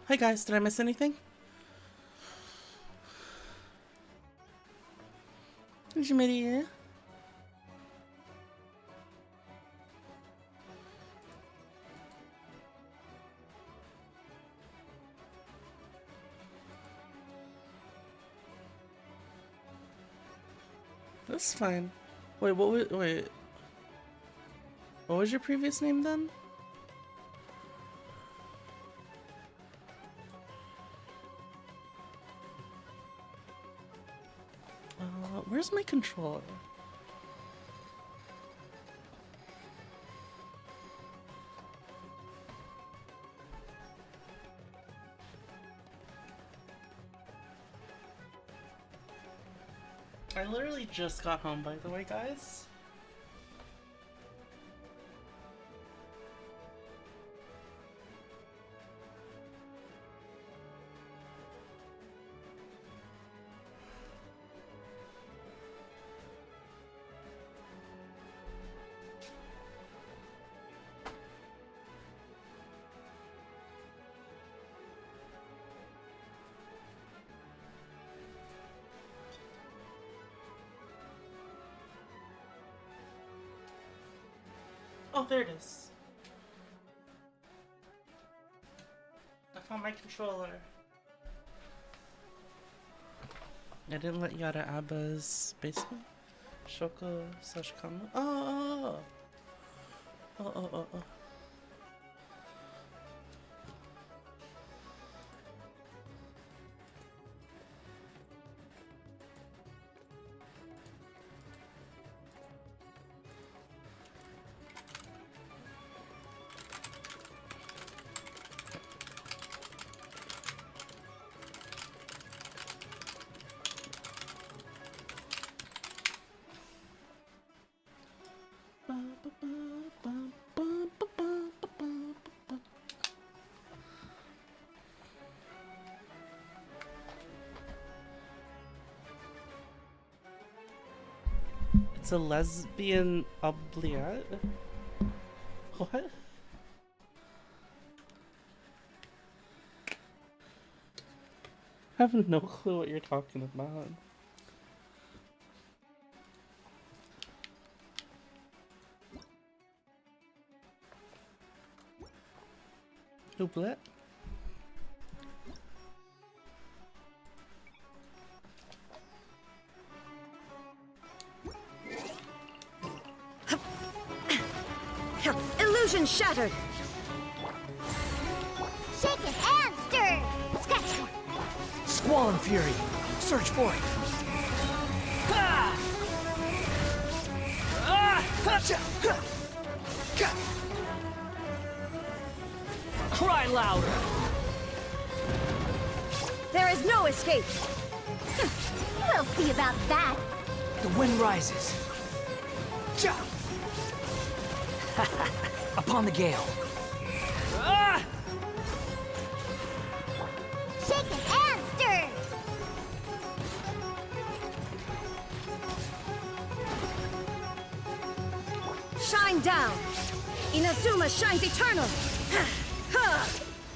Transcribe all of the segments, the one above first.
Hi guys, did I miss anything? Jimmy. That's fine. Wait, what was your previous name then? Where's my controller? I literally just got home, by the way, guys. Oh, there it is. I found my controller. I didn't let you out of Abba's basement. Shoko / Kamu. Oh. It's a lesbian oubliette? What? I have no clue what you're talking about. Oubliette? Illusion shattered! Shake it and stir! Scratch! Squall and fury! Search for it! Ha! Cry louder! There is no escape! We'll see about that! The wind rises! Upon the gale! Shake it and stir! Shine down! Inazuma shines eternal!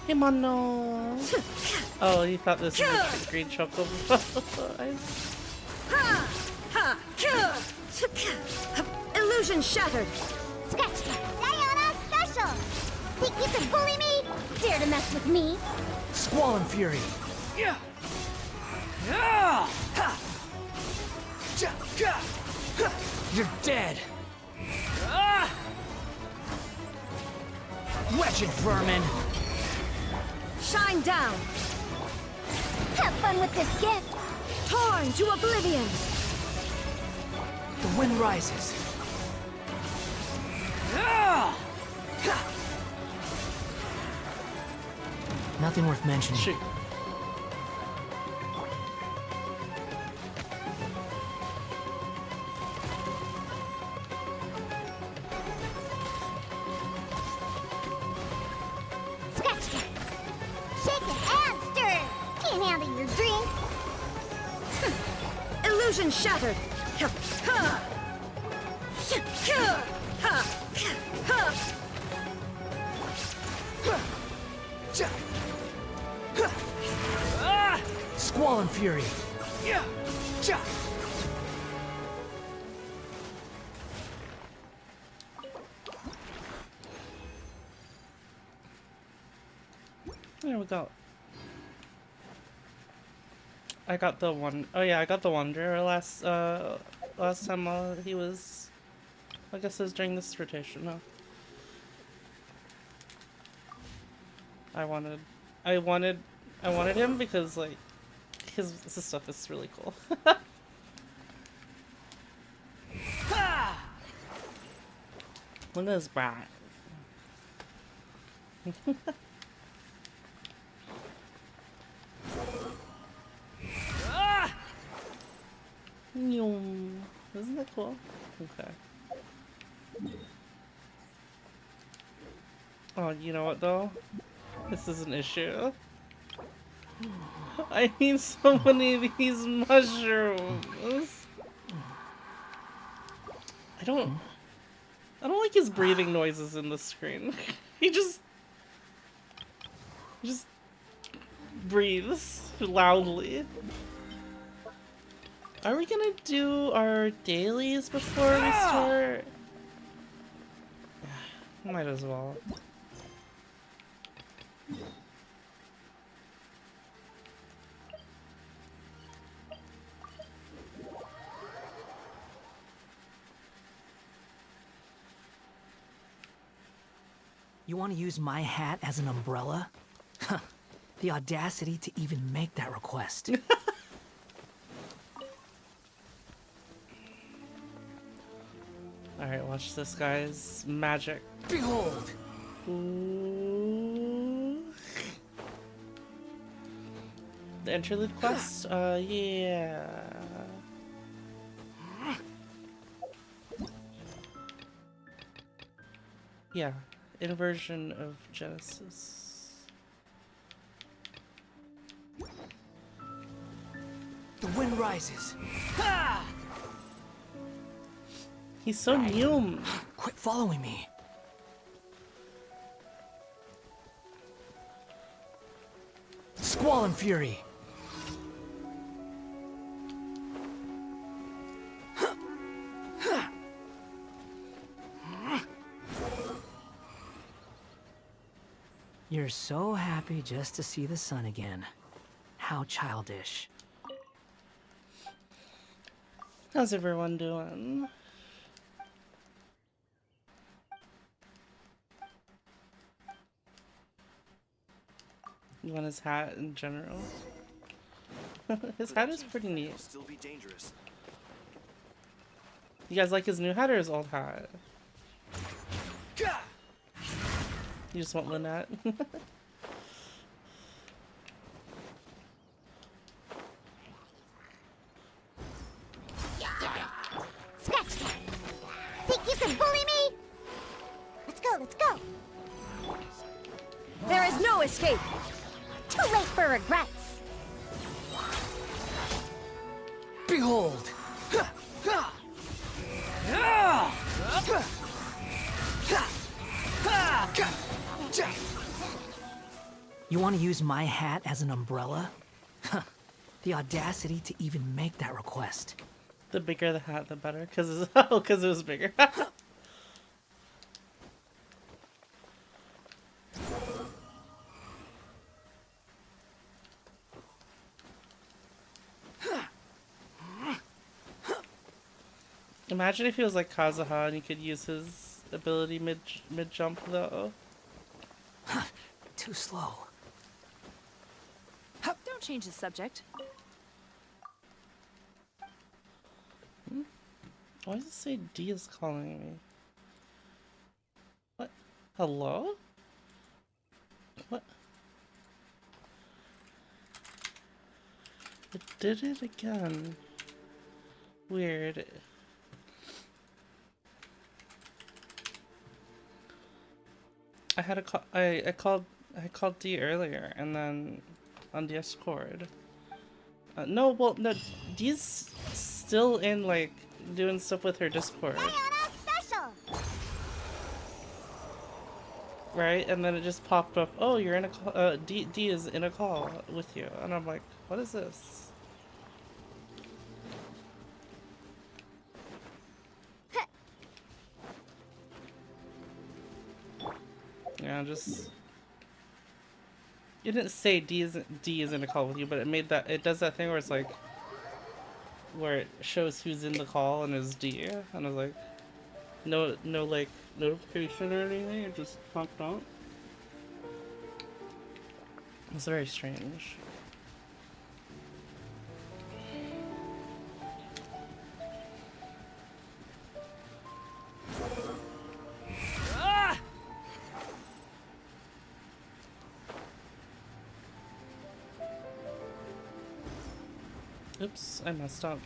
Hey, mano! Oh, you thought this was a green chocolate? Illusion shattered! Scratch! Diana special! Think you can bully me? Dare to mess with me? Squall and fury! You're dead! Wretched vermin! Shine down! Have fun with this gift! Torn to oblivion! The wind rises! Nothing worth mentioning. Shoot. Scratch that! Shake it and stir! Can't handle your drink! Illusion shattered! Squall and fury. Yeah. Ja. There we go. I got the one. Oh yeah, I got the Wanderrrrrr last time he was. I guess it was during this rotation. No. I wanted him because like his stuff is really cool. Look at his brat. Isn't that cool? Okay. Oh, you know what though? This is an issue. I need so many of these mushrooms. I don't like his breathing noises in the screen. He just breathes loudly. Are we gonna do our dailies before we start? Might as well. You want to use my hat as an umbrella? The audacity to even make that request. Alright, watch this, guys. Magic. Behold! Ooh. The interlude quest? Yeah. Yeah. Inversion of Genesis. The wind rises. He's so new. Quit following me. Squall and fury. You're so happy just to see the sun again. How childish. How's everyone doing? You want his hat in general? His hat is pretty neat. Still be dangerous. You guys like his new hat or his old hat? You just want Lynette? Scratch that! Think you can bully me? Let's go, let's go! There is no escape. Too late for regrets! Behold! You want to use my hat as an umbrella? The audacity to even make that request. The bigger the hat, the better. Cause it was bigger. Imagine if he was like Kazuha and you could use his ability mid jump though. Too slow. Don't change the subject. Why does it say D is calling me? What? Hello? What? It did it again. Weird. I had a call. I called D earlier, and then on Discord. No, well, no, D's still in like doing stuff with her Discord. Diana Special! right? And then it just popped up, oh, you're in a call, D is in a call with you. And I'm like, what is this? Yeah, just... You didn't say D is in a call with you, but it made that, it does that thing where it's like, where it shows who's in the call and is D. And I was like, no like notification or anything, it just popped out. It's very strange. Oops, I messed up.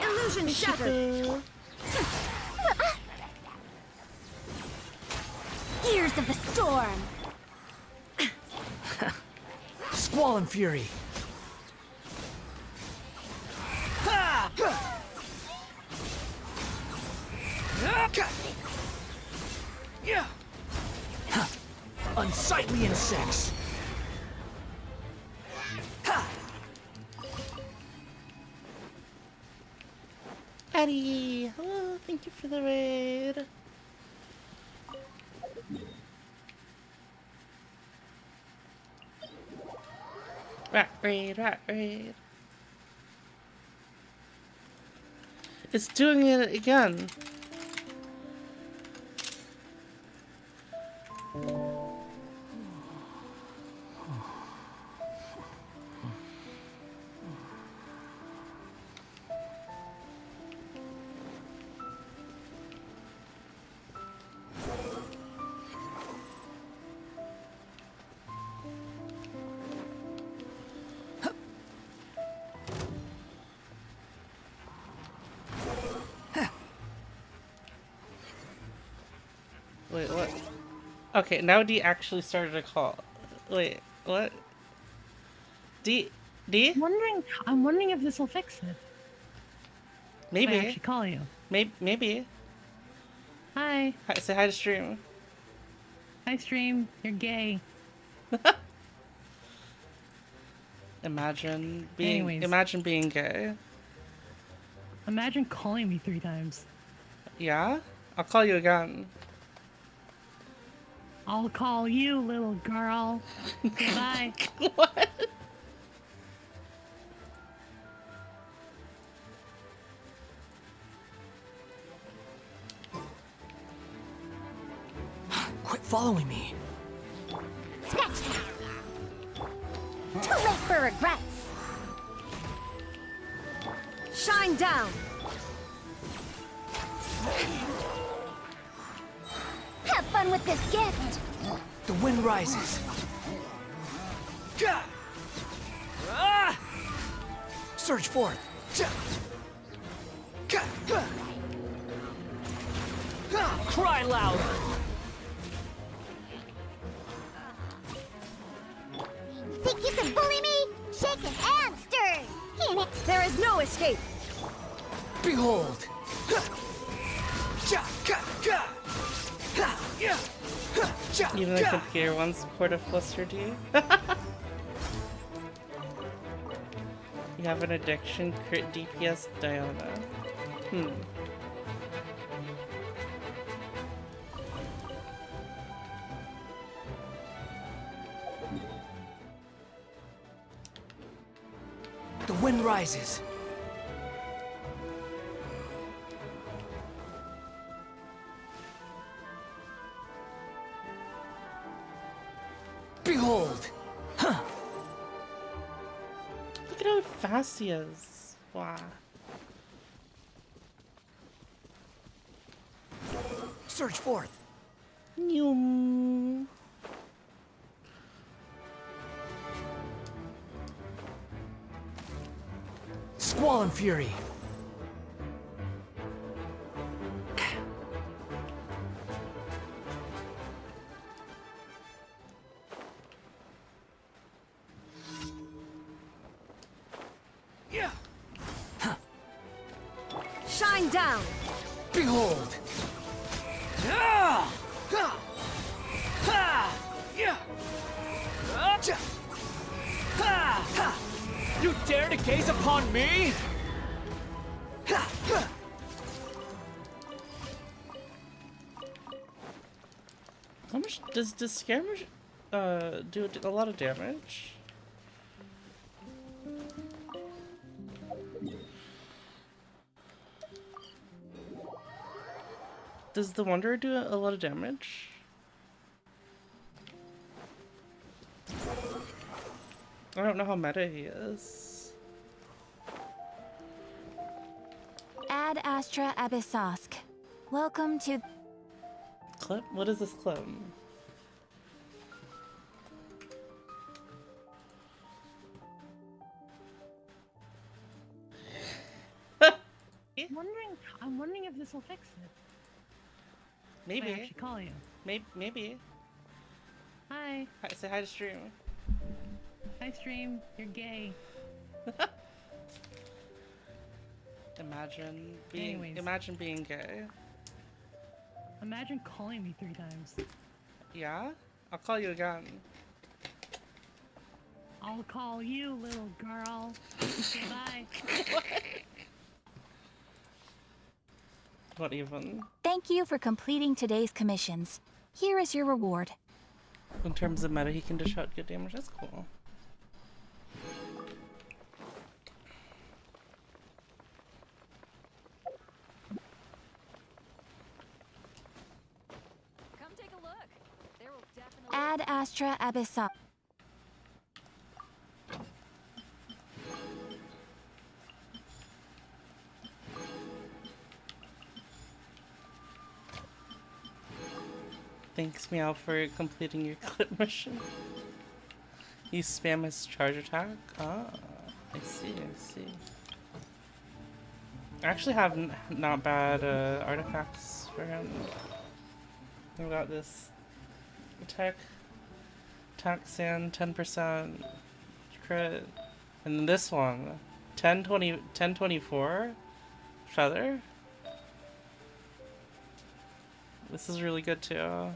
Illusion shattered. Gears of the storm. Squall and fury. Unsightly insects. Eddie! Oh, thank you for the raid. Rat raid, rat raid. It's doing it again. Wait, what? Okay, now D actually started a call. Wait, what? D? I'm wondering if this will fix it. If I Maybe. actually call you. Maybe. Hi. Hi, say hi to stream. Hi, stream. You're gay. Imagine Anyways. being gay. Imagine calling me 3 times. Yeah? I'll call you again. I'll call you, little girl. Goodbye. What? Quit following me. Scratch that. Too late for regrets. Shine down. Have fun with this gift. The wind rises. Surge forth. Cry louder. Think you can bully me? Shaken and stirred. In it. There is no escape. Behold. Even the computer ones support a fluster D. You have an addiction, crit DPS, Diana. The wind rises. Behold. Look at how fast he is. Wow. Surge forth. Nyum. Squall and Fury. Yeah. Shine down. Behold. Ah! Ah! Ah! Yeah. Acha! Ha! Ha! You dare to gaze upon me? Ha! Ha! How much does scammer do a lot of damage? Does the Wanderer do a lot of damage? I don't know how meta he is. Ad Astra Abyssosk. Welcome to... Clip? What is this clip? I'm wondering if this will fix it. I Maybe. actually call you. Maybe. Hi. Hi, say hi to stream. Hi, stream. You're gay. Imagine Anyways. being gay. Imagine calling me 3 times. Yeah? I'll call you again. I'll call you, little girl. Okay, bye. What even? Thank you for completing today's commissions. Here is your reward. In terms of meta, he can dish out good damage. That's cool. Come take a look. There will definitely Ad Astra Abyssosk. Thanks, Meow, for completing your clip mission. You spam his charge attack? Ah, I see. I actually have not bad artifacts for him. I got this attack sand 10% crit, and then this one 1024 feather. This is really good too.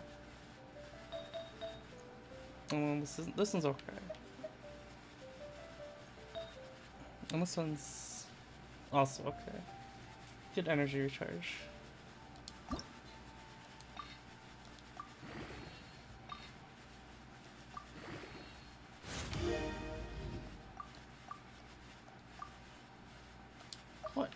This one's okay. And this one's also okay. Good energy recharge. What?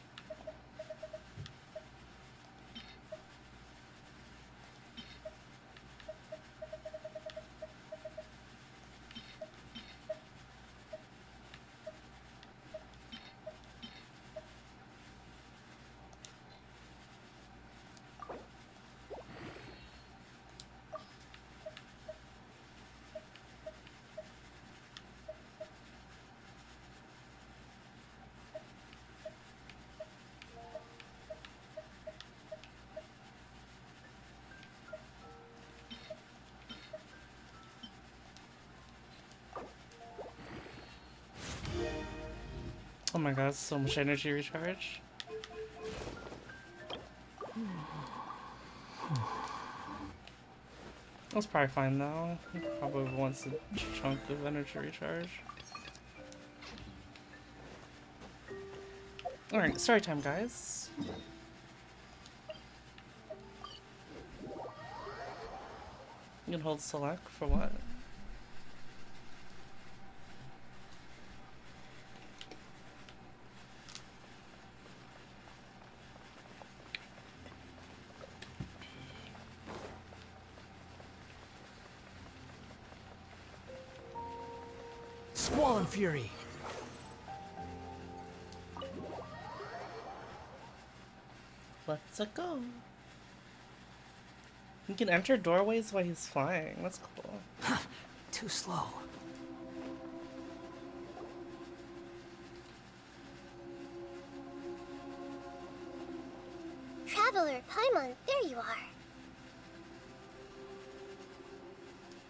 Oh my god, so much energy recharge. That's probably fine though. He probably wants a chunk of energy recharge. Alright, story time, guys. You can hold select for what? Squall and Fury. Let's go. He can enter doorways while he's flying. That's cool. Too slow. Paimon, there you are.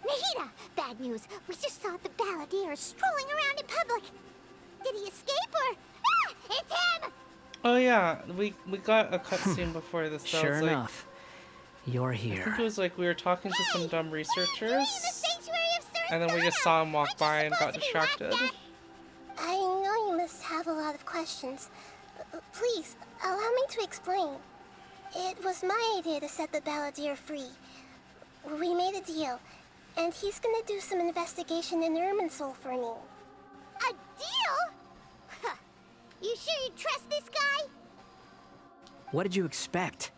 Nahida! Bad news. We just saw the balladeer strolling around in public. Did he escape or... Ah! It's him! Oh yeah, we got a cutscene before this. That Sure was, like, enough, you're I think here. it was like we were talking to some dumb What are you doing in the researchers, sanctuary of Sir and then we just Stella? saw him walk Aren't you by and got supposed to be laughed distracted. at? I know you must have a lot of questions. Please, allow me to explain. It was my idea to set the balladeer free. We made a deal, and he's gonna do some investigation in Irminsul for me. A deal? Huh. You sure you trust this guy? What did you expect?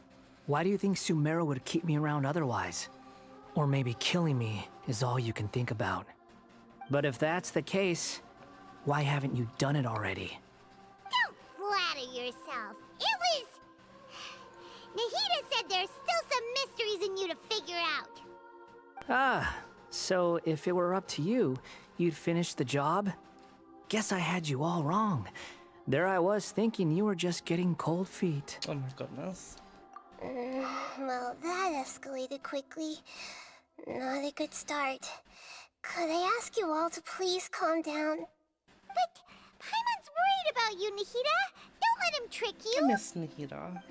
Why do you think Sumeru would keep me around otherwise? Or maybe killing me is all you can think about. But if that's the case, why haven't you done it already? Don't flatter yourself. It was... Nahida said there's still some mysteries in you to figure out. Ah, so if it were up to you, you'd finish the job? Guess I had you all wrong. There I was thinking you were just getting cold feet. Oh my goodness. Well, that escalated quickly. Not a good start. Could I ask you all to please calm down? But Paimon's worried about you, Nahida. Don't let him trick I you. miss Nahida.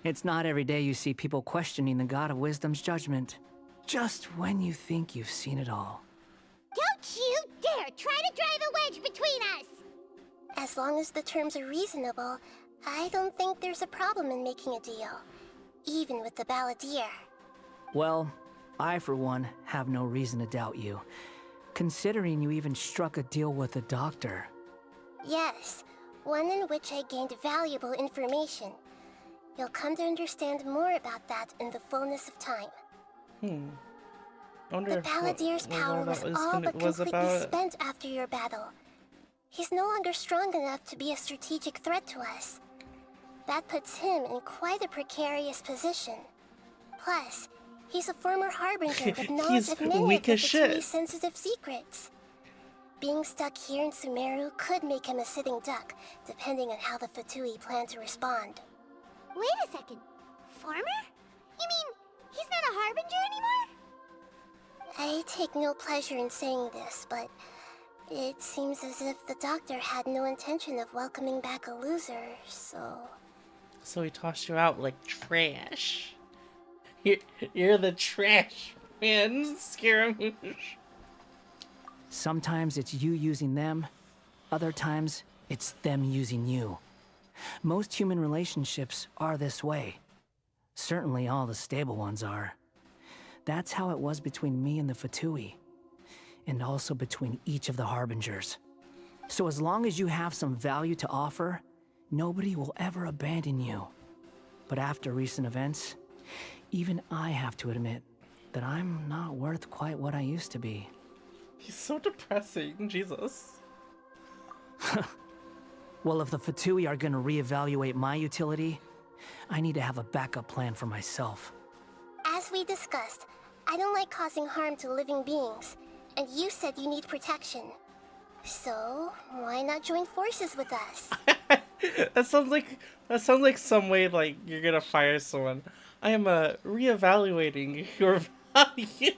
It's not every day you see people questioning the God of Wisdom's judgment. Just when you think you've seen it all. Don't you dare try to drive a wedge between us! As long as the terms are reasonable, I don't think there's a problem in making a deal. Even with the balladeer. Well, I for one have no reason to doubt you. Considering you even struck a deal with the doctor. Yes, one in which I gained valuable information. You'll come to understand more about that in the fullness of time. I wonder The if balladeer's what power that was was all but was completely about. spent after your battle. He's no longer strong enough to be a strategic threat to us. That puts him in quite a precarious position. Plus, he's a former harbinger with knowledge He's of many weak of as the shit. Fatui sensitive secrets. Being stuck here in Sumeru could make him a sitting duck, depending on how the Fatui plan to respond. Wait a second. Farmer? You mean he's not a harbinger anymore? I take no pleasure in saying this, but it seems as if the doctor had no intention of welcoming back a loser, so... So he tossed you out like trash. You're the trash man, Scaramouche. Sometimes it's you using them, other times it's them using you. Most human relationships are this way. Certainly all the stable ones are. That's how it was between me and the Fatui, and also between each of the Harbingers. So as long as you have some value to offer, nobody will ever abandon you. But after recent events, even I have to admit that I'm not worth quite what I used to be. He's so depressing, Jesus. Well, if the Fatui are gonna reevaluate my utility, I need to have a backup plan for myself. As we discussed, I don't like causing harm to living beings, and you said you need protection. So, why not join forces with us? That sounds like some way like you're gonna fire someone. I am reevaluating your value.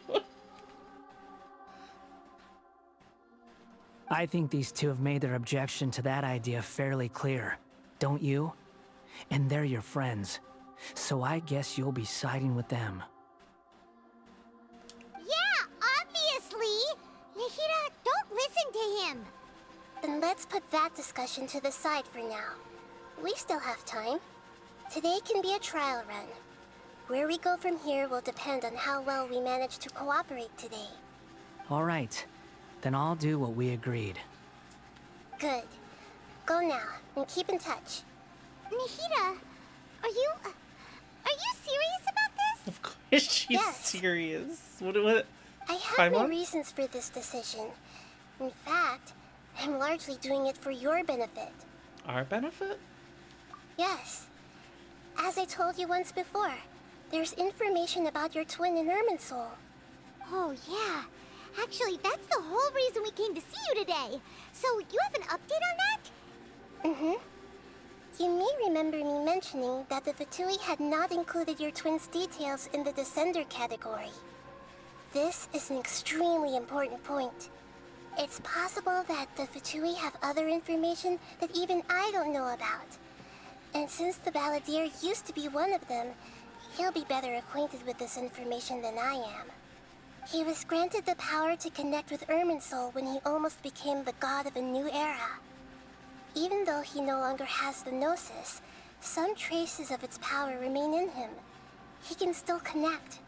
I think these two have made their objection to that idea fairly clear, don't you? And they're your friends, so I guess you'll be siding with them. Yeah, obviously! Nahida, don't listen to him! Then let's put that discussion to the side for now. We still have time. Today can be a trial run. Where we go from here will depend on how well we manage to cooperate today. All right, then I'll do what we agreed. Good. Go now, and keep in touch. Nahida, are you serious about this? Of course she's Yes. serious. What? I have no Paimon? reasons for this decision. In fact, I'm largely doing it for your benefit. Our benefit? Yes. As I told you once before, there's information about your twin in Irminsul. Oh, yeah. Actually, that's the whole reason we came to see you today. So, you have an update on that? Mm-hmm. You may remember me mentioning that the Fatui had not included your twins' details in the Descender category. This is an extremely important point. It's possible that the Fatui have other information that even I don't know about. And since the Balladeer used to be one of them, he'll be better acquainted with this information than I am. He was granted the power to connect with Irminsul when he almost became the god of a new era. Even though he no longer has the Gnosis, some traces of its power remain in him. He can still connect.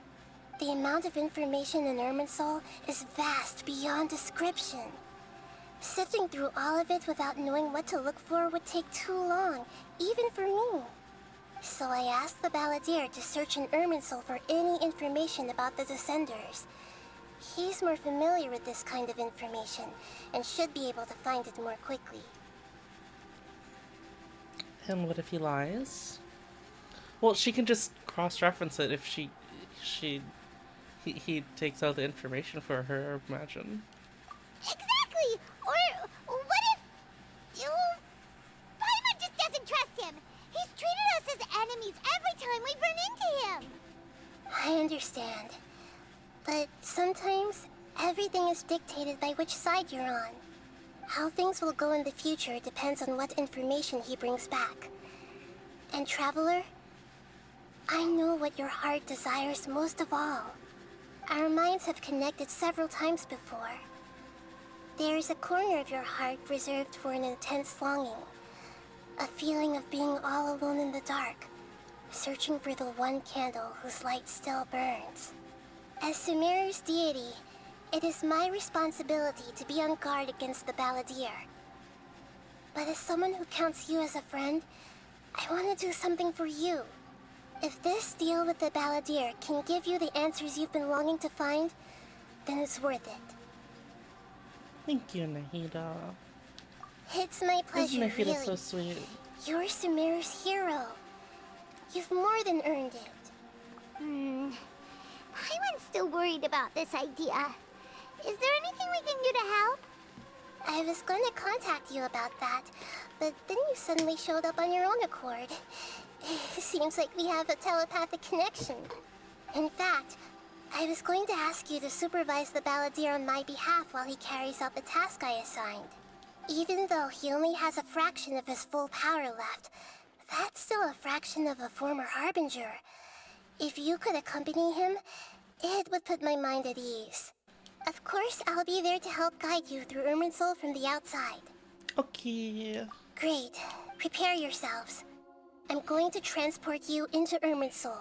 The amount of information in Irminsul is vast beyond description. Sifting through all of it without knowing what to look for would take too long, even for me. So I asked the Balladeer to search in Irminsul for any information about the Descenders. He's more familiar with this kind of information, and should be able to find it more quickly. And what if he lies? Well, she can just cross-reference it if he takes out the information for her, imagine. Exactly! Or what if... Paimon just doesn't trust him! He's treated us as enemies every time we've run into him! I understand. But sometimes, everything is dictated by which side you're on. How things will go in the future depends on what information he brings back. And Traveler, I know what your heart desires most of all. Our minds have connected several times before. There is a corner of your heart reserved for an intense longing. A feeling of being all alone in the dark, searching for the one candle whose light still burns. As Sumeru's deity, it is my responsibility to be on guard against the Balladeer. But as someone who counts you as a friend, I want to do something for you. If this deal with the Balladeer can give you the answers you've been longing to find, then it's worth it. Thank you, Nahida. It's my pleasure, Isn't Nahida really. so sweet? You're Sumeru's hero. You've more than earned it. Paimon's still worried about this idea. Is there anything we can do to help? I was going to contact you about that, but then you suddenly showed up on your own accord. Seems like we have a telepathic connection. In fact, I was going to ask you to supervise the Balladeer on my behalf while he carries out the task I assigned. Even though he only has a fraction of his full power left, that's still a fraction of a former Harbinger. If you could accompany him, it would put my mind at ease. Of course, I'll be there to help guide you through Irminsul from the outside. Okay. Great. Prepare yourselves. I'm going to transport you into Irminsul.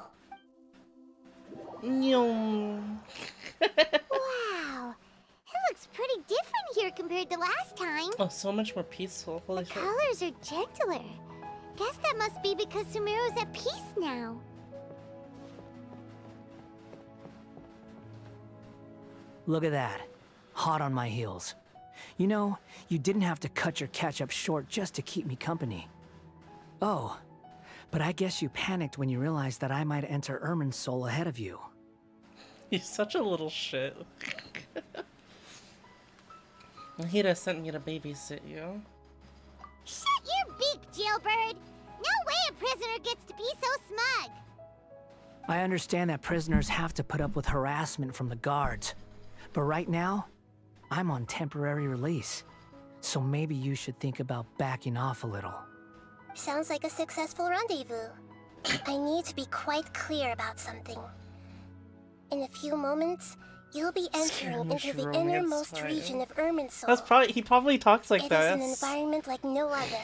Nyong. Wow, it looks pretty different here compared to last time. Oh, so much more peaceful. Holy The shit. colors are gentler. Guess that must be because Sumeru's at peace now. Look at that. Hot on my heels. You know, you didn't have to cut your catch-up short just to keep me company. Oh, but I guess you panicked when you realized that I might enter Irminsul ahead of you. He's such a little shit. Nahida sent me to babysit you. Shut your beak, jailbird! No way a prisoner gets to be so smug! I understand that prisoners have to put up with harassment from the guards. But right now, I'm on temporary release. So maybe you should think about backing off a little. Sounds like a successful rendezvous. I need to be quite clear about something. In a few moments, you'll be entering Skirmish into the romance innermost time. region of Irminsul. That's probably he probably talks like It that. is an environment like no other,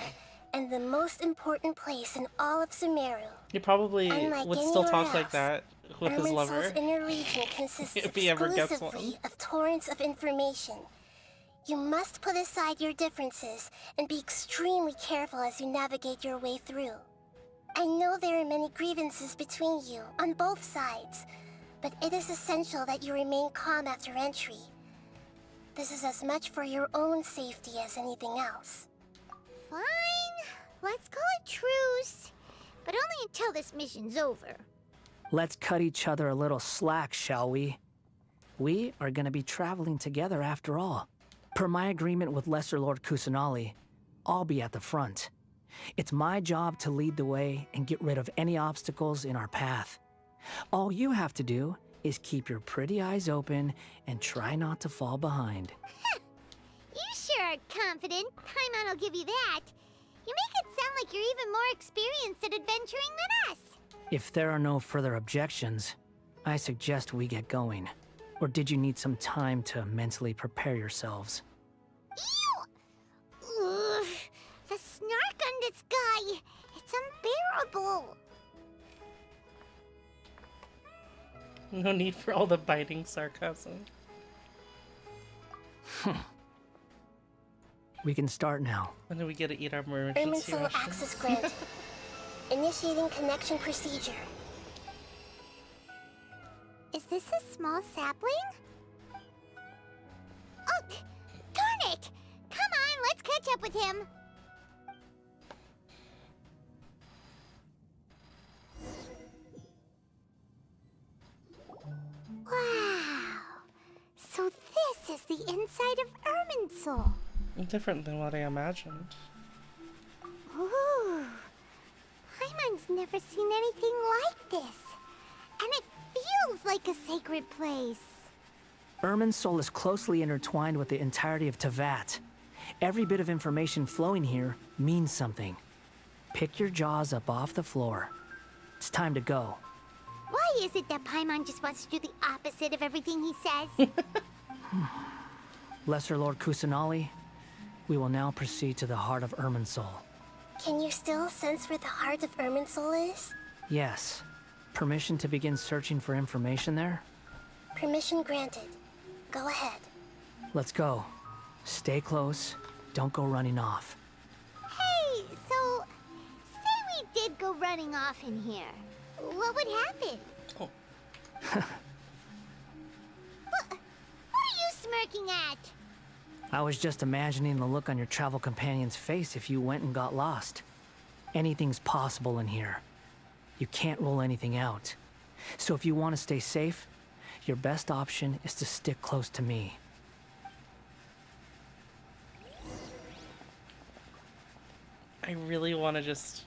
and the most important place in all of Sumeru. He probably Unlike would still anywhere talk like else, that with his lover. Irminsul's inner region consists If he ever gets exclusively one. of torrents of information. You must put aside your differences and be extremely careful as you navigate your way through. I know there are many grievances between you on both sides, but it is essential that you remain calm after entry. This is as much for your own safety as anything else. Fine, let's call it truce. But only until this mission's over. Let's cut each other a little slack, shall we? We are gonna be traveling together after all. Per my agreement with Lesser Lord Kusanali, I'll be at the front. It's my job to lead the way and get rid of any obstacles in our path. All you have to do is keep your pretty eyes open and try not to fall behind. You sure are confident. Paimon will give you that. You make it sound like you're even more experienced at adventuring than us. If there are no further objections, I suggest we get going. Or did you need some time to mentally prepare yourselves? Ew! Ugh, the snark on this guy. It's unbearable. No need for all the biting sarcasm. We can start now. When do we get to eat our emergency Irminsul rations? access granted. Initiating connection procedure. Is this a small sapling? Oh, darn it! Come on, let's catch up with him. Wow. So this is the inside of Irminsul. Different than what I imagined. Ooh. Paimon's never seen anything like this. And it feels like a sacred place. Irminsul is closely intertwined with the entirety of Teyvat. Every bit of information flowing here means something. Pick your jaws up off the floor. It's time to go. Why is it that Paimon just wants to do the opposite of everything he says? Lesser Lord Kusanali, we will now proceed to the heart of Irminsul. Can you still sense where the heart of Irminsul is? Yes. Permission to begin searching for information there? Permission granted. Go ahead. Let's go. Stay close. Don't go running off. Hey, so say we did go running off in here. What would happen? Oh. What are you smirking at? I was just imagining the look on your travel companion's face if you went and got lost. Anything's possible in here. You can't rule anything out. So if you want to stay safe, your best option is to stick close to me. I really want to just...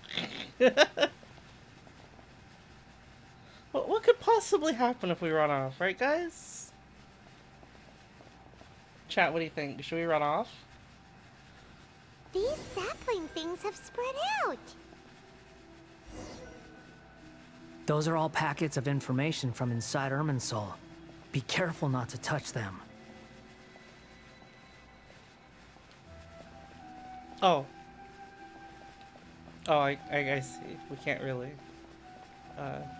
What could possibly happen if we run off, right guys? Chat, what do you think? Should we run off? These sapling things have spread out. Those are all packets of information from inside Irminsul. Be careful not to touch them. Oh. Oh, I see. We can't really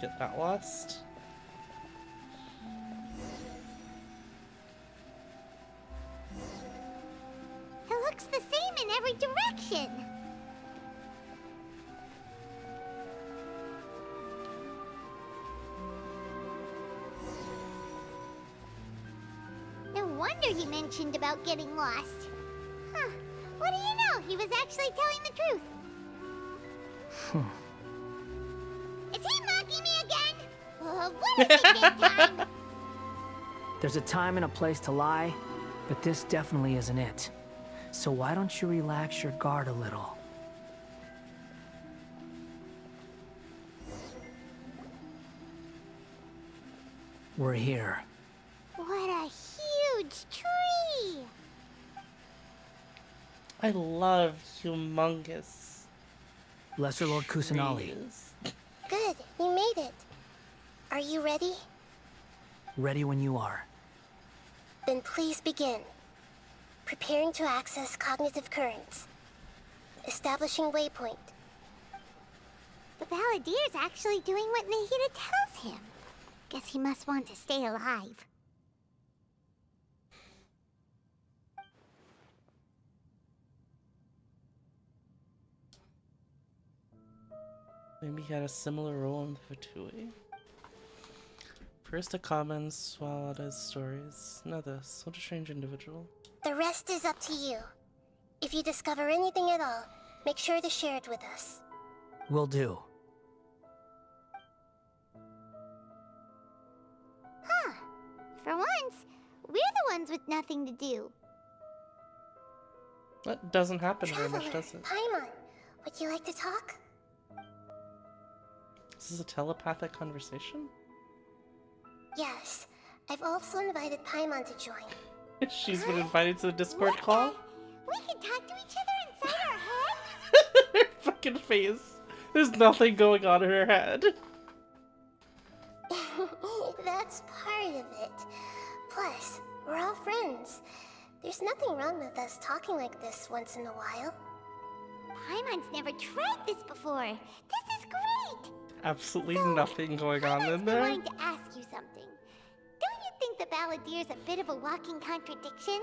get that lost. It looks the same in every direction. No wonder he mentioned about getting lost. Huh. What do you know? He was actually telling the truth. Is he mocking me again? What is it this time? There's a time and a place to lie, but this definitely isn't it. So why don't you relax your guard a little? We're here. What a huge tree! I love humongous Lesser Lord Kusanali, trees. Good, you made it. Are you ready? ready when you are. Then please begin. Preparing to access cognitive currents. Establishing waypoint. The Balladeer's actually doing what Nahida tells him. Guess he must want to stay alive. Maybe he had a similar role in the Fatui. First the comments, while it is stories. Now this. What a strange individual. The rest is up to you. If you discover anything at all, make sure to share it with us. Will do. Huh. For once, we're the ones with nothing to do. That doesn't happen very much, Traveler, does it? Paimon, Would you like to talk? Is this a telepathic conversation? Yes. I've also invited Paimon to join. She's been invited to the Discord call? We can talk to each other inside our heads? Her fucking face. There's nothing going on in her head. That's part of it. Plus, we're all friends. There's nothing wrong with us talking like this once in a while. Paimon's never tried this before. This is great! Absolutely nothing going on in I there. wanted to ask you something. Don't you think the Balladier's a bit of a walking contradiction?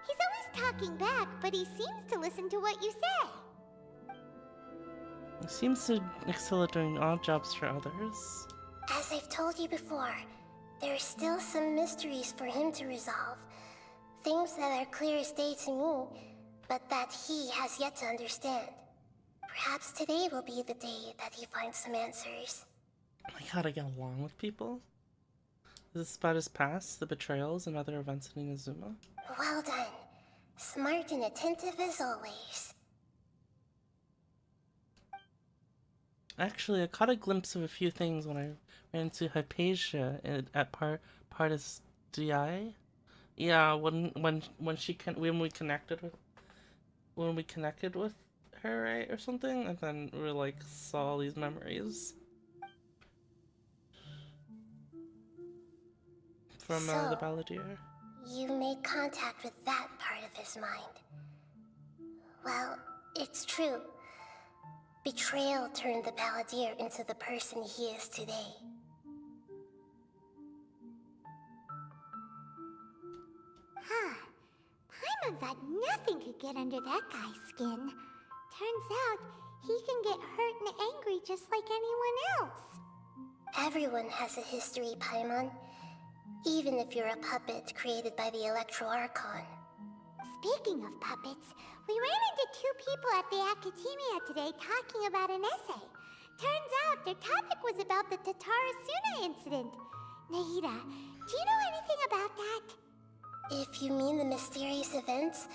He's always talking back, but he seems to listen to what you say. He seems to excel at doing odd jobs for others. As I've told you before, there are still some mysteries for him to resolve. Things that are clear as day to me, but that he has yet to understand. Perhaps today will be the day that he finds some answers. Like how to get along with people? Is this about his past, the betrayals, and other events in Inazuma? Well done. Smart and attentive as always. Actually, I caught a glimpse of a few things when I ran into Hypatia at Partis DI. Yeah, when we connected with her, right, or something, and then we like saw all these memories from the So, Balladeer. You made contact with that part of his mind. Well, it's true. Betrayal turned the Balladeer into the person he is today. Huh. Paimon thought nothing could get under that guy's skin. Turns out, he can get hurt and angry just like anyone else. Everyone has a history, Paimon. Even if you're a puppet created by the Electro Archon. Speaking of puppets, we ran into two people at the Academia today talking about an essay. Turns out their topic was about the Tatarasuna incident. Nahida, do you know anything about that? If you mean the mysterious events,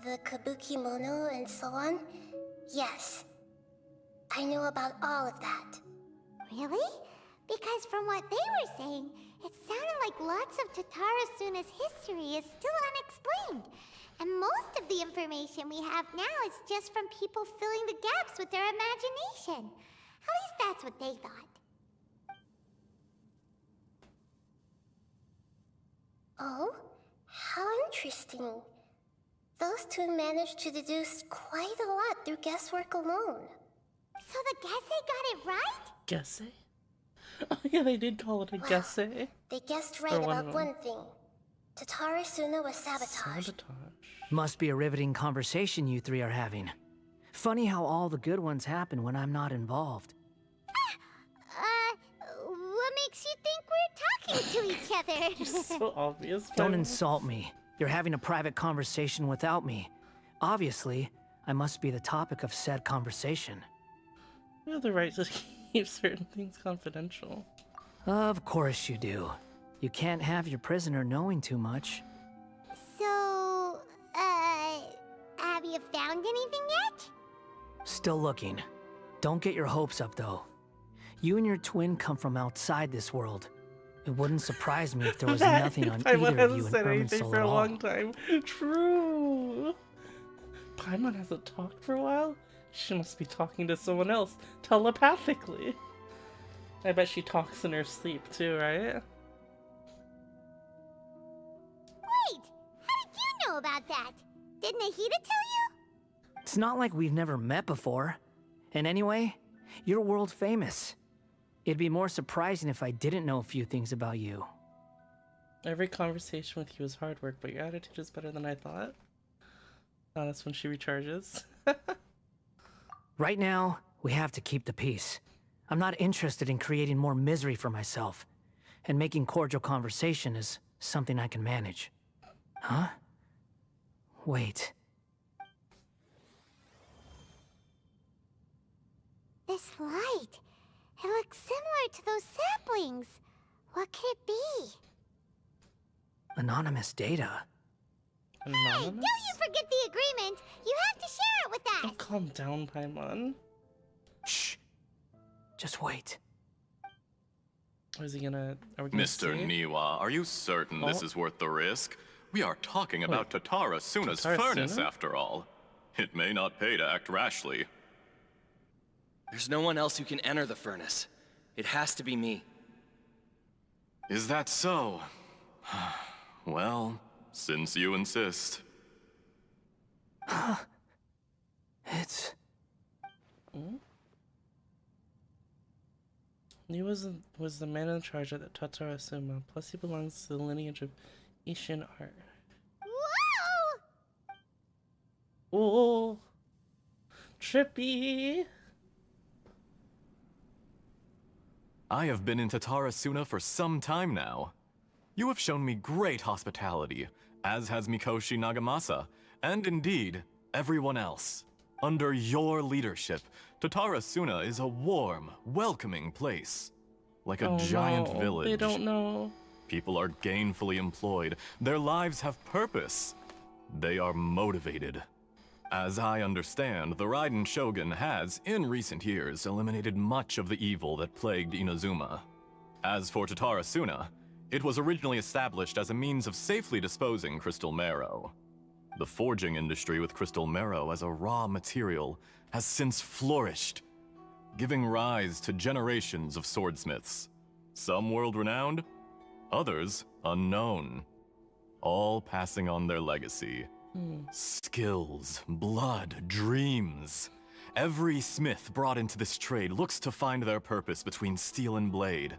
the Kabuki Mono and so on, yes. I know about all of that. Really? Because from what they were saying, it sounded like lots of Tatarasuna's history is still unexplained. And most of the information we have now is just from people filling the gaps with their imagination. At least that's what they thought. Oh? How interesting. Those two managed to deduce quite a lot through guesswork alone. So the Gese got it right? Gesse? Oh yeah, they did call it a Well, Gesse. They guessed right Or one about of them. one thing. Tatarasuna was sabotaged. Sabotage. Must be a riveting conversation you three are having. Funny how all the good ones happen when I'm not involved. What makes you think we're talking to each other? So obvious. Don't Paimon. insult me. You're having a private conversation without me. Obviously, I must be the topic of said conversation. You have the right to keep certain things confidential. Of course you do. You can't have your prisoner knowing too much. So, have you found anything yet? Still looking. Don't get your hopes up, though. You and your twin come from outside this world. It wouldn't surprise me if there was nothing on Paimon either of you hasn't in said anything Irminsul for at a all. long time. True. Paimon hasn't talked for a while. She must be talking to someone else telepathically. I bet she talks in her sleep too, right? Wait, how did you know about that? Did Nahida tell you? It's not like we've never met before. And anyway, you're world famous. It'd be more surprising if I didn't know a few things about you. Every conversation with you is hard work, but your attitude is better than I thought. Oh, that's when she recharges. Right now, we have to keep the peace. I'm not interested in creating more misery for myself. And making cordial conversation is something I can manage. Huh? Wait. This light. It looks similar to those saplings. What could it be? Anonymous data. Hey, Anonymous? don't you forget the agreement. You have to share it with us. Oh, calm down, Paimon. Shh. Just wait. Is he gonna... Are we gonna Mr. see? Niwa, are you certain this Oh. is worth the risk? We are talking about Tatara Suna's Tatara furnace, Suna? after all. It may not pay to act rashly. There's no one else who can enter the furnace. It has to be me. Is that so? Well, since you insist. It's... He was the man in charge of the Tatara Suma. Plus, he belongs to the lineage of Ishin art. Whoa! Oh, trippy. I have been in Tatara Suna for some time now. You have shown me great hospitality, as has Mikoshi Nagamasa, and indeed, everyone else. Under your leadership, Tatara Suna is a warm, welcoming place. Like a giant no, village. They don't know. People are gainfully employed. Their lives have purpose. They are motivated. As I understand, the Raiden Shogun has, in recent years, eliminated much of the evil that plagued Inazuma. As for Tatara Suna, it was originally established as a means of safely disposing crystal marrow. The forging industry with crystal marrow as a raw material has since flourished, giving rise to generations of swordsmiths. Some world-renowned, others unknown, all passing on their legacy. Skills, blood, dreams. Every smith brought into this trade looks to find their purpose between steel and blade.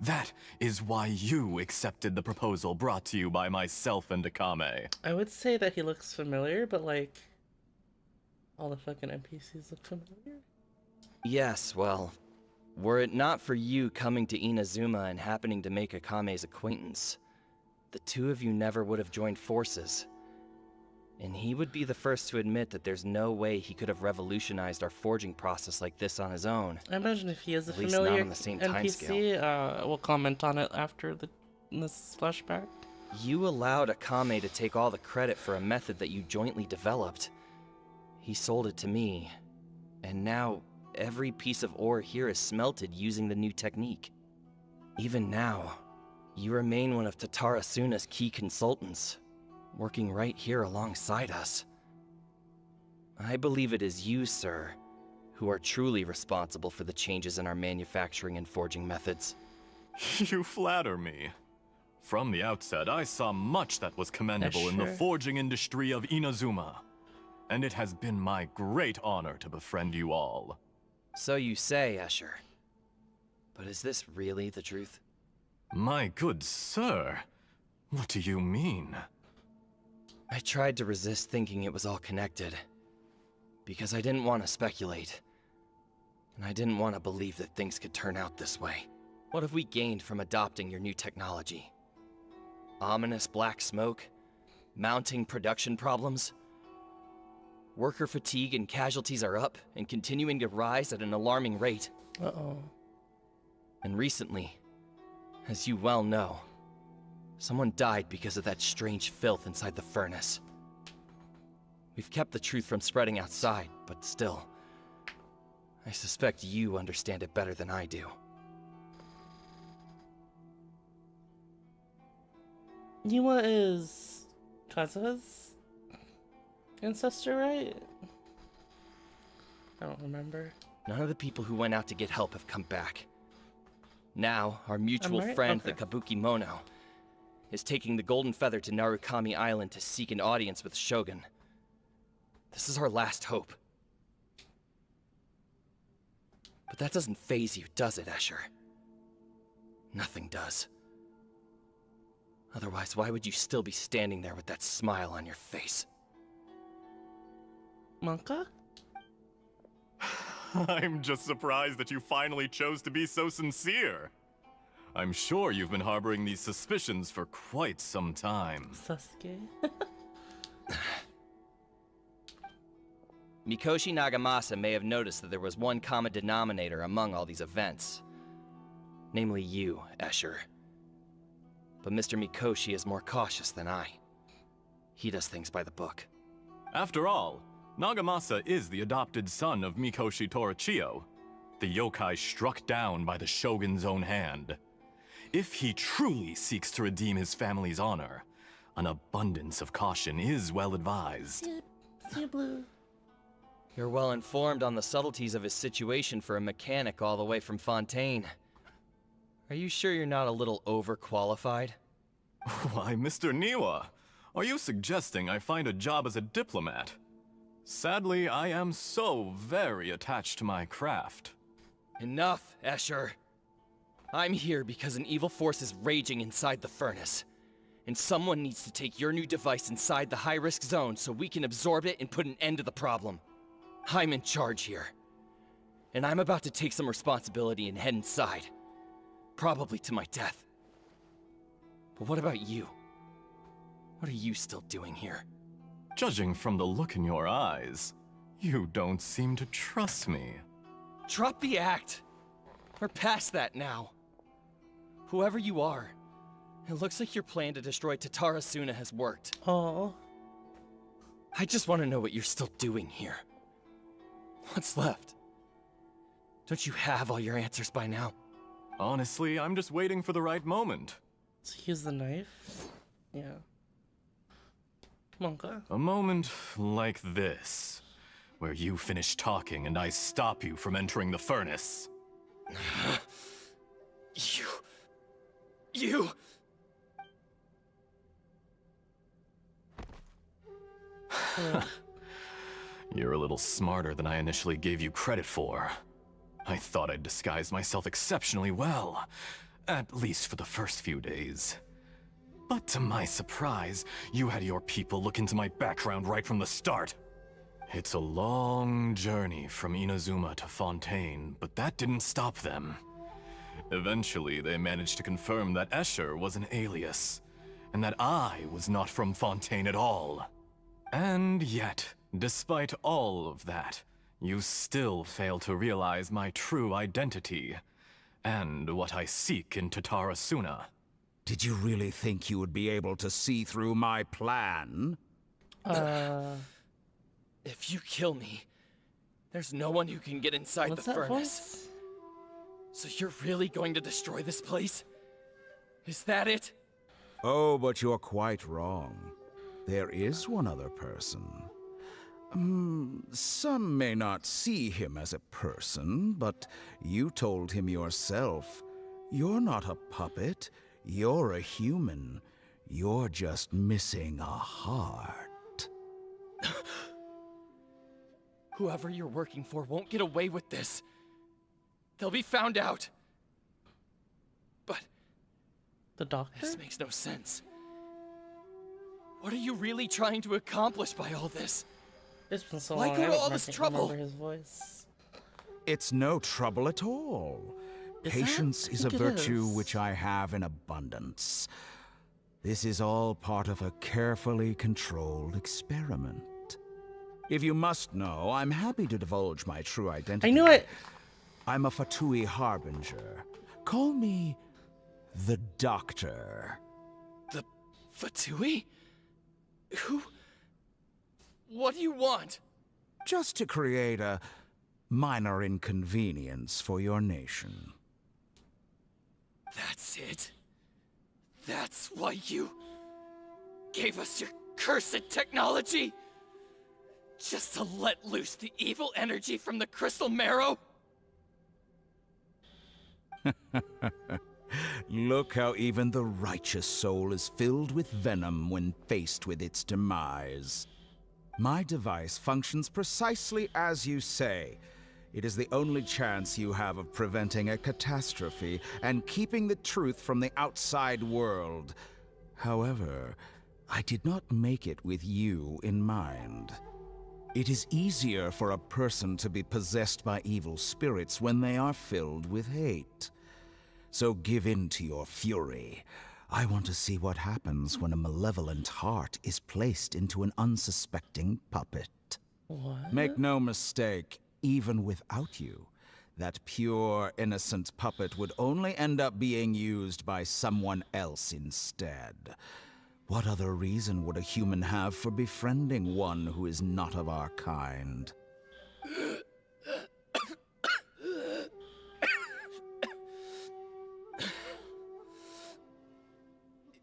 That is why you accepted the proposal brought to you by myself and Akame. I would say that he looks familiar, but like, all the fucking NPCs look familiar. Yes, well, were it not for you coming to Inazuma and happening to make Akame's acquaintance, the two of you never would have joined forces. And he would be the first to admit that there's no way he could have revolutionized our forging process like this on his own. I imagine if he is a At least not familiar on the same NPC, we'll comment on it after this flashback. You allowed Akame to take all the credit for a method that you jointly developed. He sold it to me, and now every piece of ore here is smelted using the new technique. Even now, you remain one of Tatara Suna's key consultants, working right here alongside us. I believe it is you, sir, who are truly responsible for the changes in our manufacturing and forging methods. You flatter me. From the outset, I saw much that was commendable in the Sure. forging industry of Inazuma. And it has been my great honor to befriend you all. So you say, Escher. But is this really the truth? My good sir, what do you mean? I tried to resist thinking it was all connected, because I didn't want to speculate, and I didn't want to believe that things could turn out this way. What have we gained from adopting your new technology? Ominous black smoke? Mounting production problems? Worker fatigue and casualties are up and continuing to rise at an alarming rate. Uh-oh. And recently, as you well know, someone died because of that strange filth inside the furnace. We've kept the truth from spreading outside, but still, I suspect you understand it better than I do. Niwa is Kazuha's ancestor, right? I don't remember. None of the people who went out to get help have come back. Now, our mutual right? friend, Okay. the Kabuki Mono, is taking the Golden Feather to Narukami Island to seek an audience with Shogun. This is our last hope. But that doesn't faze you, does it, Escher? Nothing does. Otherwise, why would you still be standing there with that smile on your face? Monka? I'm just surprised that you finally chose to be so sincere. I'm sure you've been harboring these suspicions for quite some time. Sasuke? Mikoshi Nagamasa may have noticed that there was one common denominator among all these events. Namely you, Escher. But Mr. Mikoshi is more cautious than I. He does things by the book. After all, Nagamasa is the adopted son of Mikoshi Torichio, the yokai struck down by the shogun's own hand. If he truly seeks to redeem his family's honor, an abundance of caution is well advised. See you, Blue. You're well informed on the subtleties of his situation for a mechanic all the way from Fontaine. Are you sure you're not a little overqualified? Why, Mr. Niwa, are you suggesting I find a job as a diplomat? Sadly, I am so very attached to my craft. Enough, Escher. I'm here because an evil force is raging inside the furnace. And someone needs to take your new device inside the high-risk zone so we can absorb it and put an end to the problem. I'm in charge here. And I'm about to take some responsibility and head inside. Probably to my death. But what about you? What are you still doing here? Judging from the look in your eyes, you don't seem to trust me. Drop the act! We're past that now. Whoever you are, it looks like your plan to destroy Tatarasuna has worked. Oh. I just want to know what you're still doing here. What's left? Don't you have all your answers by now? Honestly, I'm just waiting for the right moment. So use the knife? Yeah. Monka. A moment like this, where you finish talking and I stop you from entering the furnace. You... You're a little smarter than I initially gave you credit for. I thought I'd disguised myself exceptionally well, at least for the first few days. But to my surprise, you had your people look into my background right from the start. It's a long journey from Inazuma to Fontaine, but that didn't stop them. Eventually, they managed to confirm that Escher was an alias, and that I was not from Fontaine at all. And yet, despite all of that, you still fail to realize my true identity, and what I seek in Tatarasuna. Did you really think you would be able to see through my plan? If you kill me, there's no one who can get inside What's the that furnace. voice? So you're really going to destroy this place? Is that it? Oh, but you're quite wrong. There is one other person. Some may not see him as a person, but you told him yourself. You're not a puppet. You're a human. You're just missing a heart. Whoever you're working for won't get away with this. They'll be found out. But The doctor? this makes no sense. What are you really trying to accomplish by all this? It's been so Why long, go I to don't all this remember trouble? his voice. It's no trouble at all. Is Patience that? I is a think it virtue is. which I have in abundance. This is all part of a carefully controlled experiment. If you must know, I'm happy to divulge my true identity. I knew it! I'm a Fatui Harbinger. Call me the Doctor. The Fatui? Who? What do you want? Just to create a minor inconvenience for your nation. That's it? That's why you gave us your cursed technology? Just to let loose the evil energy from the crystal marrow? Look how even the righteous soul is filled with venom when faced with its demise. My device functions precisely as you say. It is the only chance you have of preventing a catastrophe and keeping the truth from the outside world. However, I did not make it with you in mind. It is easier for a person to be possessed by evil spirits when they are filled with hate. So give in to your fury. I want to see what happens when a malevolent heart is placed into an unsuspecting puppet. What? Make no mistake, even without you, that pure, innocent puppet would only end up being used by someone else instead. What other reason would a human have for befriending one who is not of our kind?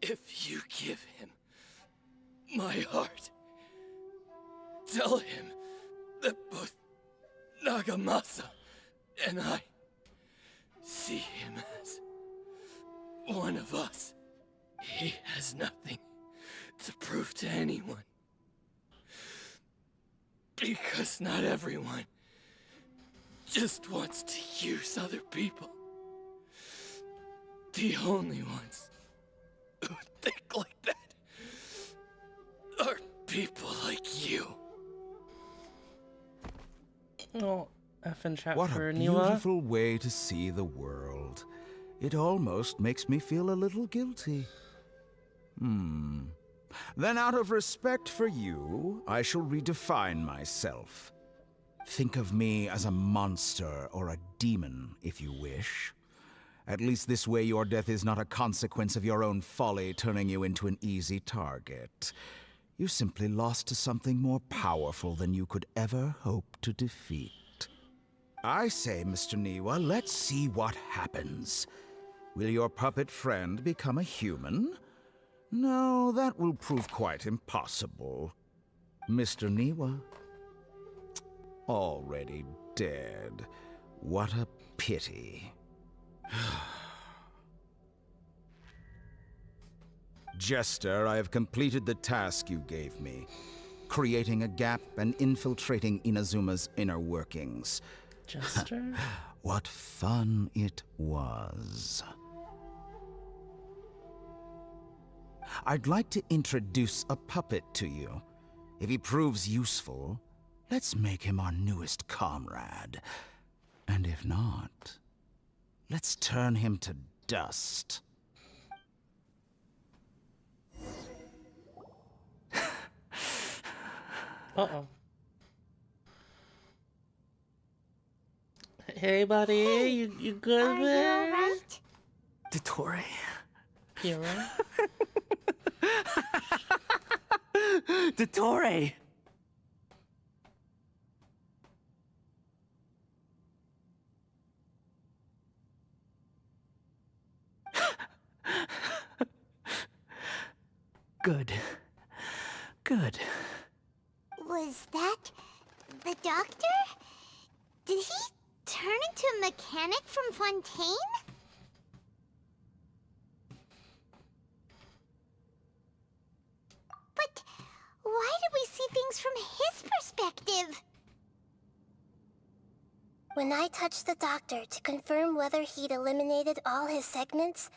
If you give him my heart, tell him that both Nagamasa and I see him as one of us. He has nothing to prove to anyone. Because not everyone just wants to use other people. The only ones who think like that are people like you. Oh, effing chat What for a Niwa. beautiful way to see the world. It almost makes me feel a little guilty. Then out of respect for you, I shall redefine myself. Think of me as a monster or a demon, if you wish. At least this way your death is not a consequence of your own folly turning you into an easy target. You simply lost to something more powerful than you could ever hope to defeat. I say, Mr. Niwa, let's see what happens. Will your puppet friend become a human? No, that will prove quite impossible. Mr. Niwa? Already dead. What a pity. Jester, I have completed the task you gave me. Creating a gap and infiltrating Inazuma's inner workings. Jester? What fun it was. I'd like to introduce a puppet to you. If he proves useful, let's make him our newest comrade. And if not, let's turn him to dust. Uh-oh. Hey, buddy, you good Are you there? alright? Dottore. Hero? Dottore! Good. Good. Was that the doctor? Did he turn into a mechanic from Fontaine? But why did we see things from his perspective? When I touched the doctor to confirm whether he'd eliminated all his segments,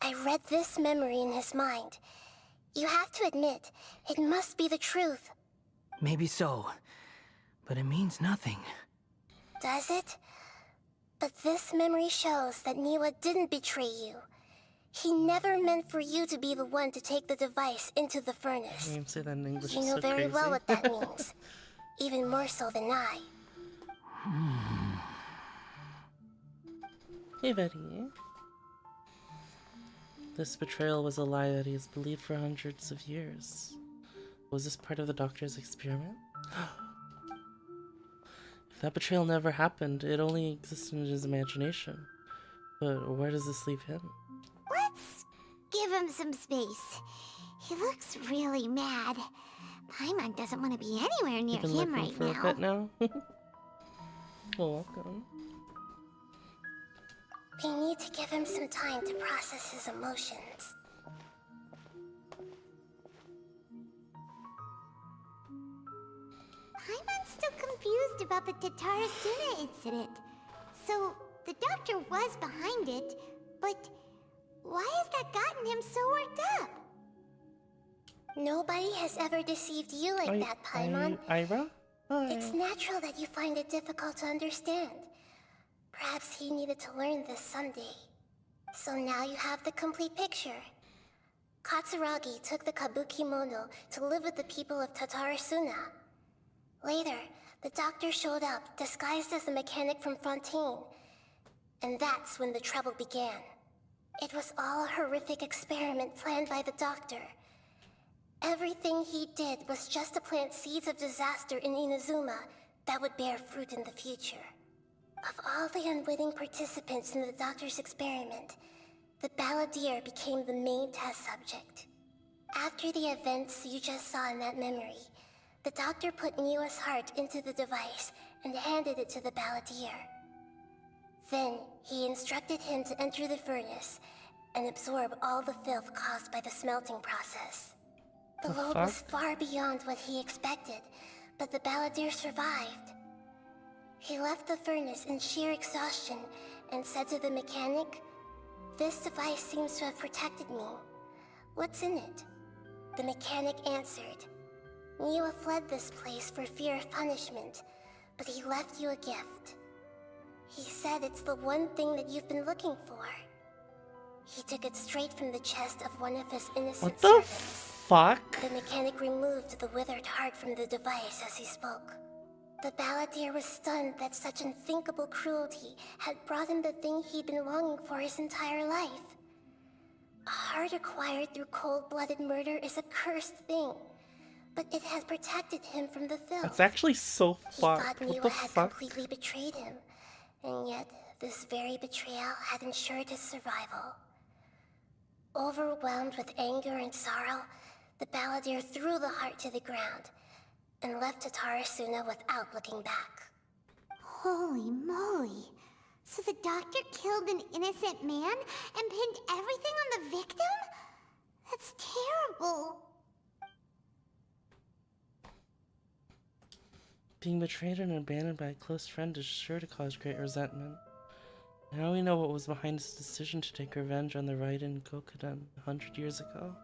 I read this memory in his mind. You have to admit, it must be the truth. Maybe so, but it means nothing. Does it? But this memory shows that Niwa didn't betray you. He never meant for you to be the one to take the device into the I furnace. didn't say that in English. You It's know so very crazy. well what that means. Even more so than I. Hey, buddy. This betrayal was a lie that he has believed for hundreds of years. Was this part of the doctor's experiment? If that betrayal never happened, it only existed in his imagination. But where does this leave him? Let's give him some space. He looks really mad. Paimon doesn't want to be anywhere near You've been him looking right for now. a bit now? Well, welcome. We need to give him some time to process his emotions. Paimon's still confused about the Tatarasuna incident. So, the doctor was behind it, but why has that gotten him so worked up? Nobody has ever deceived you like that, Paimon. Ira? Hi. It's natural that you find it difficult to understand. Perhaps he needed to learn this someday. So now you have the complete picture. Katsuragi took the Kabuki Mono to live with the people of Tatarasuna. Later, the doctor showed up, disguised as a mechanic from Fontaine. And that's when the trouble began. It was all a horrific experiment planned by the doctor. Everything he did was just to plant seeds of disaster in Inazuma that would bear fruit in the future. Of all the unwitting participants in the doctor's experiment, the balladeer became the main test subject. After the events you just saw in that memory, the doctor put Niwa's heart into the device and handed it to the balladeer. Then, he instructed him to enter the furnace and absorb all the filth caused by the smelting process. The load was far beyond what he expected, but the balladeer survived. He left the furnace in sheer exhaustion and said to the mechanic, "This device seems to have protected me. What's in it?" The mechanic answered, "Niwa fled this place for fear of punishment, but he left you a gift. He said it's the one thing that you've been looking for." He took it straight from the chest of one of his innocent servants. Fuck? The mechanic removed the withered heart from the device as he spoke. The balladeer was stunned that such unthinkable cruelty had brought him the thing he'd been longing for his entire life. A heart acquired through cold-blooded murder is a cursed thing, but it has protected him from the filth. That's actually so He fucked. thought What Niwa the had fuck? completely betrayed him, and yet this very betrayal had ensured his survival. Overwhelmed with anger and sorrow, the balladeer threw the heart to the ground and left Tatarasuna without looking back. Holy moly. So the doctor killed an innocent man and pinned everything on the victim? That's terrible. Being betrayed and abandoned by a close friend is sure to cause great resentment. Now we know what was behind his decision to take revenge on the Raiden Gokuden 100 years ago.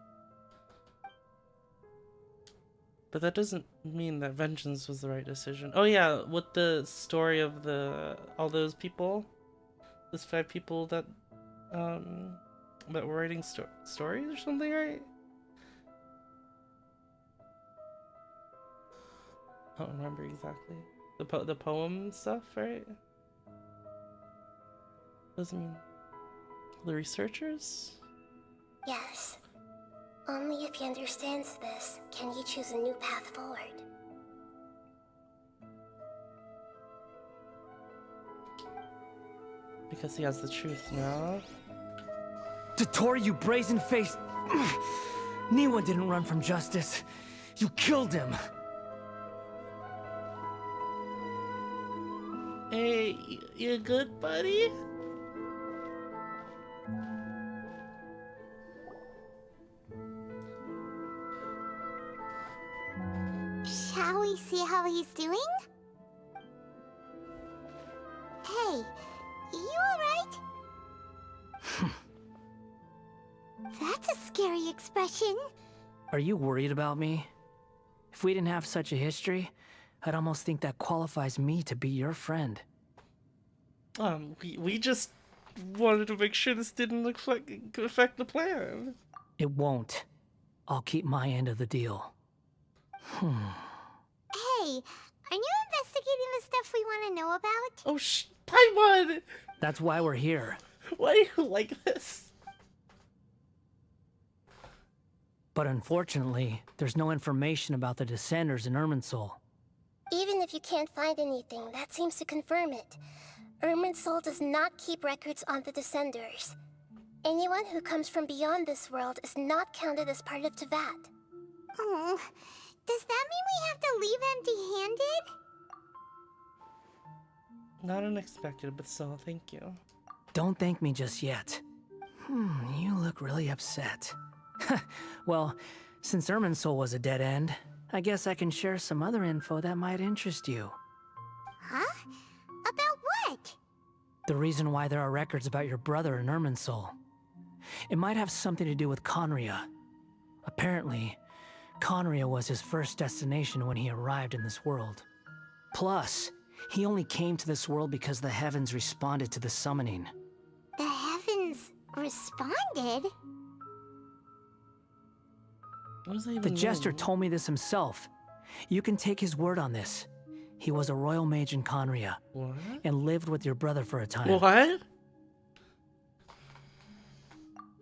But that doesn't mean that vengeance was the right decision. Oh yeah, with the story of all those people, those 5 people that were writing stories or something, right? I don't remember exactly. The poem stuff, right? Doesn't mean the researchers? Yes. Only if he understands this can he choose a new path forward. Because he has the truth now. Tottori, you brazen-faced... Niwa didn't run from justice. You killed him. Hey, you good, buddy? Shall we see how he's doing? Hey, you alright? That's a scary expression. Are you worried about me? If we didn't have such a history, I'd almost think that qualifies me to be your friend. We just wanted to make sure this didn't affect the plan. It won't. I'll keep my end of the deal. Hey, are you investigating the stuff we want to know about? Oh, Paimon! That's why we're here. Why are you like this? But unfortunately, there's no information about the Descenders in Irminsul. Even if you can't find anything, that seems to confirm it. Irminsul does not keep records on the Descenders. Anyone who comes from beyond this world is not counted as part of Teyvat. Oh, does that mean we have to leave empty-handed? Not unexpected, but still, thank you. Don't thank me just yet. You look really upset. Well, since Irminsul was a dead end, I guess I can share some other info that might interest you. Huh? About what? The reason why there are records about your brother in Irminsul. It might have something to do with Conria. Apparently, Conria was his first destination when he arrived in this world. Plus, he only came to this world because the heavens responded to the summoning. The heavens responded? What does that even The Jester mean? told me this himself. You can take his word on this. He was a royal mage in Conria. What? And lived with your brother for a time. What?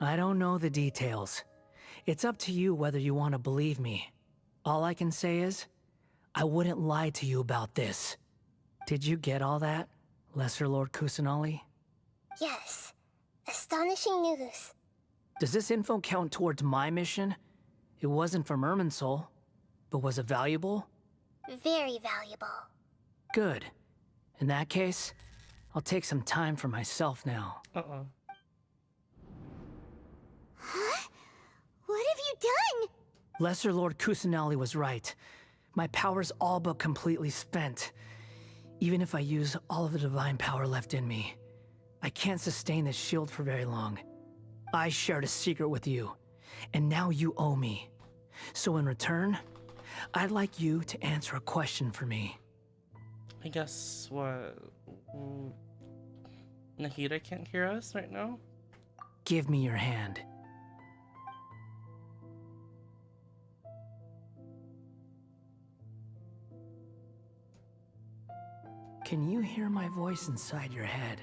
I don't know the details. It's up to you whether you want to believe me. All I can say is, I wouldn't lie to you about this. Did you get all that, Lesser Lord Kusanali? Yes. Astonishing news. Does this info count towards my mission? It wasn't from Irminsul, but was it valuable? Very valuable. Good. In that case, I'll take some time for myself now. Uh-oh. Huh? What have you done? Lesser Lord Kusanali was right. My power's all but completely spent. Even if I use all of the divine power left in me, I can't sustain this shield for very long. I shared a secret with you, and now you owe me. So in return, I'd like you to answer a question for me. I guess what? Nahida can't hear us right now? Give me your hand. Can you hear my voice inside your head?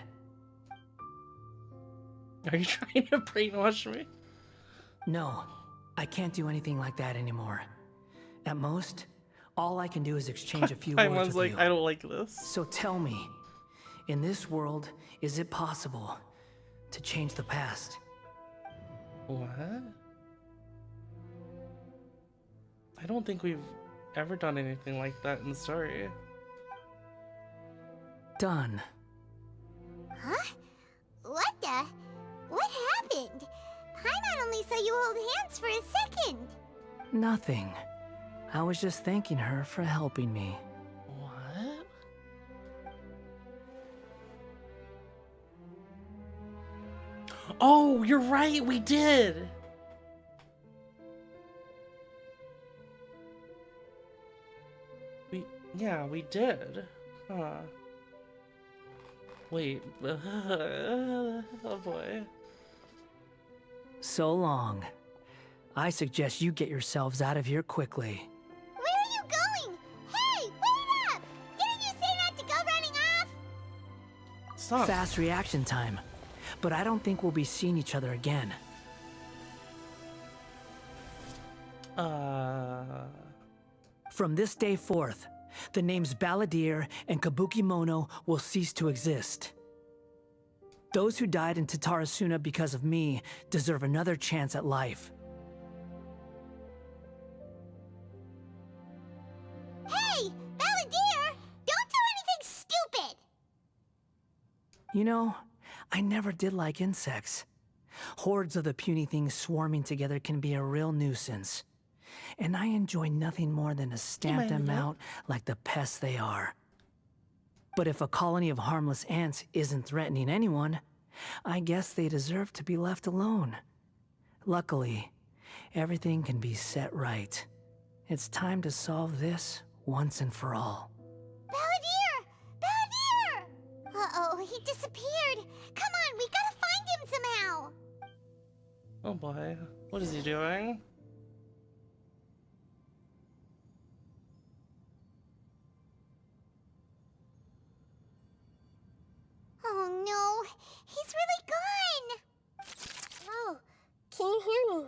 Are you trying to brainwash me? No, I can't do anything like that anymore. At most, all I can do is exchange a few words Paimon's with like, you. I don't like this. So tell me, in this world, is it possible to change the past? What? I don't think we've ever done anything like that in the story. Done. Huh? What the? What happened? Paimon only saw you hold hands for a second. Nothing. I was just thanking her for helping me. What? Oh, you're right, we did! Yeah, we did. Huh. Wait. Oh boy. So long. I suggest you get yourselves out of here quickly. Where are you going? Hey, wait up! Didn't you say not to go running off? Stop. Fast reaction time. But I don't think we'll be seeing each other again. From this day forth, the names Balladeer and Kabukimono will cease to exist. Those who died in Tatarasuna because of me deserve another chance at life. Hey, Balladeer! Don't do anything stupid! You know, I never did like insects. Hordes of the puny things swarming together can be a real nuisance. And I enjoy nothing more than to stamp them out like the pests they are. But if a colony of harmless ants isn't threatening anyone, I guess they deserve to be left alone. Luckily, everything can be set right. It's time to solve this once and for all. Balladeer! Balladeer! Uh-oh, he disappeared. Come on, we gotta find him somehow. Oh boy. What is he doing? Oh no, he's really gone! Oh, can you hear me?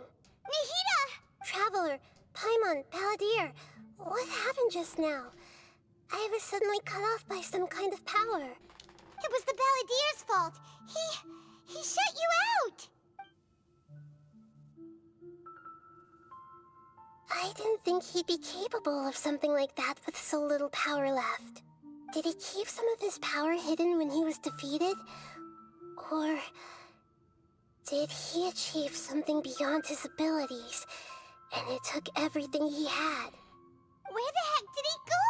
Nahida! Traveler, Paimon, Balladeer, what happened just now? I was suddenly cut off by some kind of power. It was the Balladeer's fault. He shut you out! I didn't think he'd be capable of something like that with so little power left. Did he keep some of his power hidden when he was defeated? Or did he achieve something beyond his abilities, and it took everything he had? Where the heck did he go?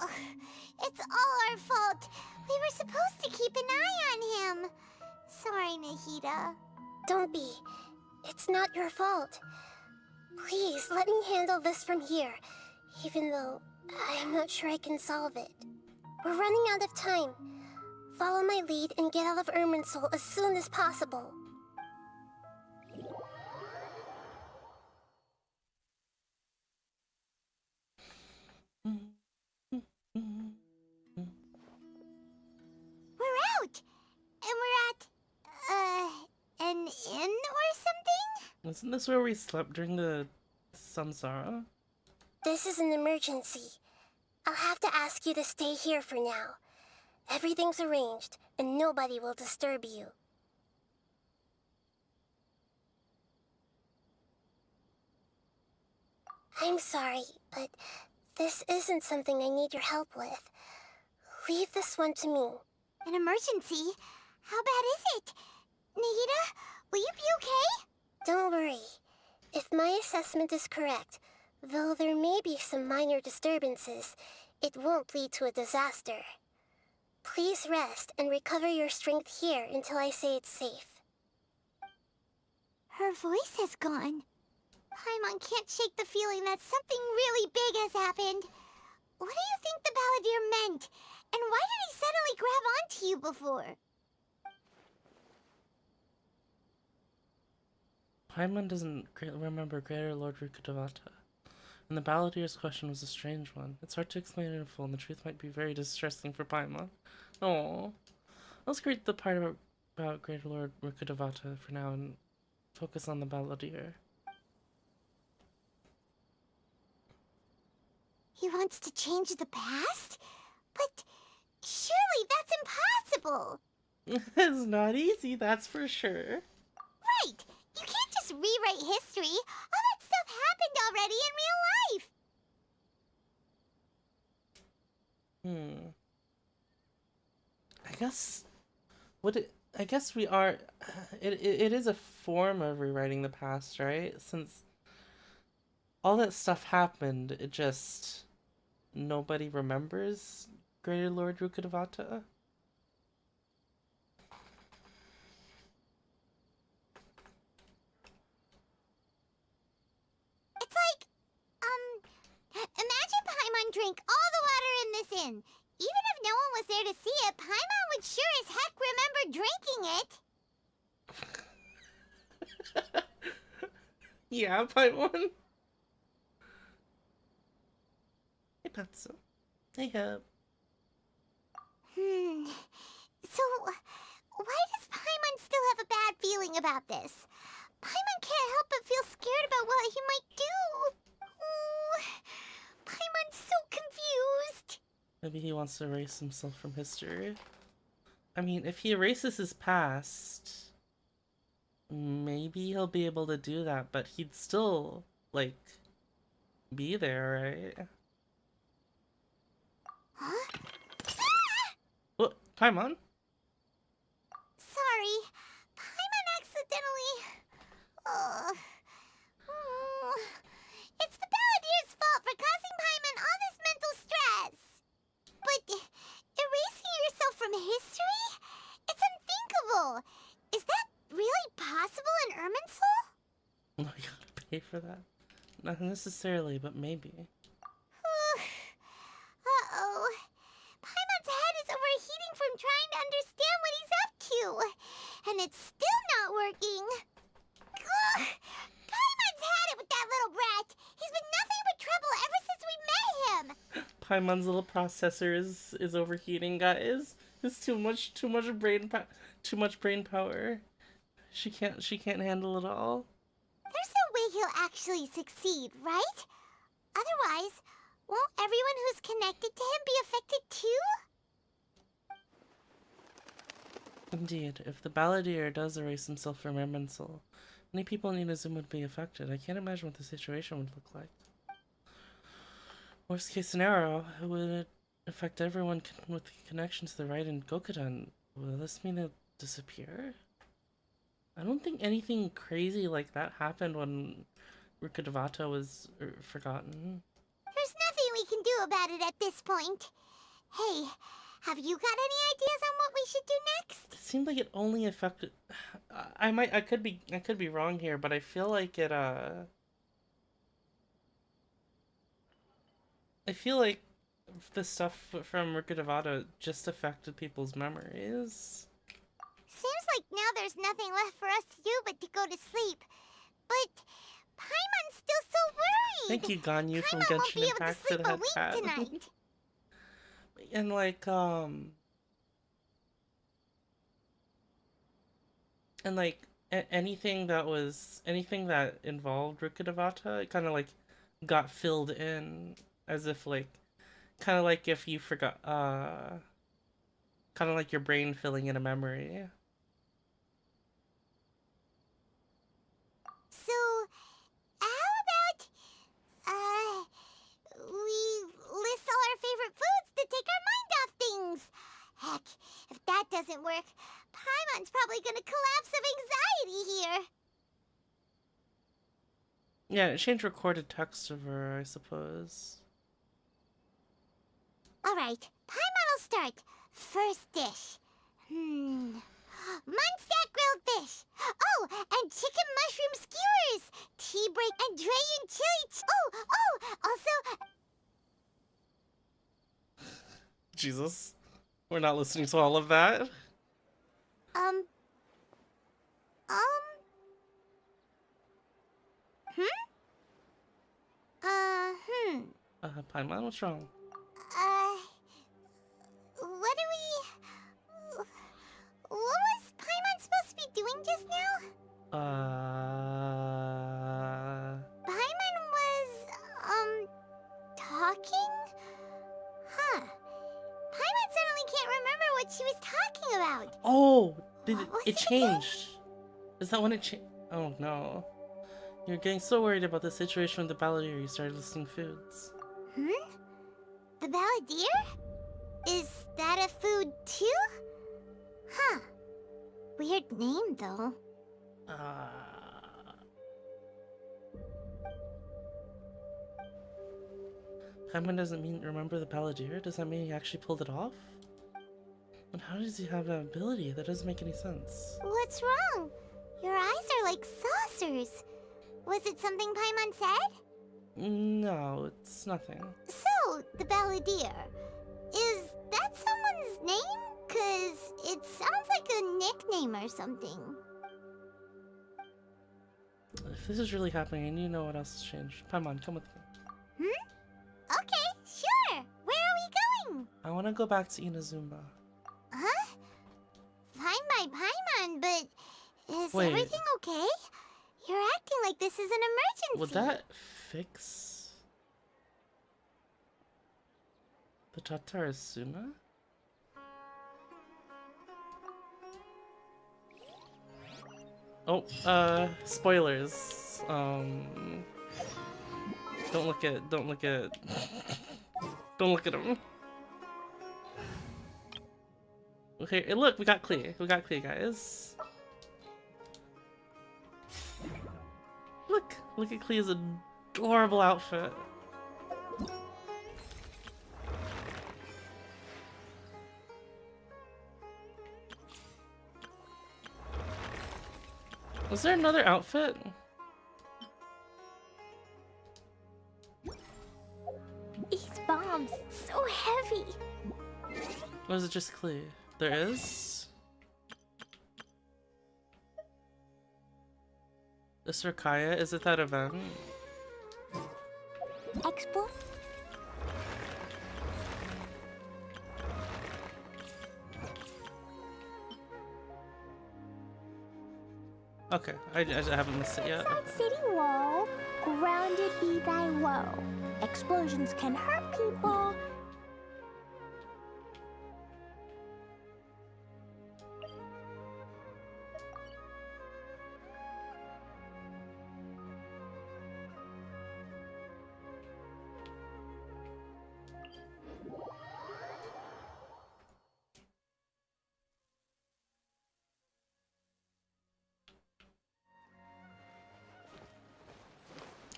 Ugh, it's all our fault. We were supposed to keep an eye on him. Sorry, Nahida. Don't be. It's not your fault. Please, let me handle this from here, even though I'm not sure I can solve it. We're running out of time. Follow my lead and get out of Irminsul as soon as possible. We're out! And we're at, an inn or something? Isn't this where we slept during the samsara? This is an emergency. I'll have to ask you to stay here for now. Everything's arranged, and nobody will disturb you. I'm sorry, but this isn't something I need your help with. Leave this one to me. An emergency? How bad is it? Nahida, will you be okay? Don't worry. If my assessment is correct, though there may be some minor disturbances, it won't lead to a disaster. Please rest and recover your strength here until I say it's safe. Her voice has gone. Paimon can't shake the feeling that something really big has happened. What do you think the Balladeer meant? And why did he suddenly grab onto you before? Paimon doesn't remember Greater Lord Rukkhadevata. And the Balladeer's question was a strange one. It's hard to explain in full, and the truth might be very distressing for Paimon. Oh, let's create the part about Greater Lord Rukkhadevata for now and focus on the Balladeer. He wants to change the past? But surely that's impossible! It's not easy, that's for sure. Right! You can't just rewrite history! All that stuff happened already in real life! I guess we are. It is a form of rewriting the past, right? Since all that stuff happened, it just nobody remembers Greater Lord Rukkhadevata. It's like, imagine Paimon drank all the water in this inn. Even if no one was there to see it, Paimon would sure as heck remember drinking it. Yeah, Paimon. Hey, Patsu. Hey, Hep. So, why does Paimon still have a bad feeling about this? Paimon can't help but feel scared about what he might do. Oh, Paimon's so confused. Maybe he wants to erase himself from history. I mean, if he erases his past, maybe he'll be able to do that, but he'd still, like, be there, right? Huh? What? Paimon? Sorry. Paimon accidentally... It's the Balladeer's fault for causing Paimon all this mental stress. But erasing yourself from history? It's unthinkable. Is that really possible in Irminsul? Oh, I gotta pay for that. Not necessarily, but maybe. Uh-oh. Paimon's head is overheating from trying to understand what he's up to. And it's still not working. Ugh. Paimon's had it with that little brat. He's been nothing but trouble ever since we met him. Paimon's little processor is overheating, guys. It's too much brain power. She can't handle it all. There's no way he'll actually succeed, right? Otherwise, won't everyone who's connected to him be affected too? Indeed, if the Balladeer does erase himself from Irminsul, many people in Inazuma would be affected. I can't imagine what the situation would look like. Worst case scenario, it would affect everyone with connection to the right in Gokudan. Will this mean they'll disappear? I don't think anything crazy like that happened when Rukkhadevata was forgotten. There's nothing we can do about it at this point. Hey, have you got any ideas on what we should do next? It seemed like it only affected... I could be wrong here, but I feel like it, I feel like the stuff from Rukkhadevata just affected people's memories. Seems like now there's nothing left for us to do but to go to sleep. But Paimon's still so worried. Thank you, Ganyu from Paimon won't Genshin be able to Impact for sleep the a head wink pat. tonight. And like anything that involved Rukkhadevata, it kind of like got filled in as if like kind of like if you forgot kind of like your brain filling in a memory. So, how about, we list all our favorite foods to take our mind off things? Heck, if that doesn't work, Paimon's probably gonna collapse of anxiety here. Yeah, change recorded text of her, I suppose. Alright, Paimon will start. First dish. Munstack grilled fish. Oh, and chicken mushroom skewers. Tea break and Drayan chili. Also. Jesus. We're not listening to all of that. Paimon, what's wrong? What was Paimon supposed to be doing just now? Paimon was, talking? Huh. Paimon suddenly can't remember what she was talking about. Oh, What was it it again? changed? Is that when it changed? Oh no. You're getting so worried about the situation with the balladeer you started listing foods. The balladeer? Is that a food too? Huh. Weird name though. Paimon doesn't mean remember the balladeer? Does that mean he actually pulled it off? And how does he have that ability? That doesn't make any sense. What's wrong? Your eyes are like saucers. Was it something Paimon said? No, it's nothing. So, the balladeer. Is that someone's name? 'Cause it sounds like a nickname or something. If this is really happening, and you know what else has changed, Paimon, come with me. Okay, sure. Where are we going? I want to go back to Inazuma. Huh? Fine by Paimon, but is Wait. everything okay? You're acting like this is an emergency. Would that fix the Tatarasuna? Oh, spoilers. Don't look at don't look at him. Okay, look, we got Klee, guys. Look at Klee's adorable outfit. Was there another outfit? These bombs, so heavy. Or is it just Klee? There is? This Rakaya, is it that event? Expo? Okay, I haven't missed it yet. Outside city wall, grounded be thy woe. Explosions can hurt people.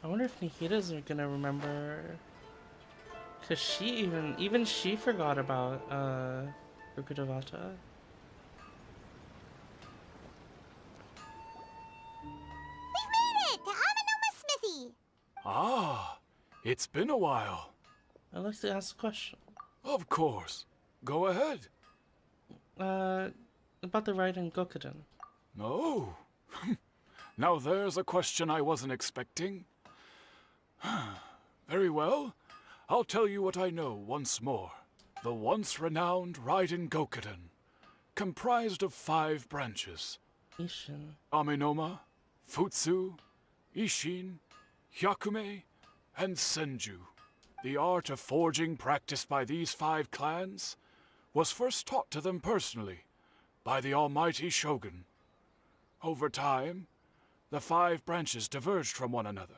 I wonder if Nikita's gonna remember, cause she even she forgot about Rukkhadevata. We've made it to Amanoma Smithy. Ah, it's been a while. I'd like to ask a question. Of course. Go ahead. About the ride in Gokuden. Oh. Now there's a question I wasn't expecting. Very well. I'll tell you what I know once more. The once renowned Raiden Gokuden, comprised of 5 branches. Ishin. Amenoma, Futsu, Ishin, Hyakume, and Senju. The art of forging practiced by these 5 clans was first taught to them personally by the almighty Shogun. Over time, the 5 branches diverged from one another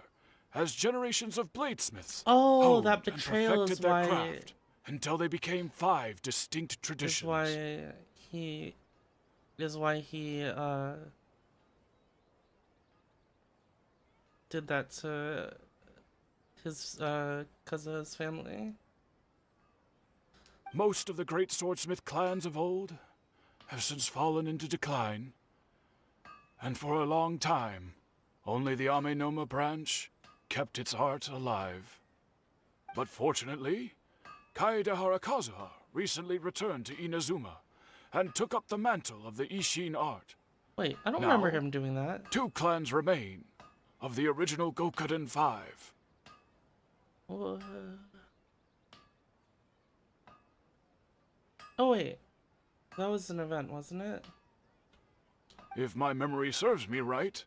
as generations of bladesmiths Oh, honed that and betrayal perfected is their why. craft until they became 5 distinct Is traditions. why he. Is why he did that to his cause of his family. Most of the great swordsmith clans of old have since fallen into decline, and for a long time, only the Amenoma branch kept its art alive. But fortunately, Kaedehara Kazuha recently returned to Inazuma and took up the mantle of the Ishin art. Wait, I don't Now, remember him doing that. 2 clans remain of the original Gokuden 5. What? Oh wait, that was an event, wasn't it? If my memory serves me right,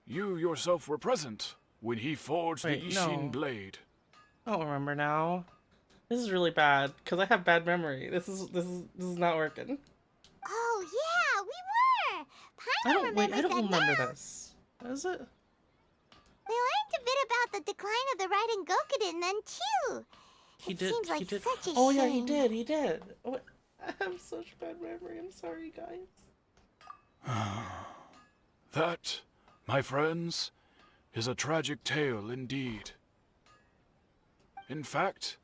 you yourself were present when he forged Wait, the Ishin no. blade. I don't remember now. This is really bad because I have bad memory. This is not working. Oh, yeah, we were! I Paimon don't wait. I remembers don't that remember now. this. Is it? We learned a bit about the decline of the Raiden Gokuden then, too. He It did. seems like he did. such a Oh yeah, he shame. did. He did. Oh, I have such bad memory. I'm sorry, guys. That, my friends, is a tragic tale indeed. In fact,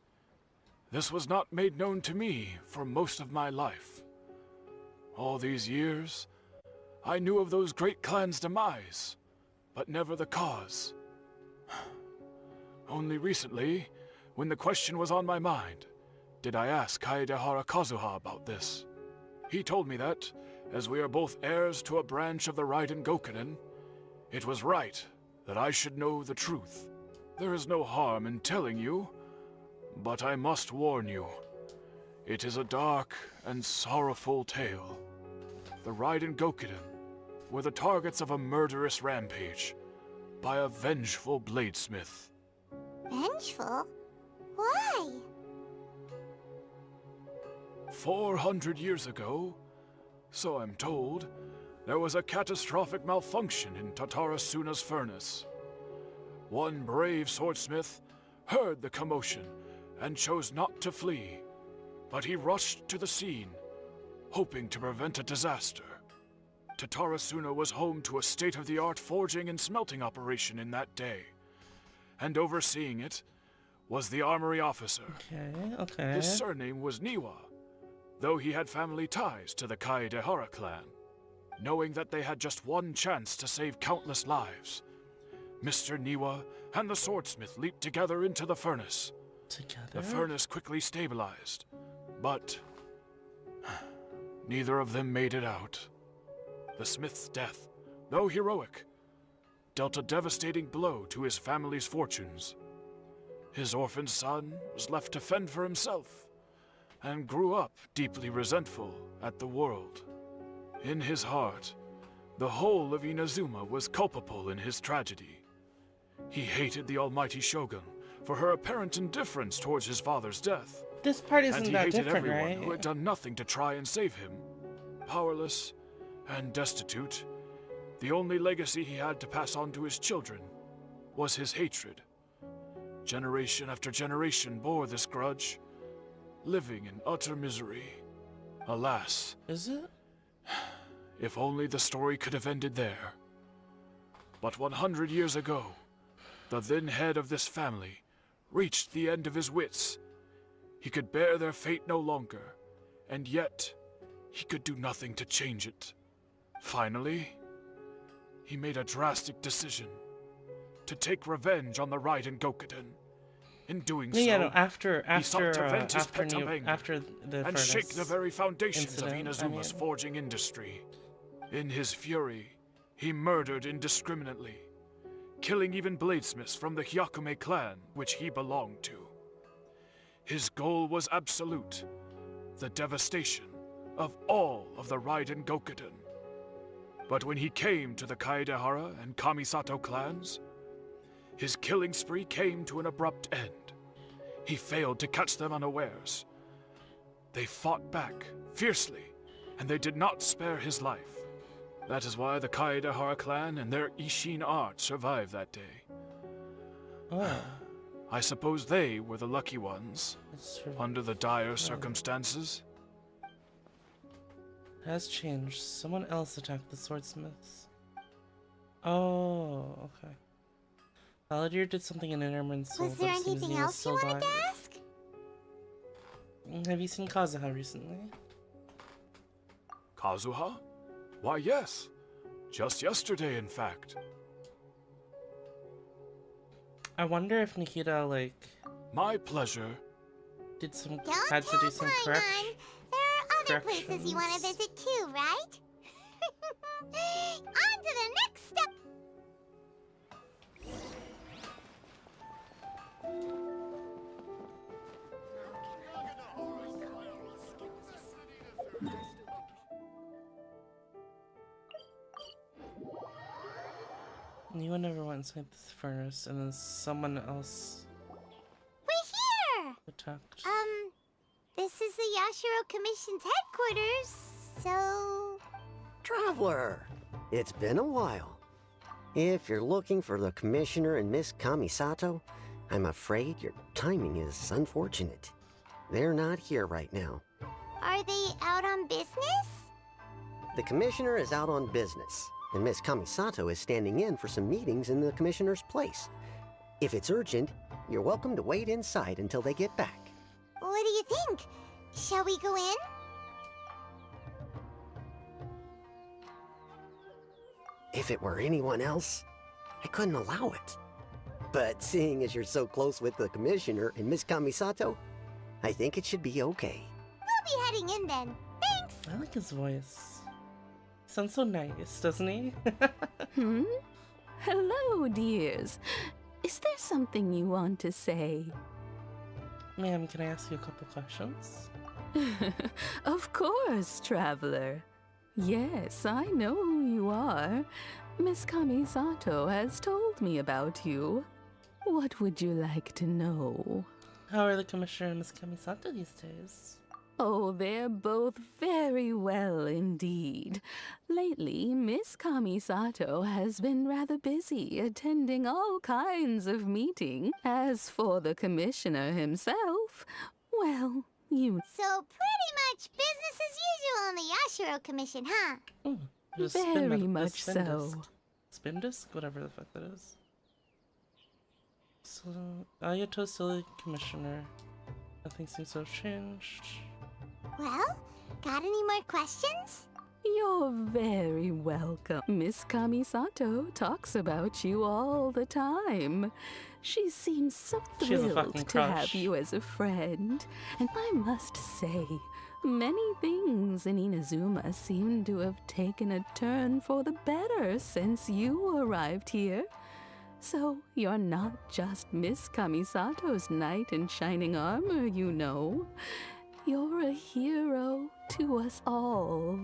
this was not made known to me for most of my life. All these years, I knew of those great clans' demise, but never the cause. Only recently, when the question was on my mind, did I ask Kaedehara Kazuha about this. He told me that, as we are both heirs to a branch of the Raiden Gokunen, it was right that I should know the truth. There is no harm in telling you, but I must warn you. It is a dark and sorrowful tale. The Raiden Gokunen were the targets of a murderous rampage by a vengeful bladesmith. Vengeful? Why? 400 years ago, so I'm told, there was a catastrophic malfunction in Tatarasuna's furnace. One brave swordsmith heard the commotion and chose not to flee, but he rushed to the scene, hoping to prevent a disaster. Tatarasuna was home to a state-of-the-art forging and smelting operation in that day, and overseeing it was the armory officer. Okay. His surname was Niwa, though he had family ties to the Kaedehara clan. Knowing that they had just one chance to save countless lives, Mr. Niwa and the swordsmith leaped together into the furnace. The furnace quickly stabilized, but neither of them made it out. The smith's death, though heroic, dealt a devastating blow to his family's fortunes. His orphaned son was left to fend for himself, and grew up deeply resentful at the world. In his heart, the whole of Inazuma was culpable in his tragedy. He hated the almighty Shogun for her apparent indifference towards his father's death. This part And isn't he that hated different, everyone right? who had done nothing to try and save him. Powerless and destitute, the only legacy he had to pass on to his children was his hatred. Generation after generation bore this grudge, living in utter misery. Alas. Is it? If only the story could have ended there. But 100 years ago, the then head of this family reached the end of his wits. He could bear their fate no longer, and yet he could do nothing to change it. Finally, he made a drastic decision to take revenge on the Raiden Gokuden. In doing so, No, after he sought to vent his after pent-up anger after the and furnace shake the very foundations of incident, Inazuma's forging industry. In his fury, he murdered indiscriminately, killing even bladesmiths from the Hyakume clan, which he belonged to. His goal was absolute, the devastation of all of the Raiden Gokuden. But when he came to the Kaedehara and Kamisato clans, his killing spree came to an abrupt end. He failed to catch them unawares. They fought back fiercely, and they did not spare his life. That is why the Kaedehara clan and their Ishin art survived that day. Oh. I suppose they were the lucky ones, under the dire circumstances. Has changed. Someone else attacked the swordsmiths. Oh, okay. Valadier did something in Innerman Soul. Was there anything else you wanted to ask? Have you seen Kazuha recently? Kazuha? Why, yes. Just yesterday, in fact. I wonder if Nikita, like... My pleasure. Did some... Don't had to do some correction. There are other places you want to visit too, right? On to the next step! You would never went inside this furnace, and then someone else We're here! attacked. This is the Yashiro Commission's headquarters, so... Traveler, it's been a while. If you're looking for the Commissioner and Miss Kamisato, I'm afraid your timing is unfortunate. They're not here right now. Are they out on business? The Commissioner is out on business, and Miss Kamisato is standing in for some meetings in the Commissioner's place. If it's urgent, you're welcome to wait inside until they get back. What do you think? Shall we go in? If it were anyone else, I couldn't allow it. But seeing as you're so close with the Commissioner and Miss Kamisato, I think it should be okay. We'll be heading in then. Thanks! I like his voice. Sounds so nice, doesn't he? Hello, dears. Is there something you want to say? Ma'am, can I ask you a couple questions? Of course, traveler. Yes, I know who you are. Miss Kamisato has told me about you. What would you like to know? How are the Commissioner and Miss Kamisato these days? Oh, they're both very well indeed. Lately, Miss Kamisato has been rather busy attending all kinds of meetings. As for the Commissioner himself, well, you... So pretty much business as usual on the Yashiro Commission, huh? Just Very much so. Spin disc? Whatever the fuck that is. So, Ayato's still the Commissioner. Nothing seems to have changed. Well, got any more questions? You're very welcome. Miss Kamisato talks about you all the time. She seems so thrilled to have you as a friend. And I must say, many things in Inazuma seem to have taken a turn for the better since you arrived here. So you're not just Miss Kamisato's knight in shining armor, you know. You're a hero to us all.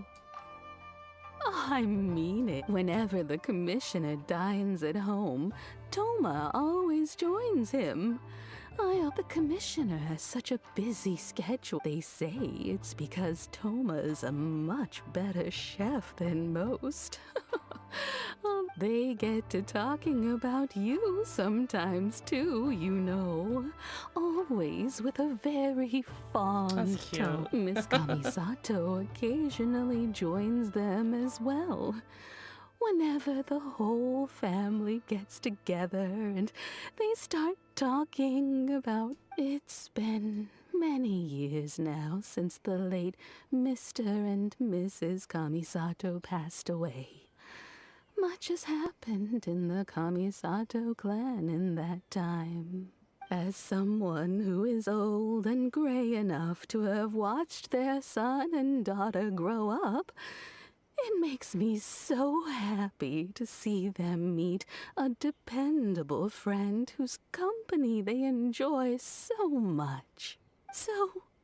I mean it. Whenever the Commissioner dines at home, Toma always joins him. The Commissioner has such a busy schedule. They say it's because Toma is a much better chef than most. They get to talking about you sometimes too, you know. Always with a very fond tone. Miss Kamisato occasionally joins them as well. Whenever the whole family gets together and they start talking about... It's been many years now since the late Mr. and Mrs. Kamisato passed away. Much has happened in the Kamisato clan in that time. As someone who is old and gray enough to have watched their son and daughter grow up, it makes me so happy to see them meet a dependable friend whose company they enjoy so much. So,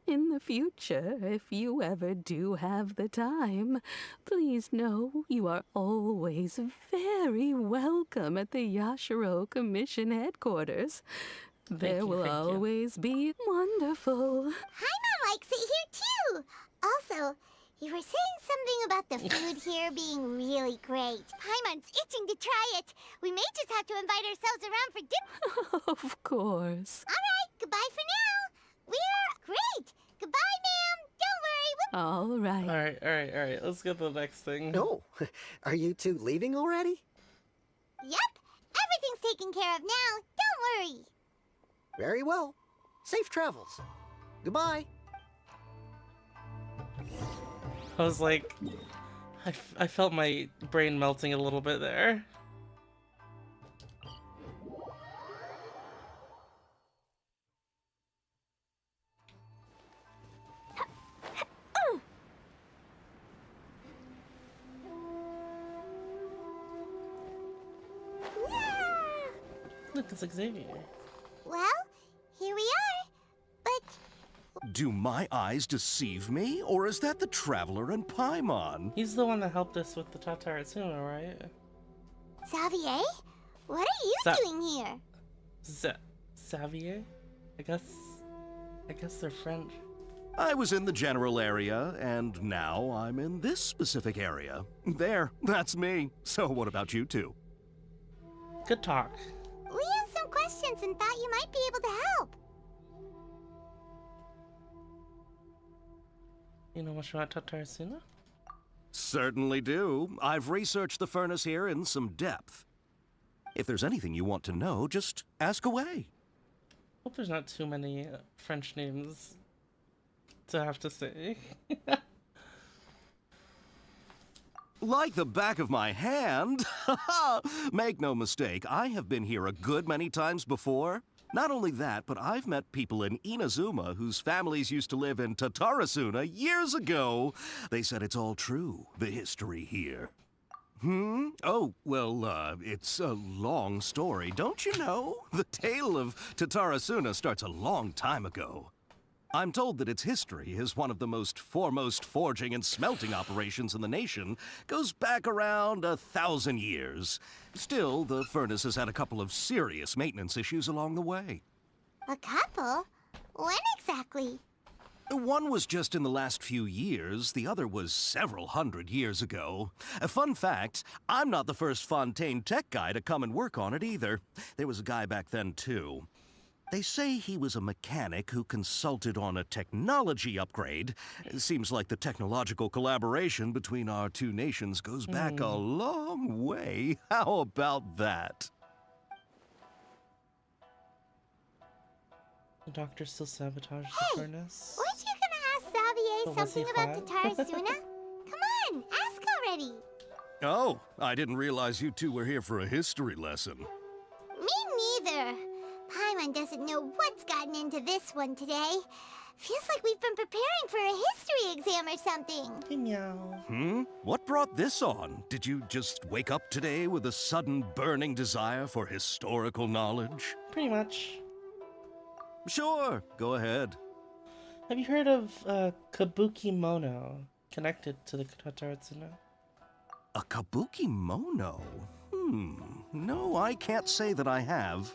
In the future, if you ever do have the time, please know you are always very welcome at the Yashiro Commission headquarters. There will always be wonderful. Paimon likes it here too. Also, you were saying something about the food here being really great. Paimon's itching to try it. We may just have to invite ourselves around for dinner. Of course. All right, goodbye for now. We're great. Goodbye, ma'am. Don't worry. All right. All right. Let's get to the next thing. No. Are you two leaving already? Yep. Everything's taken care of now. Don't worry. Very well. Safe travels. Goodbye. I was like, I felt my brain melting a little bit there. Look, it's Xavier. Well, here we are. But do my eyes deceive me, or is that the Traveler and Paimon? He's the one that helped us with the Tataratsuna, right? Xavier? What are you doing here? Xavier? I guess they're French. I was in the general area, and now I'm in this specific area. There, that's me. So what about you two? Good talk. We have some questions and thought you might be able to help. You know much about Tataratsuna? Certainly do. I've researched the furnace here in some depth. If there's anything you want to know, just ask away. Hope there's not too many French names to have to say. Like the back of my hand. Make no mistake, I have been here a good many times before. Not only that, but I've met people in Inazuma whose families used to live in Tataratsuna years ago. They said it's all true, the history here. Oh, well, it's a long story, don't you know? The tale of Tataratsuna starts a long time ago. I'm told that its history is one of the most foremost forging and smelting operations in the nation, goes back around 1,000 years. Still, the furnace has had a couple of serious maintenance issues along the way. A couple? When exactly? One was just in the last few years, the other was several hundred years ago. A fun fact, I'm not the first Fontaine tech guy to come and work on it either. There was a guy back then too. They say he was a mechanic who consulted on a technology upgrade. It seems like the technological collaboration between our two nations goes back a long way. How about that? The doctor still sabotaged the furnace. Weren't you gonna ask Xavier something about Tataratsuna? Come on, ask already. Oh, I didn't realize you two were here for a history lesson. Me neither. Paimon doesn't know what's gotten into this one today. Feels like we've been preparing for a history exam or something. Hey, meow. What brought this on? Did you just wake up today with a sudden burning desire for historical knowledge? Pretty much. Sure, go ahead. Have you heard of Kabuki Mono, connected to the Tataratsuna? A Kabuki Mono? No, I can't say that I have.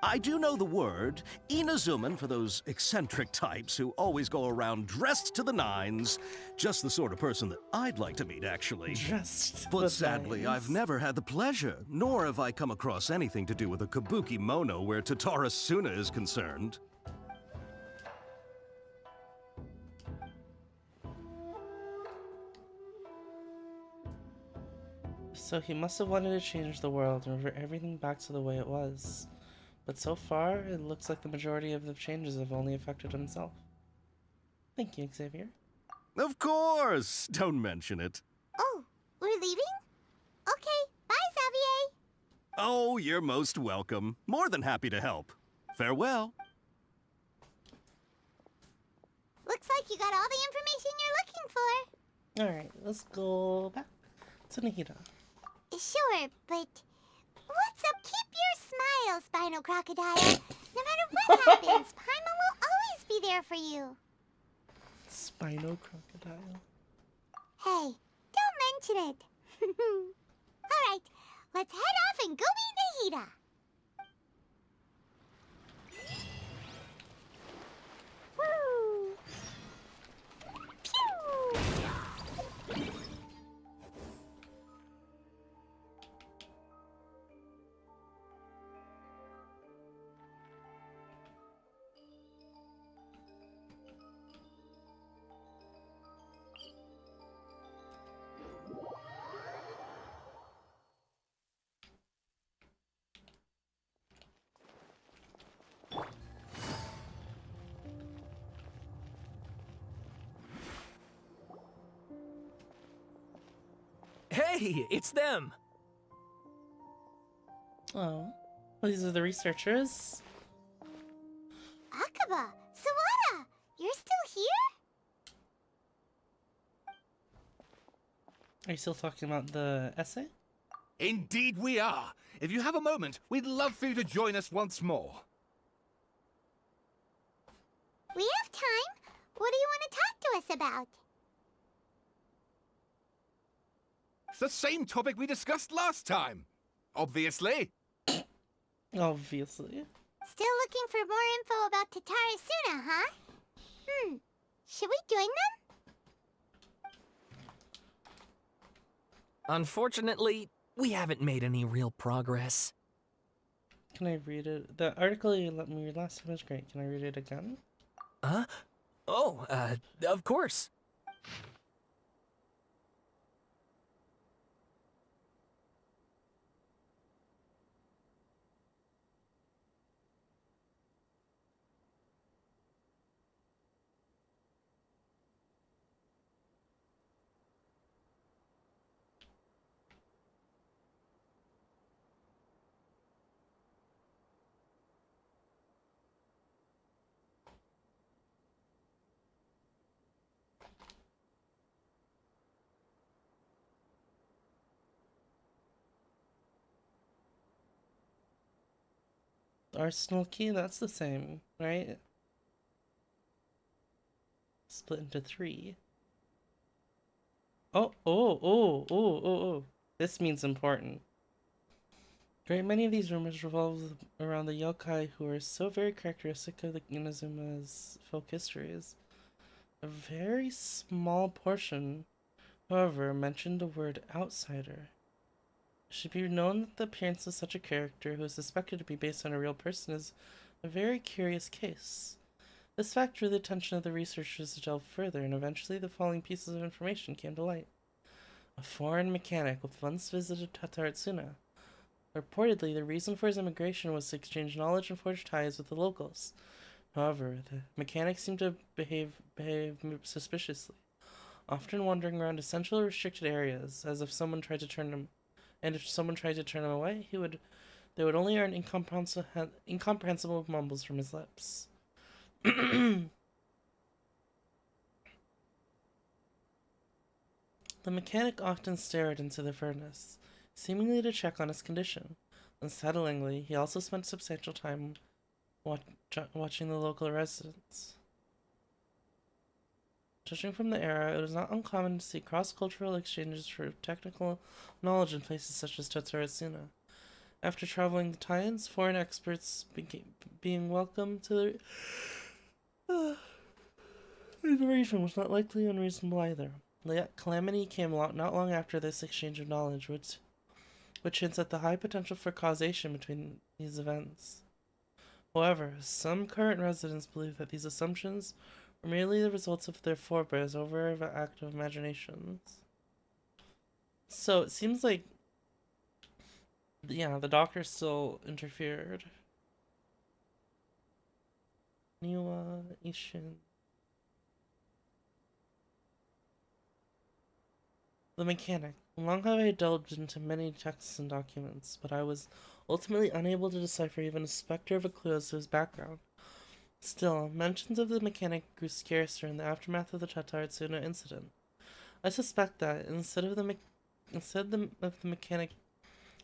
I do know the word, Inazuman for those eccentric types who always go around dressed to the nines. Just the sort of person that I'd like to meet, actually. But sadly, I've never had the pleasure, nor have I come across anything to do with a Kabuki Mono where Tataratsuna is concerned. So he must have wanted to change the world and revert everything back to the way it was. But so far, it looks like the majority of the changes have only affected himself. Thank you, Xavier. Of course! Don't mention it. Oh, we're leaving? Okay, bye, Xavier. Oh, you're most welcome. More than happy to help. Farewell. Looks like you got all the information you're looking for. Alright, let's go back to Nahida. Sure, but what's up? Keep your smile, Spinal Crocodile. No matter what happens, Paimon will always be there for you. Albino crocodile. Hey, don't mention it. Alright, let's head off and go meet Nahida. Woo! Pew! Hey, it's them! Oh. Well, these are the researchers. Akaba, Sawada, you're still here? Are you still talking about the essay? Indeed we are. If you have a moment, we'd love for you to join us once more. We have time. What do you want to talk to us about? It's the same topic we discussed last time. Obviously. Obviously. Still looking for more info about Tatarasuna, huh? Should we join them? Unfortunately, we haven't made any real progress. Can I read it? The article you let me read last time was great. Can I read it again? Huh? Oh, of course. Arsenal key, that's the same, right? Split into 3. Oh. This means important. Great many of these rumors revolve around the yokai who are so very characteristic of the Inazuma's folk histories. A very small portion, however, mentioned the word outsider. It should be known that the appearance of such a character, who is suspected to be based on a real person, is a very curious case. This fact drew the attention of the researchers to delve further, and eventually the following pieces of information came to light. A foreign mechanic once visited Tataratsuna. Reportedly, the reason for his immigration was to exchange knowledge and forge ties with the locals. However, the mechanic seemed to behave suspiciously, often wandering around essential restricted areas, as if someone tried to turn him, and if someone tried to turn him away, they would only earn incomprehensible mumbles from his lips. The mechanic often stared into the furnace, seemingly to check on his condition. Unsettlingly, he also spent substantial time watching the local residents. Judging from the era, it was not uncommon to see cross-cultural exchanges for technical knowledge in places such as Tataratsuna. After traveling the Tians, foreign experts being welcomed to the region was not likely unreasonable either. Yet calamity came not long after this exchange of knowledge, which hints at the high potential for causation between these events. However, some current residents believe that these assumptions were merely the results of their forebears' overactive imaginations. So it seems like, yeah, the doctor still interfered. Niwa Ishin. The mechanic. Long have I delved into many texts and documents, but I was ultimately unable to decipher even a specter of a clue as to his background. Still, mentions of the mechanic grew scarcer in the aftermath of the Tataratsuna incident. I suspect that, instead of the mechanic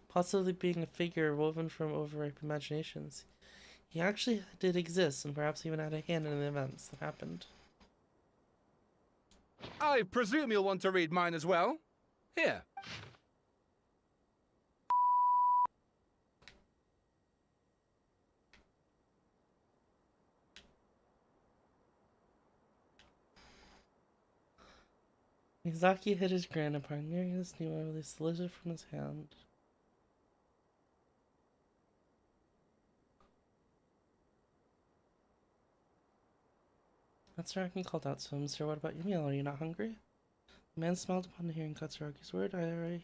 possibly being a figure woven from overripe imaginations, he actually did exist and perhaps even had a hand in the events that happened. I presume you'll want to read mine as well. Here. Mizaki hid his grin upon nearing his knee while he slid from his hand. Katsuragi called out to him, "Sir, what about your meal? Are you not hungry?" The man smiled upon hearing Katsuragi's word. "I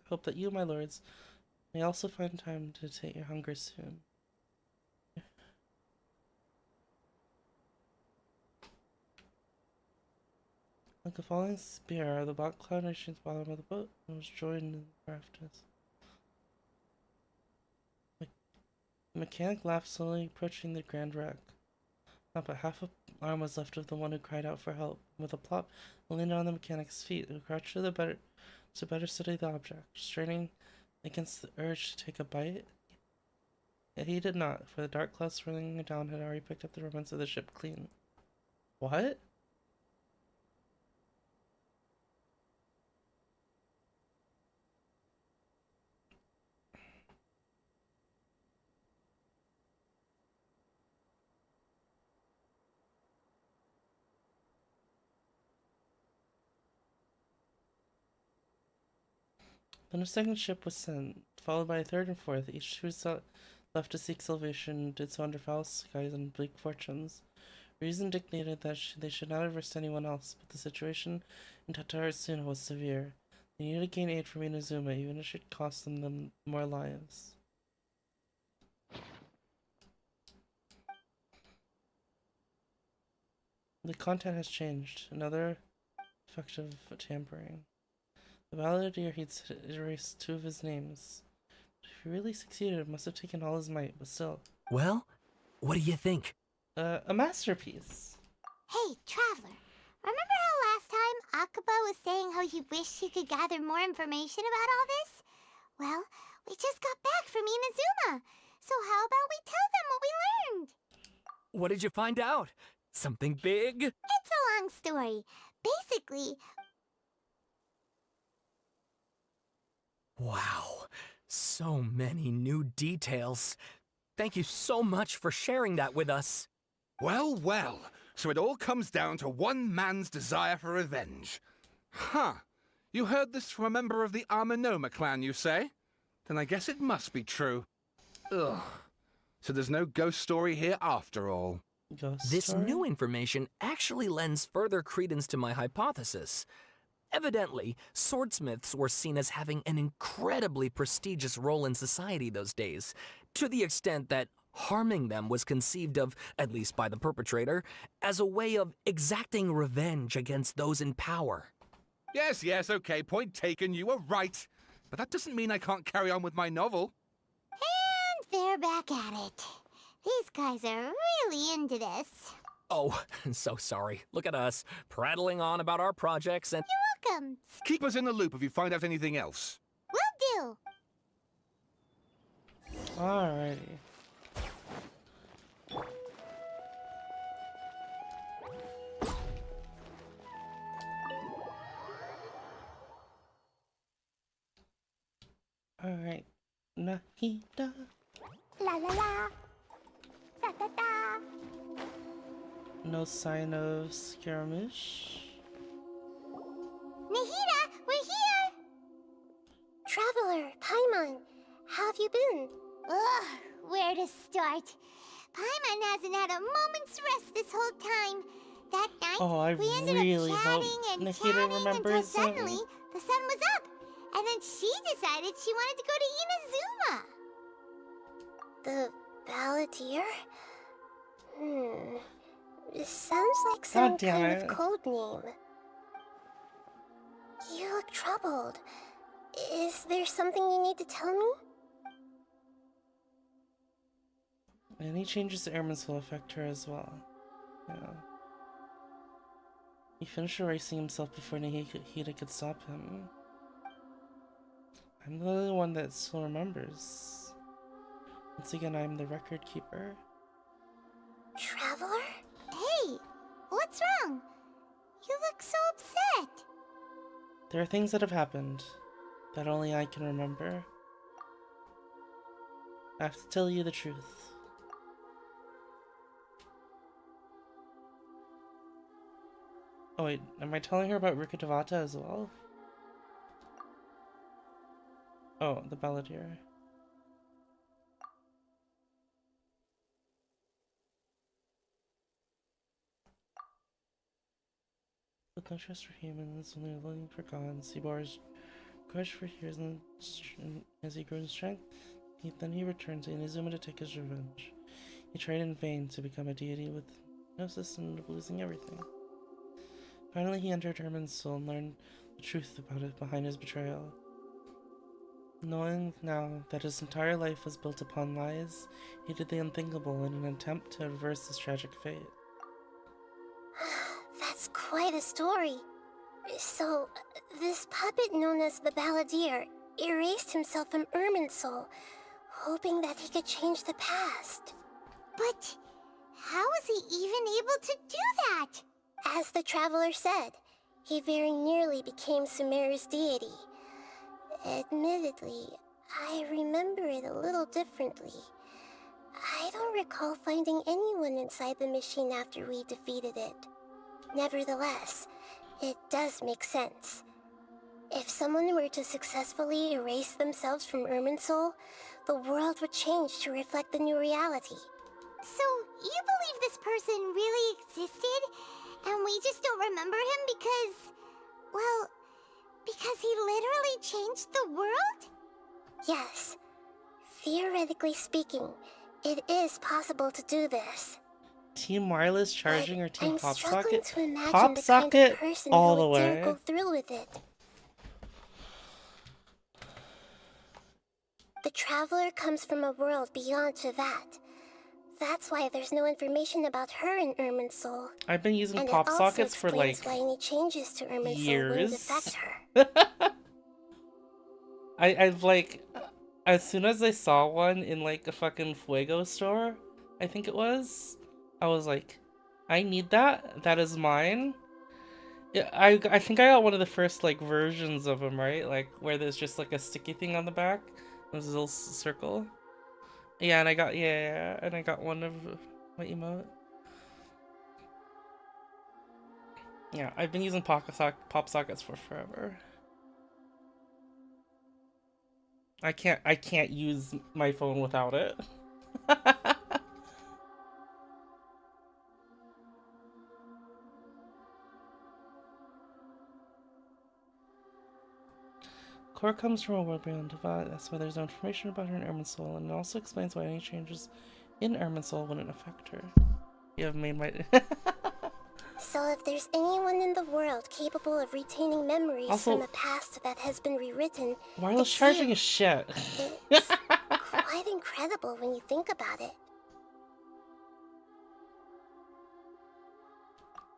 hope that you, my lords, may also find time to take your hunger soon." Like a falling spear, the black cloud reached the bottom of the boat and was joined in the rafters. The mechanic laughed, slowly approaching the grand wreck. Not but half an arm was left of the one who cried out for help. With a plop, he landed on the mechanic's feet, who crouched to better study the object, straining against the urge to take a bite. Yet he did not, for the dark cloud swirling down had already picked up the remnants of the ship clean. What? Then a second ship was sent, followed by a third and fourth. Each who left to seek salvation did so under foul skies and bleak fortunes. Reason dictated that they should not have risked anyone else, but the situation in Tatarasuna was severe. They needed to gain aid from Inazuma, even if it should cost them more lives. The content has changed. Another effect of tampering. The balladeer he'd erased 2 of his names. But if he really succeeded, it must have taken all his might, but still. Well, what do you think? A masterpiece. Hey, Traveler. Remember how last time Akaba was saying how he wished he could gather more information about all this? Well, we just got back from Inazuma. So how about we tell them what we learned? What did you find out? Something big? It's a long story. Basically... Wow, so many new details. Thank you so much for sharing that with us. Well, well, so it all comes down to one man's desire for revenge. Huh. You heard this from a member of the Amanoma clan, you say? Then I guess it must be true. Ugh. So there's no ghost story here after all. This new information actually lends further credence to my hypothesis. Evidently, swordsmiths were seen as having an incredibly prestigious role in society those days, to the extent that harming them was conceived of, at least by the perpetrator, as a way of exacting revenge against those in power. Yes, okay, point taken, you were right. But that doesn't mean I can't carry on with my novel. And they're back at it. These guys are really into this. Oh, so sorry. Look at us, prattling on about our projects and... You're welcome. Keep us in the loop if you find out anything else. Will do. Alrighty. Alright. Nahida. La la la. Da da da. No sign of skirmish. Nahida, we're here! Traveler, Paimon, how have you been? Ugh, where to start? Paimon hasn't had a moment's rest this whole time. That night, we ended up chatting and chatting until suddenly the sun was up. And then she decided she wanted to go to Inazuma. The balladeer? It sounds like some kind of code name. You look troubled. Is there something you need to tell me? Any changes to airmen's will affect her as well. Yeah. He finished erasing himself before Nahida could stop him. I'm the only one that still remembers. Once again, I'm the record keeper. Traveler? Hey, what's wrong? You look so There are things that have happened that only I can remember. I have to tell you the truth. Oh wait, am I telling her about Rukkhadevata as well? Oh, the Balladeer. With no trust for humans, only longing for gods, he bore his grudge for years, and as he grew in strength, then he returned to Inazuma to take his revenge. He tried in vain to become a deity with no system of losing everything. Finally, he entered Herman's soul and learned the truth about it behind his betrayal. Knowing now that his entire life was built upon lies, he did the unthinkable in an attempt to reverse his tragic fate. That's quite a story. So, this puppet known as the Balladeer erased himself from Irminsul, hoping that he could change the past. But how was he even able to do that? As the traveler said, he very nearly became Sumeru's deity. Admittedly, I remember it a little differently. I don't recall finding anyone inside the machine after we defeated it. Nevertheless, it does make sense. If someone were to successfully erase themselves from Irminsul, the world would change to reflect the new reality. So, you believe this person really existed, and we just don't remember him because, well, because he literally changed the world? Yes. Theoretically speaking, it is possible to do this. Team Wireless charging or Team Pop Socket? To imagine Pop the Socket kind of person all who the would dare way. go through with it. The Traveler comes from a world beyond to that. That's why there's no information about her in Irminsul. I've been using and Pop it also Sockets for like explains why any changes to Irminsul wouldn't affect years. her. I've like, as soon as I saw one in like a fucking Fuego store, I think it was, I was like, I need that. That is mine. Yeah, I think I got one of the first like versions of them, right? Like where there's just like a sticky thing on the back, there's a little circle. Yeah, and I got and I got one of my emote. Yeah, I've been using pop sockets for forever. I can't use my phone without it. Core comes from a world beyond Divide, that's why there's no information about her in Irminsul, and it also explains why any changes in Irminsul wouldn't affect her. You have made my... So if there's anyone in the world capable of retaining memories Also, from a past that has been rewritten, wireless charging is shit. It's quite incredible when you think about it.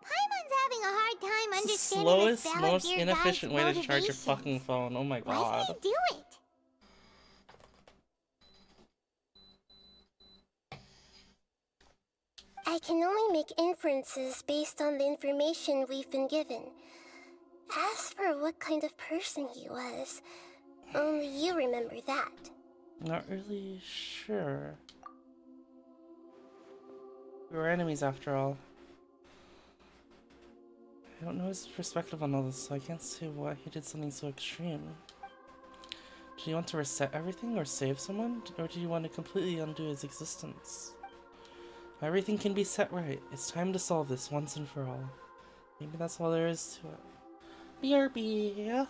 Paimon's having a hard time It's the understanding this slowest, most Balladeer inefficient way guy's to charge your motivations. fucking phone. Oh my Why god. did he do it? I can only make inferences based on the information we've been given. As for what kind of person he was, only you remember that. Not really sure. We were enemies after all. I don't know his perspective on all this, so I can't say why he did something so extreme. Did he want to reset everything or save someone? Or did he want to completely undo his existence? Everything can be set right. It's time to solve this once and for all. Maybe that's all there is to it. BRB.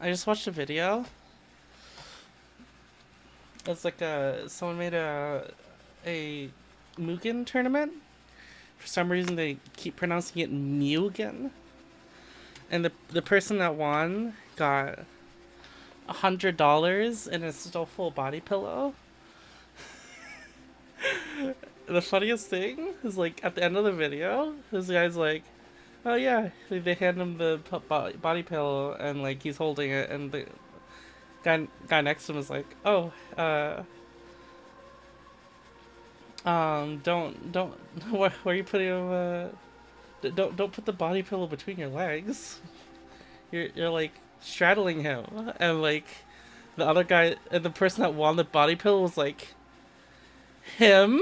I just watched a video. It's like someone made a Mugen tournament. For some reason they keep pronouncing it Mugen. And the person that won got $100 and a still full body pillow. The funniest thing is, like, at the end of the video, this guy's like, oh yeah, they hand him the body pillow and, like, he's holding it, and the guy next to him is like, oh, don't, where are you putting him, don't put the body pillow between your legs. You're like straddling him, and like the other guy and the person that won the body pillow was like, him.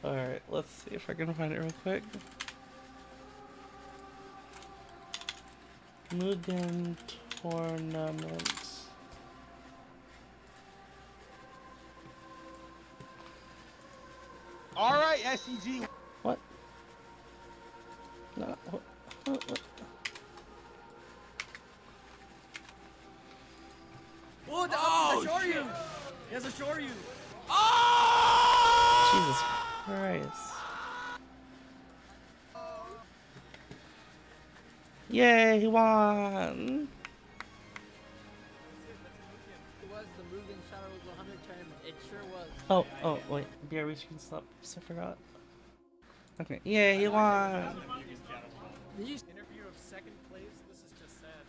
Alright, let's see if I can find it real quick. Mugen tournament. Alright, SEG. What? No, what? Oh, Shoryu! He has a Shoryu! Jesus Christ. Yay, he won! It was the Mugen Shadow 100 tournament. It sure was. Oh, wait. BRB screen stop. I forgot. Okay. Yay, he won! Did you interview of second place? This is just sad.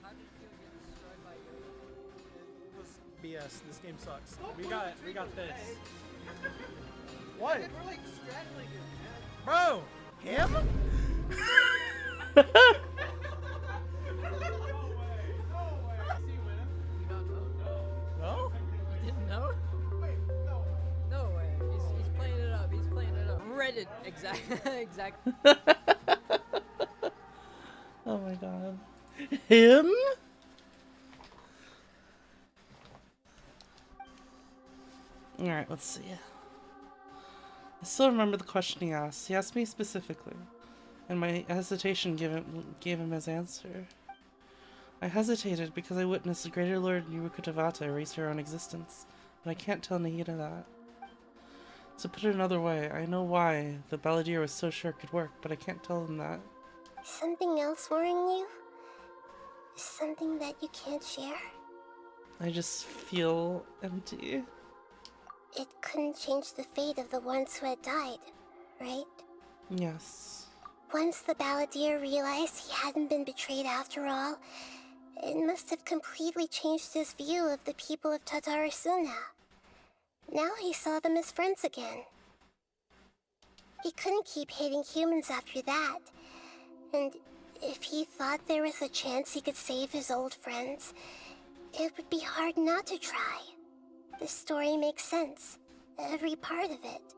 How did you feel getting destroyed by you? It was BS. This game sucks. We got this. What? We're like straddling him, man. Bro! Him? No? You didn't know? Wait, no. No way. He's playing it up. He's playing it up. Reddit. Exactly. Oh my god. Him? Alright, let's see. I still remember the question he asked. He asked me specifically, and my hesitation gave him his answer. I hesitated because I witnessed the greater Lord Yuruku Tabata erase her own existence, but I can't tell Nahida that. To put it another way, I know why the balladeer was so sure it could work, but I can't tell them that. Something else worrying you? Something that you can't share? I just feel empty. It couldn't change the fate of the ones who had died, right? Yes. Once the balladeer realized he hadn't been betrayed after all, it must have completely changed his view of the people of Tatarasuna. Now he saw them as friends again. He couldn't keep hating humans after that, and if he thought there was a chance he could save his old friends, it would be hard not to try. This story makes sense, every part of it.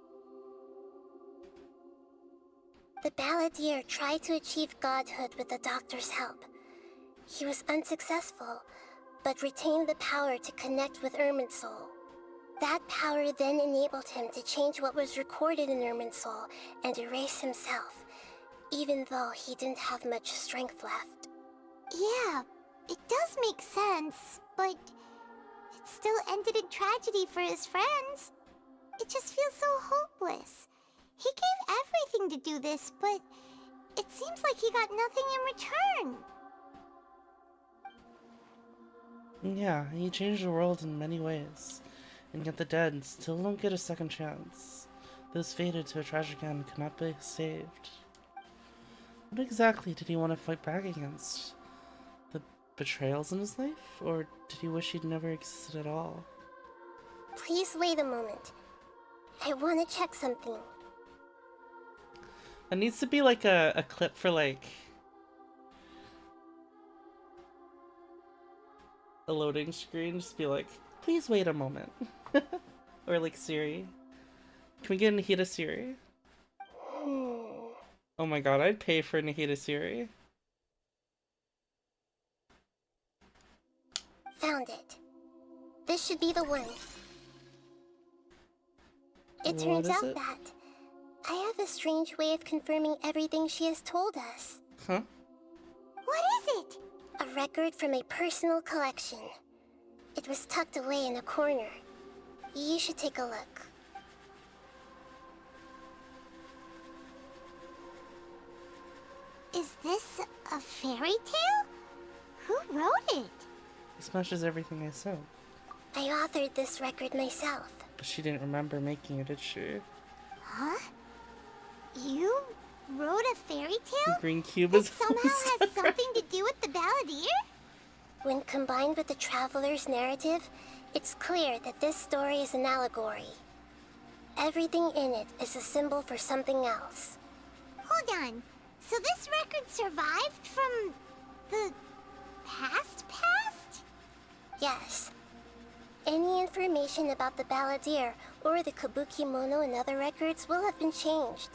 The balladeer tried to achieve godhood with the doctor's help. He was unsuccessful, but retained the power to connect with Irminsul. That power then enabled him to change what was recorded in Irminsul and erase himself, even though he didn't have much strength left. Yeah, it does make sense, but it still ended in tragedy for his friends. It just feels so hopeless. He gave everything to do this, but it seems like he got nothing in return. Yeah, he changed the world in many ways, and yet the dead still don't get a second chance. Those fated to a tragic end cannot be saved. What exactly did he want to fight back against? The betrayals in his life? Or did he wish he'd never existed at all? Please wait a moment. I want to check something. It needs to be like a clip for like a loading screen. Just be like, please wait a moment. Or like Siri. Can we get Nahida Siri? Oh my god, I'd pay for Nahida Siri. Found it. This should be the one. It turns out that I have a strange way of confirming everything she has told us. Huh? What is it? A record from a personal collection. It was tucked away in a corner. You should take a look. Is this a fairy tale? Who wrote it? As much as everything I said. I authored this record myself. But she didn't remember making it, did she? Huh? You wrote a fairy tale? The green cube that is somehow has something to do with the balladeer? When combined with the traveler's narrative, it's clear that this story is an allegory. Everything in it is a symbol for something else. Hold on. So this record survived from the past? Yes. Any information about the balladeer or the Kabukimono in other records will have been changed.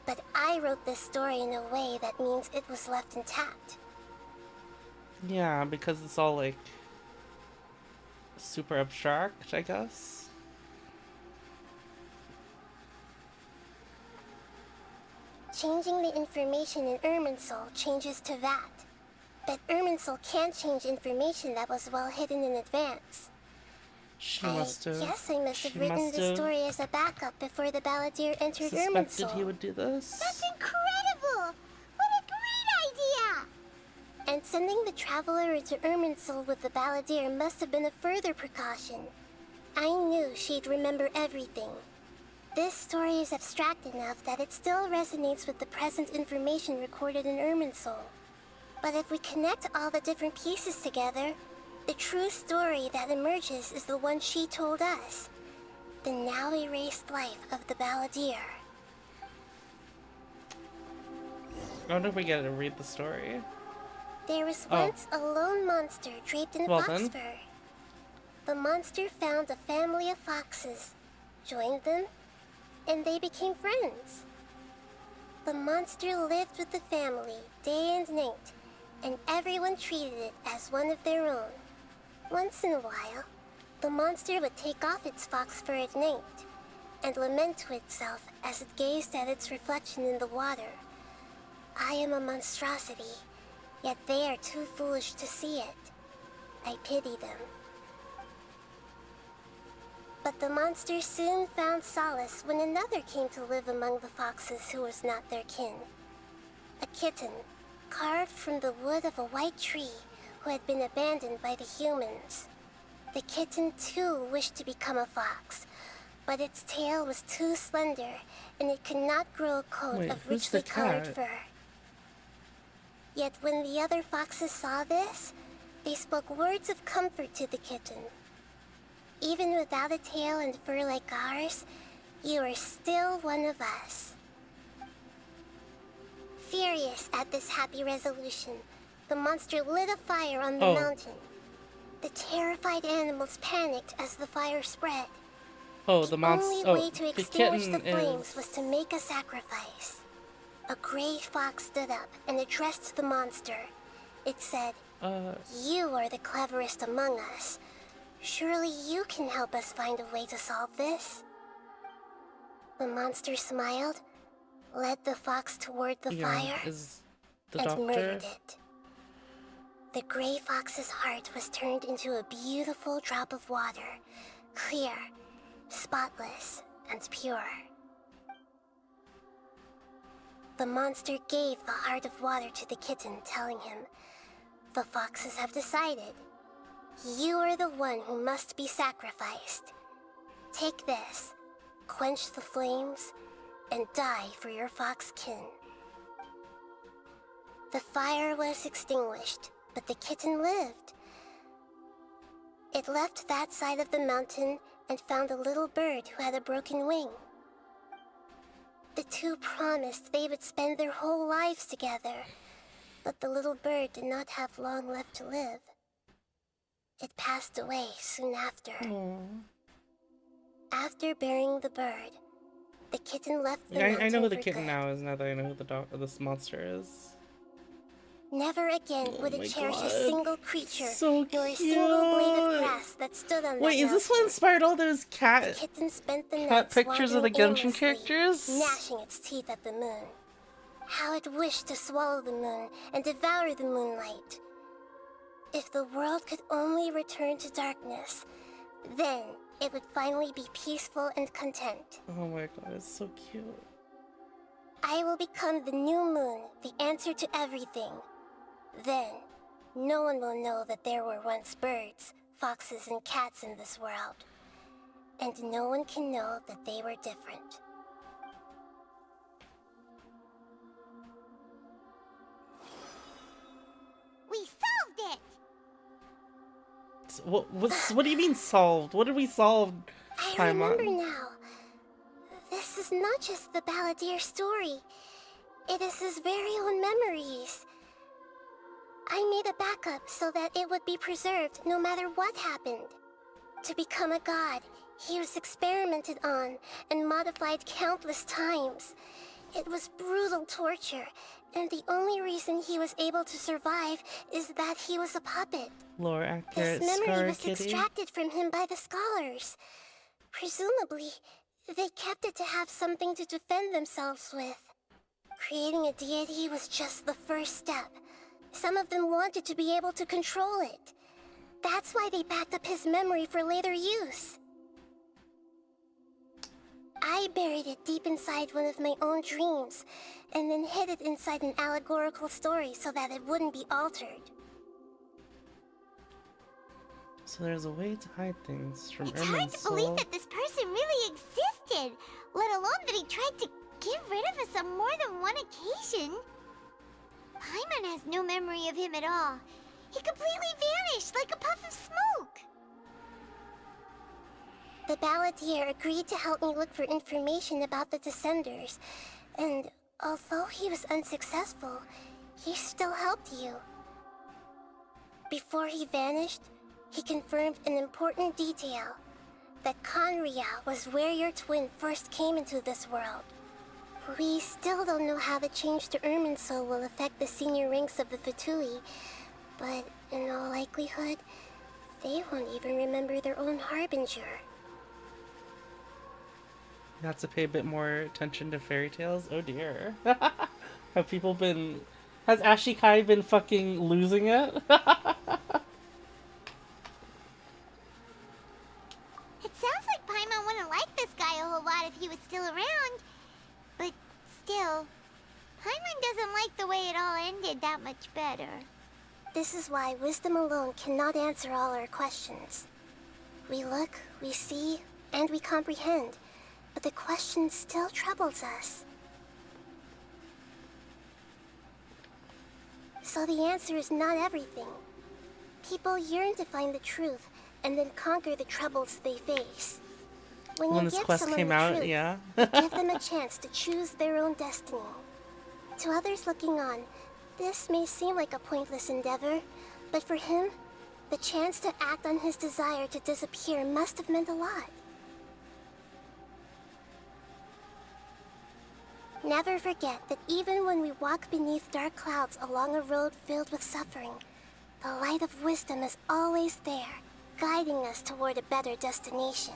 But I wrote this story in a way that means it was left intact. Yeah, because it's all like super abstract, I guess. Changing the information in Irminsul changes to that. But Irminsul can't change information that was well hidden in advance. I guess I must have written the story as a backup before the balladeer entered Irminsul. Suspected he would do this. That's incredible! What a great idea! And sending the traveler into Irminsul with the balladeer must have been a further precaution. I knew she'd remember everything. This story is abstract enough that it still resonates with the present information recorded in Irminsul. But if we connect all the different pieces together, the true story that emerges is the one she told us. The now erased life of the balladeer. I wonder if we get to read the story. There was once a lone monster draped in fox fur. The monster found a family of foxes, joined them, and they became friends. The monster lived with the family day and night, and everyone treated it as one of their own. Once in a while, the monster would take off its fox fur at night and lament to itself as it gazed at its reflection in the water. I am a monstrosity, yet they are too foolish to see it. I pity them. But the monster soon found solace when another came to live among the foxes who was not their kin. A kitten, carved from the wood of a white tree who had been abandoned by the humans. The kitten too wished to become a fox, but its tail was too slender and it could not grow a coat of richly colored fur. Yet when the other foxes saw this, they spoke words of comfort to the kitten. Even without a tail and fur like ours, you are still one of us. Furious at this happy resolution, the monster lit a fire on the mountain. The terrified animals panicked as the fire spread. The only way to extinguish the flames was to make a sacrifice. A gray fox stood up and addressed the monster. It said, "You are the cleverest among us. Surely you can help us find a way to solve this." The monster smiled, led the fox toward the fire, and murdered it. The gray fox's heart was turned into a beautiful drop of water, clear, spotless, and pure. The monster gave the heart of water to the kitten, telling him, "The foxes have decided. You are the one who must be sacrificed. Take this, quench the flames, and die for your fox kin." The fire was extinguished, but the kitten lived. It left that side of the mountain and found a little bird who had a broken wing. The two promised they would spend their whole lives together, but the little bird did not have long left to live. It passed away soon after. After burying the bird, the kitten left the mountain I know who the for kitten good. now is, now that I know who this monster is. Never again would it cherish a single creature, So nor a single blade of cute. grass that that stood on Wait, that is this what inspired all those The cat kitten spent the cat nights pictures of the wandering Genshin aimlessly, characters? gnashing its teeth at the moon. How it wished to swallow the moon and devour the moonlight. If the world could only return to darkness, then it would finally be peaceful and content. Oh my god, it's so cute. I will become the new moon, the answer to everything. Then, no one will know that there were once birds, foxes, and cats in this world. And no one can know that they were different. We solved it! What do you mean solved? What did we solve? I remember now. This is not just the Balladeer story. It is his very own memories. I made a backup so that it would be preserved no matter what happened. To become a god, he was experimented on and modified countless times. It was brutal torture, and the only reason he was able to survive is that he was a puppet. Lore accurate His memory Scar was Kitty. extracted from him by the scholars. Presumably, they kept it to have something to defend themselves with. Creating a deity was just the first step. Some of them wanted to be able to control it. That's why they backed up his memory for later use. I buried it deep inside one of my own dreams, and then hid it inside an allegorical story so that it wouldn't be altered. So there's a way to hide things from It's hard Ermin's to believe soul. that this person really existed, let alone that he tried to get rid of us on more than one occasion. Paimon has no memory of him at all. He completely vanished like a puff of smoke. The Balladeer agreed to help me look for information about the Descenders, and although he was unsuccessful, he still helped you. Before he vanished, he confirmed an important detail, that Conria was where your twin first came into this world. We still don't know how the change to Ermin's soul will affect the senior ranks of the Fatui, but in all likelihood, they won't even remember their own Harbinger. You have to pay a bit more attention to fairy tales? Oh dear. Have people been... Has Ashikai been fucking losing it? It sounds like Paimon wouldn't like this guy a whole lot if he was still around. But still, Paimon doesn't like the way it all ended that much better. This is why wisdom alone cannot answer all our questions. We look, we see, and we comprehend, but the question still troubles us. So the answer is not everything. People yearn to find the truth and then conquer the troubles they face. When you this give quest someone came the out, truth, yeah. you give them a chance to choose their own destiny. To others looking on, this may seem like a pointless endeavor, but for him, the chance to act on his desire to disappear must have meant a lot. Never forget that even when we walk beneath dark clouds along a road filled with suffering, the light of wisdom is always there, guiding us toward a better destination.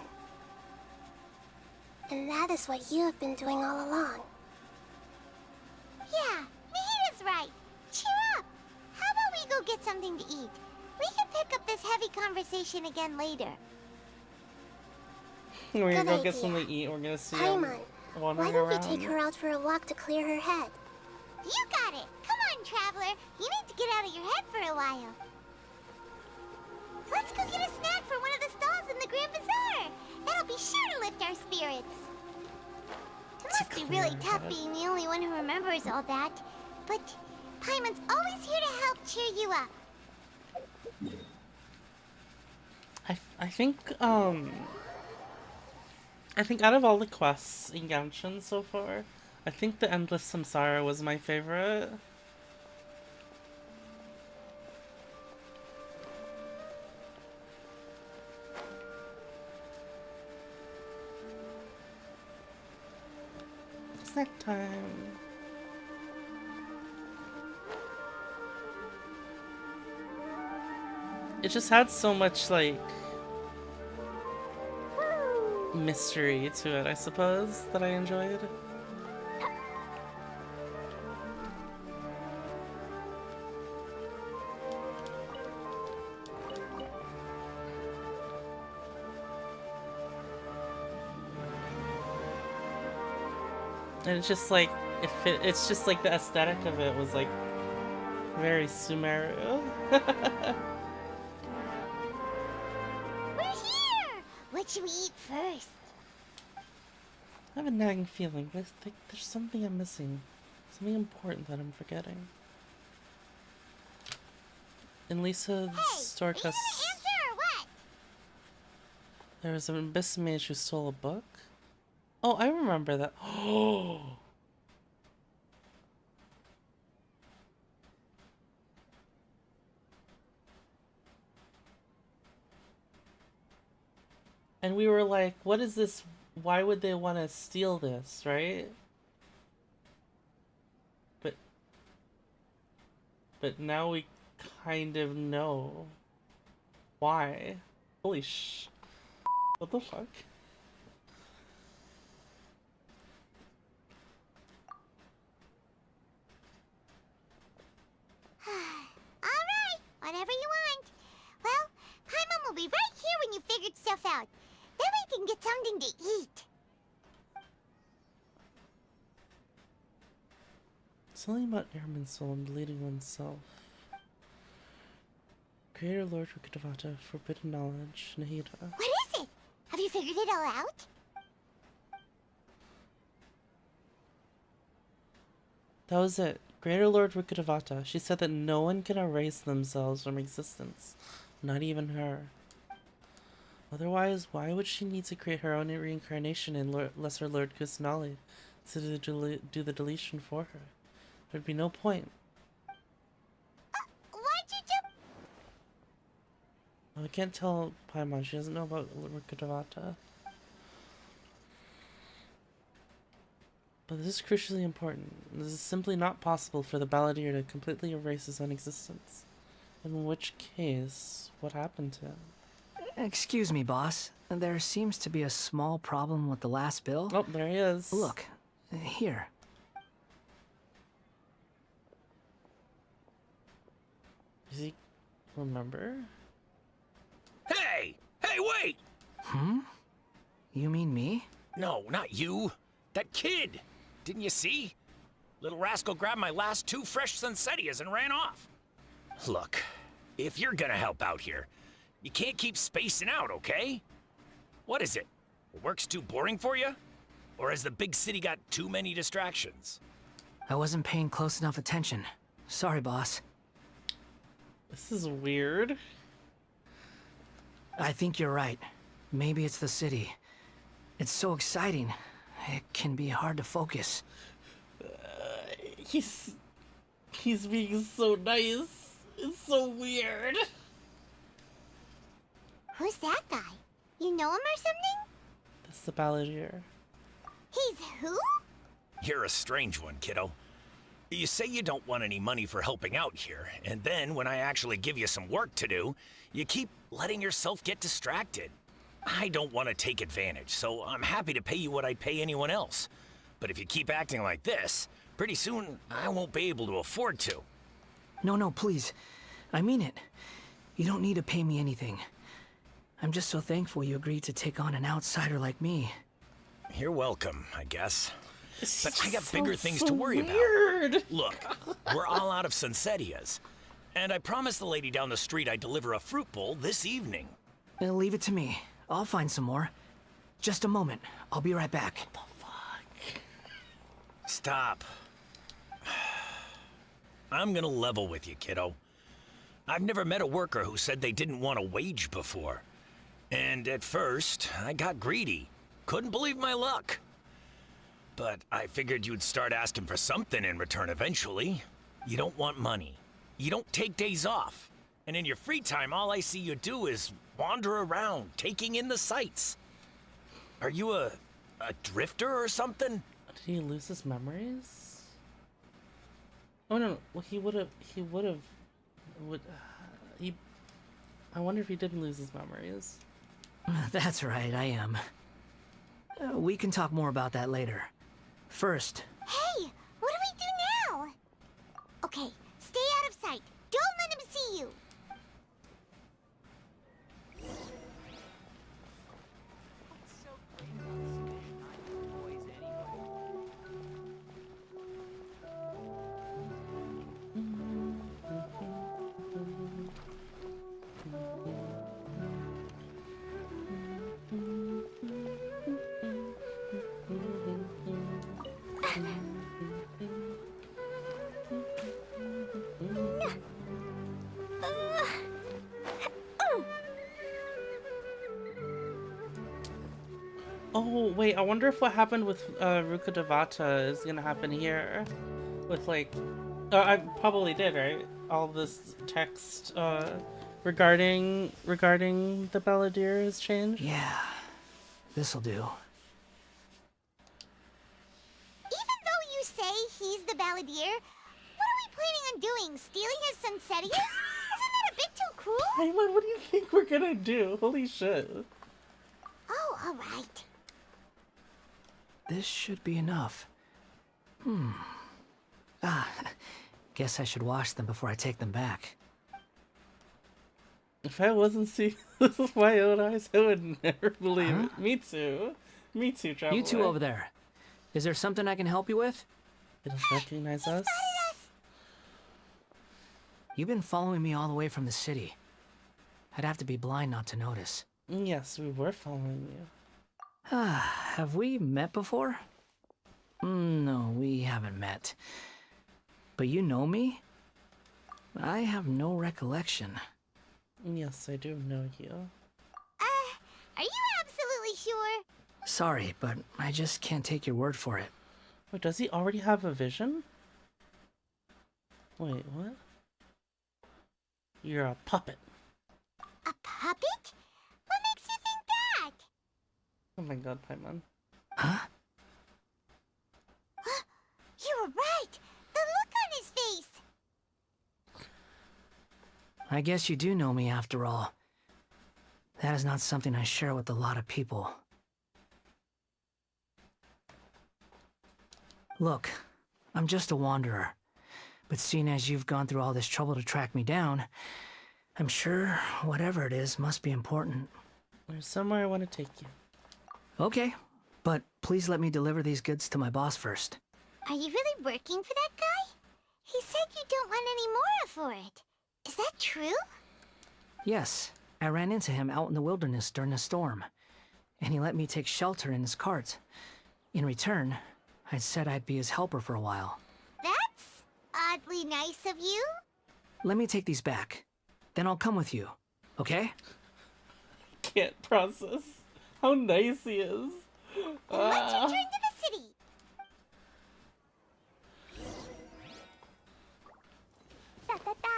And that is what you have been doing all along. Yeah, Mihiru's right. Cheer up. How about we go get something to eat? We can pick up this heavy conversation again later. We're gonna Good go get idea. something to eat. We're gonna see Paimon, wandering why don't around. we take her out for a walk to clear her head? You got it. Come on, traveler. You need to get out of your head for a while. Let's go get a snack from one of the stalls in the Grand Bazaar. That'll be sure to lift our spirits. It must be really tough being the only one who remembers all that. But Paimon's always here to help cheer you up. I think out of all the quests in Genshin so far, I think the Endless Samsara was my favorite. Snack time. It just had so much like mystery to it, I suppose, that I enjoyed. And it's just like, it's just like the aesthetic of it was like very Sumeru. We're here! What should we eat first? I have a nagging feeling, but I think there's something I'm missing. Something important that I'm forgetting. In Lisa's store quest, Answer or what? there was an abyss mage who stole a book. Oh, I remember that. Oh! And we were like, what is this? Why would they want to steal this, right? But now we kind of know why. Holy sh... What the fuck? Alright, whatever you want. Well, Paimon will be right here when you figured stuff out. Then we can get something to eat. Something about Airman's soul and deleting oneself. Creator Lord Rukadavata, forbidden knowledge, Nahida. What is it? Have you figured it all out? That was it. Greater Lord Rukadavata. She said that no one can erase themselves from existence. Not even her. Otherwise, why would she need to create her own reincarnation in Lesser Lord Kusanali to do the deletion for her? There'd be no point. Why'd you do? Well, I can't tell Paimon. She doesn't know about Rukadavata. But this is crucially important. This is simply not possible for the balladeer to completely erase his own existence. In which case, what happened to him? Excuse me, boss. There seems to be a small problem with the last bill. Oh, there he is. Look, here. Does he remember? Hey! Hey, wait! Hmm? You mean me? No, not you. That kid! Didn't you see? Little rascal grabbed my last 2 fresh Sunsettias and ran off. Look, if you're gonna help out here, you can't keep spacing out, okay? What is it? Work's too boring for you? Or has the big city got too many distractions? I wasn't paying close enough attention. Sorry, boss. This is weird. I think you're right. Maybe it's the city. It's so exciting. It can be hard to focus. He's being so nice. It's so weird. Who's that guy? You know him or something? That's the balladeer. He's who? You're a strange one, kiddo. You say you don't want any money for helping out here, and then when I actually give you some work to do, you keep letting yourself get distracted. I don't want to take advantage, so I'm happy to pay you what I'd pay anyone else. But if you keep acting like this, pretty soon I won't be able to afford to. No, please. I mean it. You don't need to pay me anything. I'm just so thankful you agreed to take on an outsider like me. You're welcome, I guess. But I got so bigger things to worry about. Look, we're all out of Sunsettias. And I promised the lady down the street I'd deliver a fruit bowl this evening. Leave it to me. I'll find some more. Just a moment. I'll be right back. What the fuck? Stop. I'm gonna level with you, kiddo. I've never met a worker who said they didn't want a wage before. And at first, I got greedy. Couldn't believe my luck. But I figured you'd start asking for something in return eventually. You don't want money. You don't take days off. And in your free time, all I see you do is wander around, taking in the sights. Are you a drifter or something? Did he lose his memories? Oh no, well he would have, I wonder if he didn't lose his memories. That's right, I am. We can talk more about that later. First... Hey! What do we do now? Okay, stay out of sight. Don't let him see you. Oh, wait, I wonder if what happened with Ruka Devata is gonna happen here. With, like... I probably did, right? All this text regarding the Balladeer has changed? Yeah, this'll do. Even though you say he's the Balladeer, what are we planning on doing? Stealing his Sunsetias? Isn't that a bit too cruel? Paimon, what do you think we're gonna do? Holy shit. Oh, alright. This should be enough. Guess I should wash them before I take them back. If I wasn't seeing this with my own eyes, I would never believe it. Me too. Me too, Traveler. You two over there. Is there something I can help you with? They don't recognize us? You've been following me all the way from the city. I'd have to be blind not to notice. Yes, we were following you. Have we met before? No, we haven't met. But you know me? I have no recollection. Yes, I do know you. Are you absolutely sure? Sorry, but I just can't take your word for it. Wait, does he already have a vision? Wait, what? You're a puppet. A puppet? What makes you think that? Oh my god, Paimon. Huh? You were right! The look on his face! I guess you do know me after all. That is not something I share with a lot of people. Look, I'm just a wanderer. But seeing as you've gone through all this trouble to track me down, I'm sure whatever it is must be important. There's somewhere I want to take you. Okay, but please let me deliver these goods to my boss first. Are you really working for that guy? He said you don't want any more for it. Is that true? Yes, I ran into him out in the wilderness during a storm, and he let me take shelter in his cart. In return, I said I'd be his helper for a while. That's oddly nice of you. Let me take these back. Then I'll come with you, okay? Can't process how nice he is. Then let's return to the city. Da, da, da.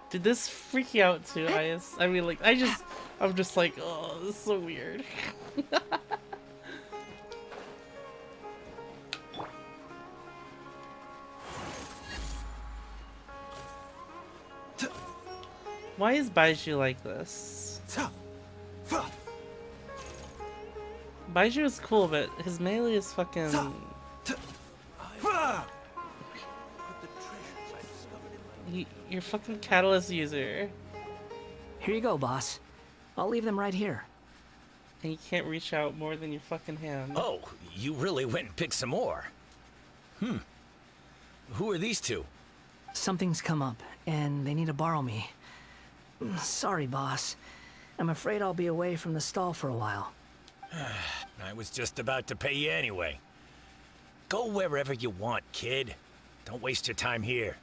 Did this freak you out too, Ayas? I mean, like, I'm just like, oh, this is so weird. Why is Baiju like this? Baiju is cool, but his melee is fucking... You're fucking catalyst user. Here you go, boss. I'll leave them right here. And you can't reach out more than your fucking hand. Oh, you really went and picked some more. Who are these two? Something's come up, and they need to borrow me. Sorry, boss. I'm afraid I'll be away from the stall for a while. I was just about to pay you anyway. Go wherever you want, kid. Don't waste your time here.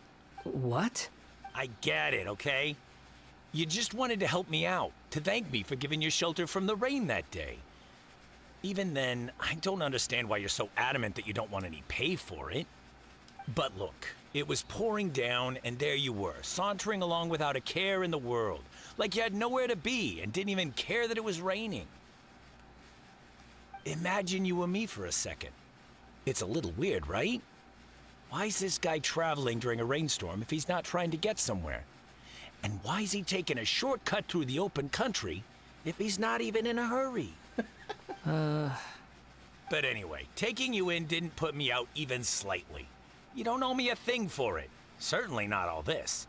What? I get it, okay? You just wanted to help me out, to thank me for giving you shelter from the rain that day. Even then, I don't understand why you're so adamant that you don't want any pay for it. But look, It was pouring down, and there you were, sauntering along without a care in the world, like you had nowhere to be and didn't even care that it was raining. Imagine you were me for a second. It's a little weird, right? Why is this guy traveling during a rainstorm if he's not trying to get somewhere? And why is he taking a shortcut through the open country if he's not even in a hurry? But anyway, taking you in didn't put me out even slightly. You don't owe me a thing for it. Certainly not all this.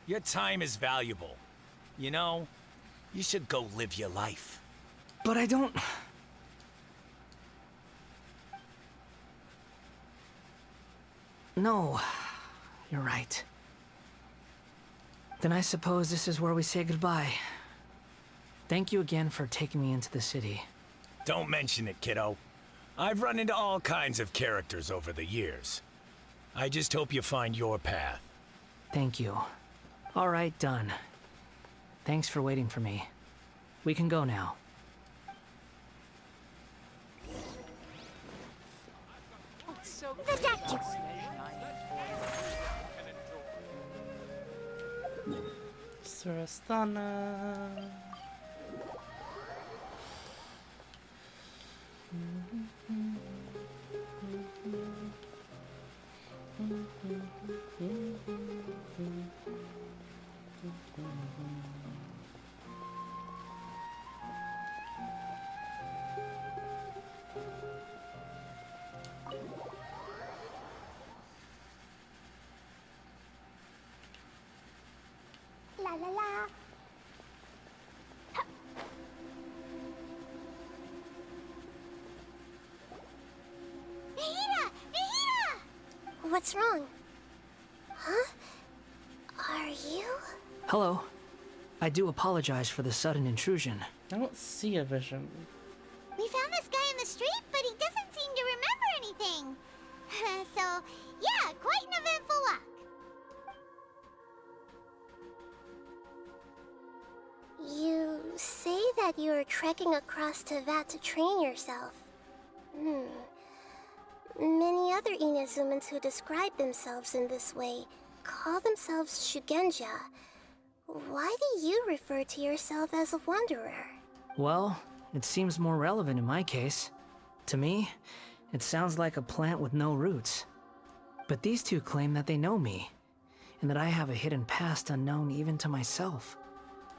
Your time is valuable. You know, you should go live your life. But I don't... No, you're right. Then I suppose this is where we say goodbye. Thank you again for taking me into the city. Don't mention it, kiddo. I've run into all kinds of characters over the years. I just hope you find your path. Thank you. All right, done. Thanks for waiting for me. We can go now. The doctor. Surastana. La la la. What's wrong? Huh? Are you? Hello. I do apologize for the sudden intrusion. I don't see a vision. We found this guy in the street, but he doesn't seem to remember anything. So, yeah, quite an eventful walk. You say that you are trekking across Teyvat to train yourself. Many other Inazumans who describe themselves in this way call themselves Shugenja. Why do you refer to yourself as a wanderer? Well, it seems more relevant in my case. To me, it sounds like a plant with no roots. But these two claim that they know me, and that I have a hidden past unknown even to myself.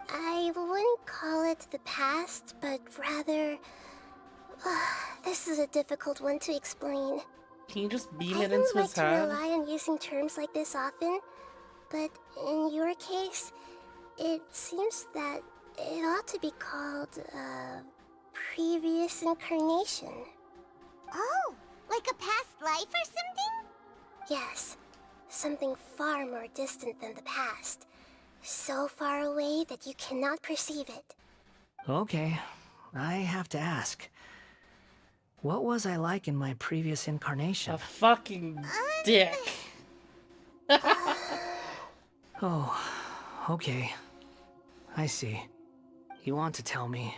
I wouldn't call it the past, but rather... this is a difficult one to explain. Can you just beam I it into don't his like to head? rely on using terms like this often, but in your case, it seems that it ought to be called, previous incarnation. Oh, like a past life or something? Yes, something far more distant than the past. So far away that you cannot perceive it. Okay, I have to ask. What was I like in my previous incarnation? A fucking dick. Oh, okay. I see. You want to tell me,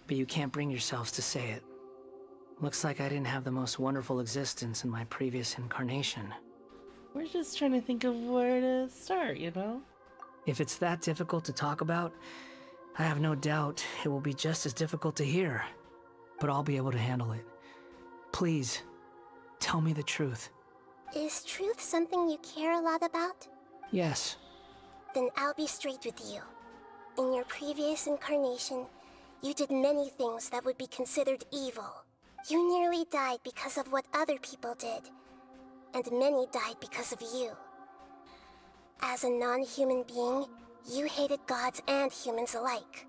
but you can't bring yourselves to say it. Looks like I didn't have the most wonderful existence in my previous incarnation. We're just trying to think of where to start, you know? If it's that difficult to talk about, I have no doubt it will be just as difficult to hear. But I'll be able to handle it. Please, tell me the truth. Is truth something you care a lot about? Yes. Then I'll be straight with you. In your previous incarnation, you did many things that would be considered evil. You nearly died because of what other people did. And many died because of you. As a non-human being, you hated gods and humans alike.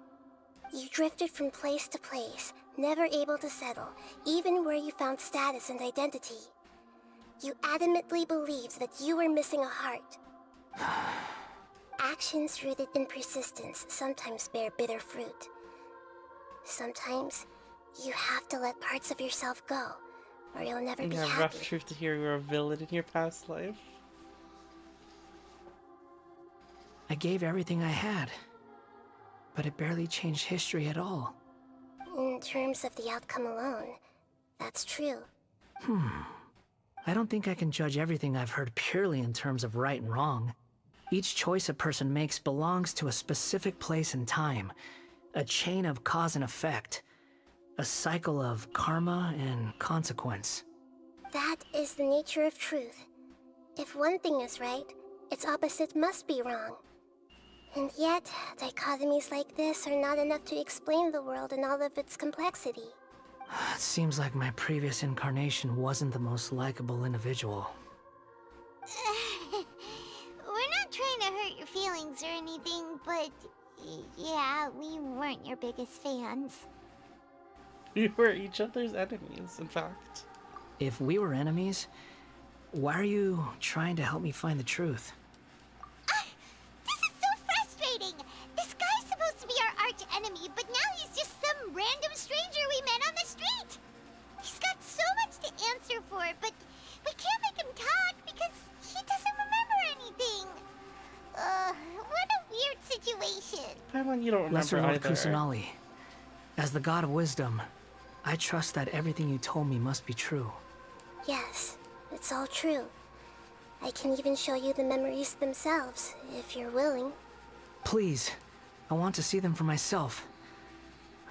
You drifted from place to place, never able to settle, even where you found status and identity. You adamantly believed that you were missing a heart. Actions rooted in persistence sometimes bear bitter fruit. Sometimes, you have to let parts of yourself go, or you'll never be Yeah, happy. rough truth to hear you're a villain in your past life. I gave everything I had, but it barely changed history at all. In terms of the outcome alone, that's true. I don't think I can judge everything I've heard purely in terms of right and wrong. Each choice a person makes belongs to a specific place and time, a chain of cause and effect, a cycle of karma and consequence. That is the nature of truth. If one thing is right, its opposite must be wrong. And yet, dichotomies like this are not enough to explain the world in all of its complexity. It seems like my previous incarnation wasn't the most likable individual. We're not trying to hurt your feelings or anything, but yeah, we weren't your biggest fans. We were each other's enemies, in fact. If we were enemies, why are you trying to help me find the truth? This is so frustrating! This guy's supposed to be our arch enemy, but now he's just some random stranger we met on the street! He's got so much to answer for, but we can't make him talk because he doesn't remember anything. What a weird situation. Paimon, you don't remember Lesser Lord either. Kusanali, as the god of wisdom, I trust that everything you told me must be true. Yes, it's all true. I can even show you the memories themselves, if you're willing. Please, I want to see them for myself.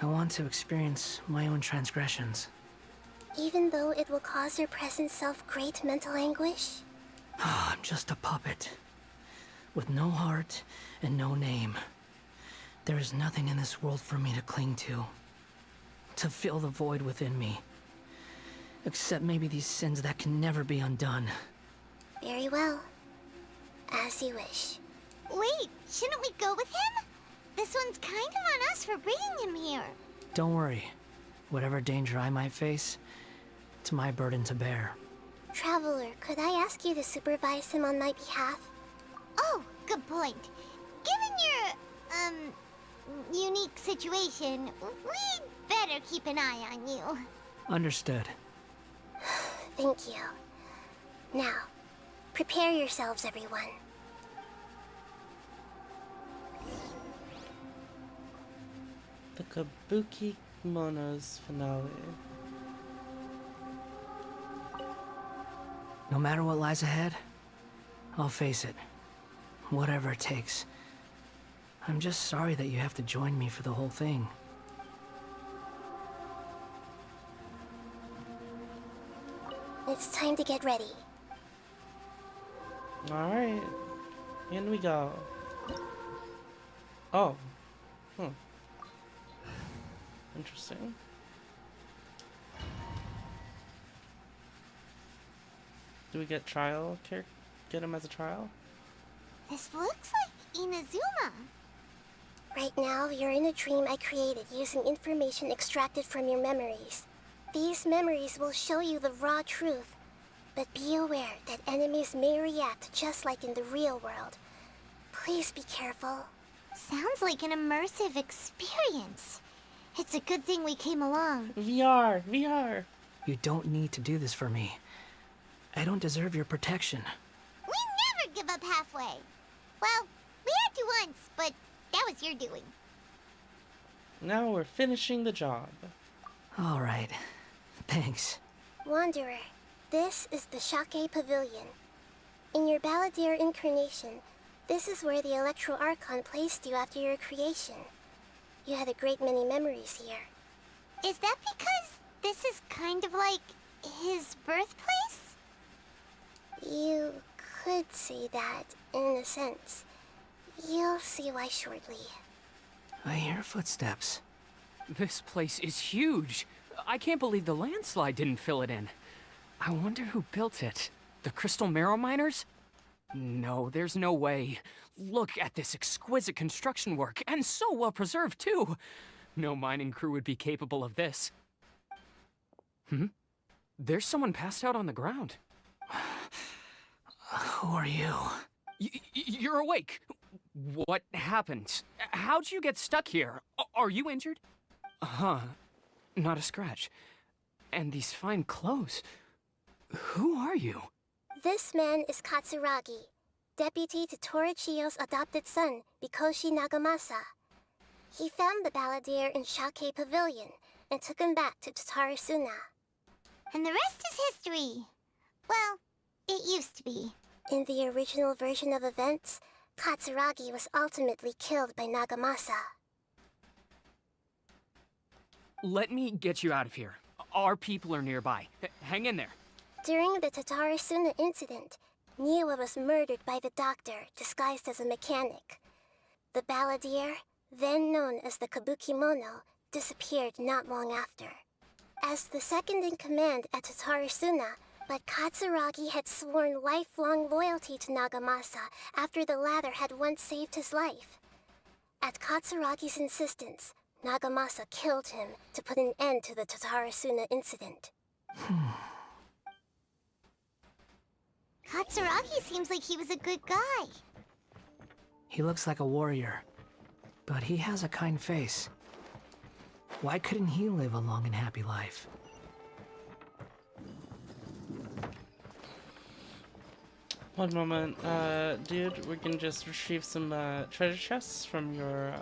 I want to experience my own transgressions. Even though it will cause your present self great mental anguish? I'm just a puppet, with no heart and no name. There is nothing in this world for me to cling to fill the void within me. Except maybe these sins that can never be undone. Very well. As you wish. Wait, shouldn't we go with him? This one's kind of on us for bringing him here. Don't worry. Whatever danger I might face, it's my burden to bear. Traveler, could I ask you to supervise him on my behalf? Oh, good point. Given your, unique situation, we'd better keep an eye on you. Understood. Thank you. Now, prepare yourselves, everyone. The Kabuki Kimono's finale. No matter what lies ahead, I'll face it. Whatever it takes. I'm just sorry that you have to join me for the whole thing. It's time to get ready. Alright. In we go. Oh. Interesting. Do we get trial? Get him as a trial? This looks like Inazuma. Right now, you're in a dream I created using information extracted from your memories. These memories will show you the raw truth, but be aware that enemies may react just like in the real world. Please be careful. Sounds like an immersive experience. It's a good thing we came along. VR! You don't need to do this for me. I don't deserve your protection. We never give up halfway. Well, we had to once, but that was your doing. Now we're finishing the job. All right. Thanks. Wanderer, this is the Shake Pavilion. In your Balladeer incarnation, this is where the Electro Archon placed you after your creation. You had a great many memories here. Is that because this is kind of like his birthplace? You could say that, in a sense. You'll see why shortly. I hear footsteps. This place is huge. I can't believe the landslide didn't fill it in. I wonder who built it. The Crystal Marrow Miners? No, there's no way. Look at this exquisite construction work, and so well preserved, too. No mining crew would be capable of this. There's someone passed out on the ground. Who are you? You're awake. What happened? How'd you get stuck here? Are you injured? Huh. Not a scratch. And these fine clothes. Who are you? This man is Katsuragi, deputy to Torichiyo's adopted son, Mikoshi Nagamasa. He found the Balladeer in Shake Pavilion and took him back to Tatarasuna. And the rest is history. Well, it used to be. In the original version of events, Katsuragi was ultimately killed by Nagamasa. Let me get you out of here. Our people are nearby. Hang in there. During the Tatarasuna incident, Niwa was murdered by the doctor, disguised as a mechanic. The balladeer, then known as the Kabukimono, disappeared not long after. As the second in command at Tatarasuna, but Katsuragi had sworn lifelong loyalty to Nagamasa after the latter had once saved his life. At Katsuragi's insistence, Nagamasa killed him to put an end to the Tatarasuna incident. Katsuragi seems like he was a good guy. He looks like a warrior, but he has a kind face. Why couldn't he live a long and happy life? One moment, dude, we can just retrieve some treasure chests from your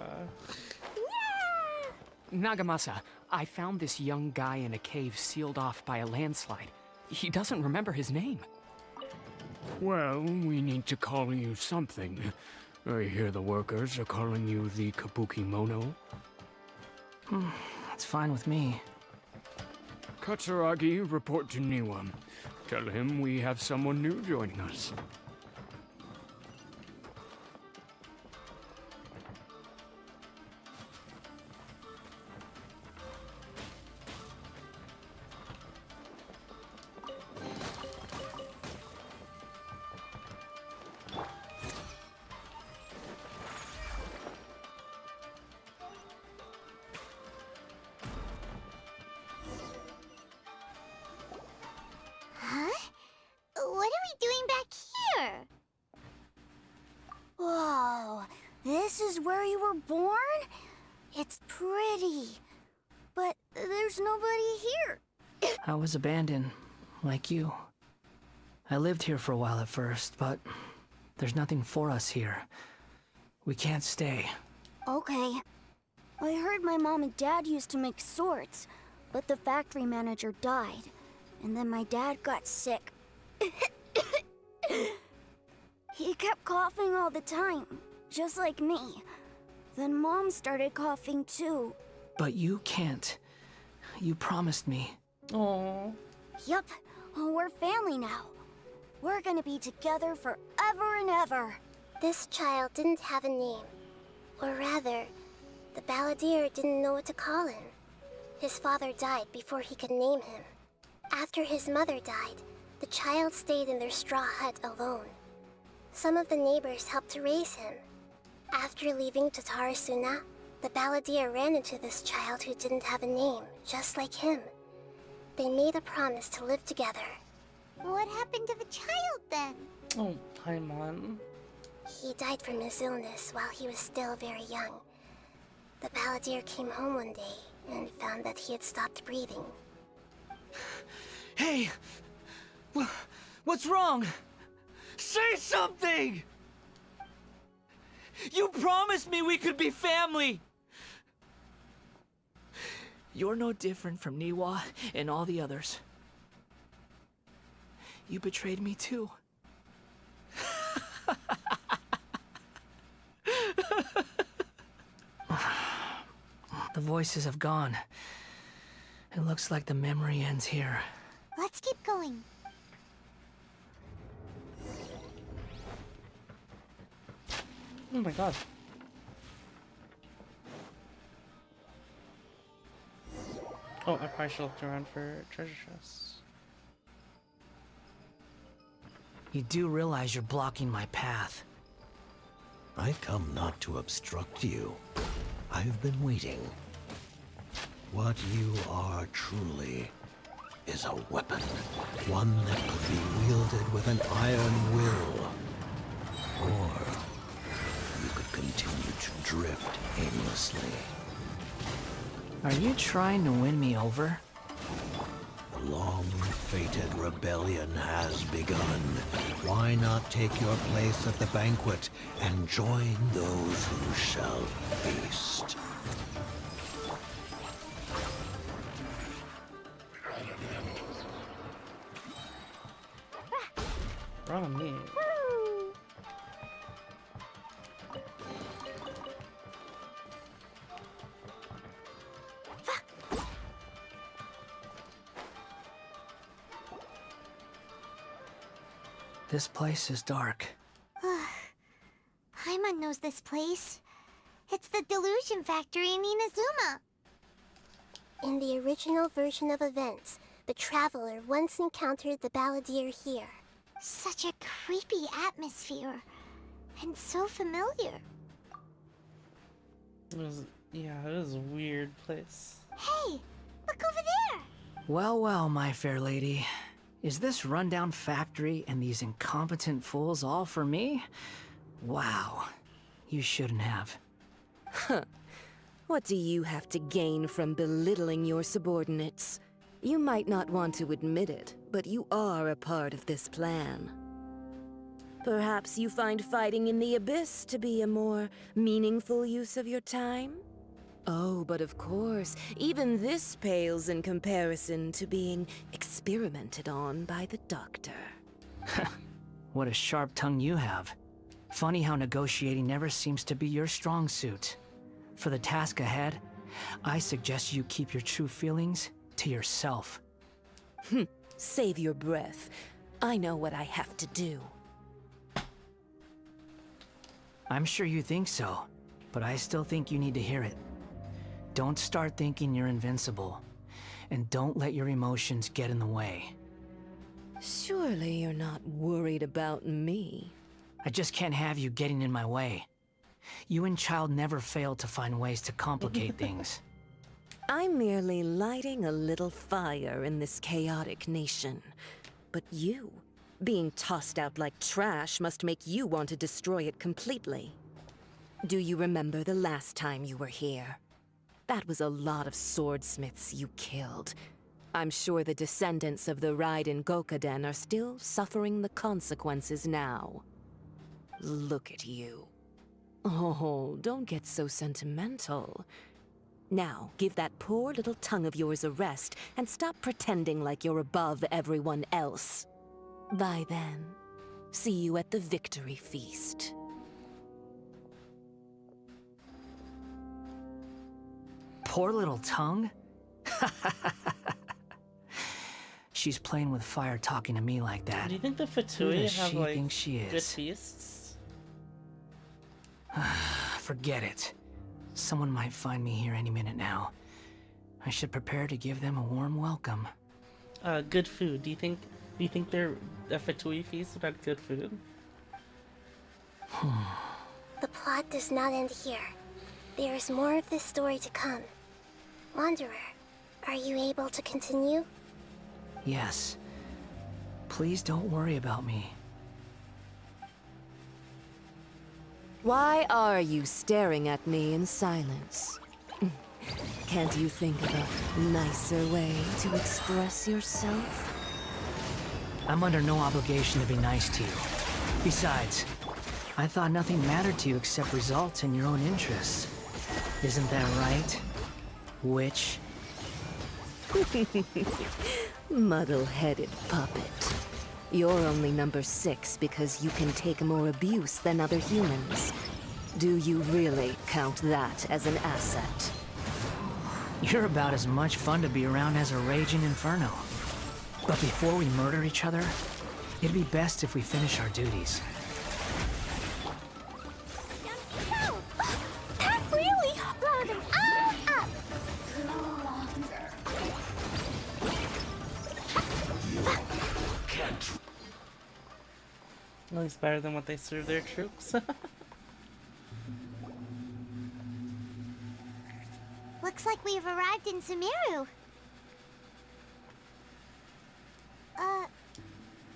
Nagamasa, I found this young guy in a cave sealed off by a landslide. He doesn't remember his name. Well, we need to call you something. I hear the workers are calling you the Kabukimono. That's fine with me. Katsuragi, report to Niwa. Tell him we have someone new joining us. What are we doing back here? Whoa, this is where you were born? It's pretty, but there's nobody here. I was abandoned, like you. I lived here for a while at first, but there's nothing for us here. We can't stay. Okay. I heard my mom and dad used to make swords, but the factory manager died. And then my dad got sick. He kept coughing all the time, just like me. Then Mom started coughing too. But you can't. You promised me. Aww. Yup, we're family now. We're gonna be together forever and ever. This child didn't have a name. Or rather, the balladeer didn't know what to call him. His father died before he could name him. After his mother died, the child stayed in their straw hut alone. Some of the neighbors helped to raise him. After leaving Tatarasuna, the balladeer ran into this child who didn't have a name, just like him. They made a promise to live together. What happened to the child then? Oh, Paimon. He died from his illness while he was still very young. The balladeer came home one day and found that he had stopped breathing. Hey! What's wrong? Say something! You promised me we could be family! You're no different from Niwa and all the others. You betrayed me too. The voices have gone. It looks like the memory ends here. Let's keep going. Oh my god. Oh, I probably should look around for treasure chests. You do realize you're blocking my path. I come not to obstruct you. I've been waiting. What you are truly is a weapon. One that could be wielded with an iron will. Or you could continue to drift aimlessly. Are you trying to win me over? The long-fated rebellion has begun. Why not take your place at the banquet and join those who shall feast? This place is dark. Paimon knows this place. It's the Delusion Factory in Inazuma. In the original version of events, the Traveler once encountered the Balladeer here. Such a creepy atmosphere. And so familiar. Yeah, it is a weird place. Hey, look over there! Well, well, my fair lady. Is this rundown factory and these incompetent fools all for me? Wow. You shouldn't have. Huh. What do you have to gain from belittling your subordinates? You might not want to admit it, but you are a part of this plan. Perhaps you find fighting in the Abyss to be a more meaningful use of your time? Oh, but of course, even this pales in comparison to being experimented on by the Doctor. What a sharp tongue you have. Funny how negotiating never seems to be your strong suit. For the task ahead, I suggest you keep your true feelings to yourself. Save your breath. I know what I have to do. I'm sure you think so, but I still think you need to hear it. Don't start thinking you're invincible, and don't let your emotions get in the way. Surely you're not worried about me. I just can't have you getting in my way. You and Child never fail to find ways to complicate things. I'm merely lighting a little fire in this chaotic nation. But you, being tossed out like trash, must make you want to destroy it completely. Do you remember the last time you were here? That was a lot of swordsmiths you killed. I'm sure the descendants of the Raiden Gokaden are still suffering the consequences now. Look at you. Oh, don't get so sentimental. Now, give that poor little tongue of yours a rest and stop pretending like you're above everyone else. Bye then. See you at the victory feast. Poor little tongue? She's playing with fire talking to me like that. Do you think the Who Fatui does have she like think she good is? feasts? Forget it. Someone might find me here any minute now. I should prepare to give them a warm welcome. Good food. Do you think they're a Fatui feast without good food? The plot does not end here. There is more of this story to come. Wanderer, are you able to continue? Yes. Please don't worry about me. Why are you staring at me in silence? Can't you think of a nicer way to express yourself? I'm under no obligation to be nice to you. Besides, I thought nothing mattered to you except results and your own interests. Isn't that right, witch? Muddle-headed puppet. You're only number 6 because you can take more abuse than other humans. Do you really count that as an asset? You're about as much fun to be around as a raging inferno. But before we murder each other, it'd be best if we finish our duties. That really blew them all up! At least better than what they serve their troops. Looks like we've arrived in Sumeru.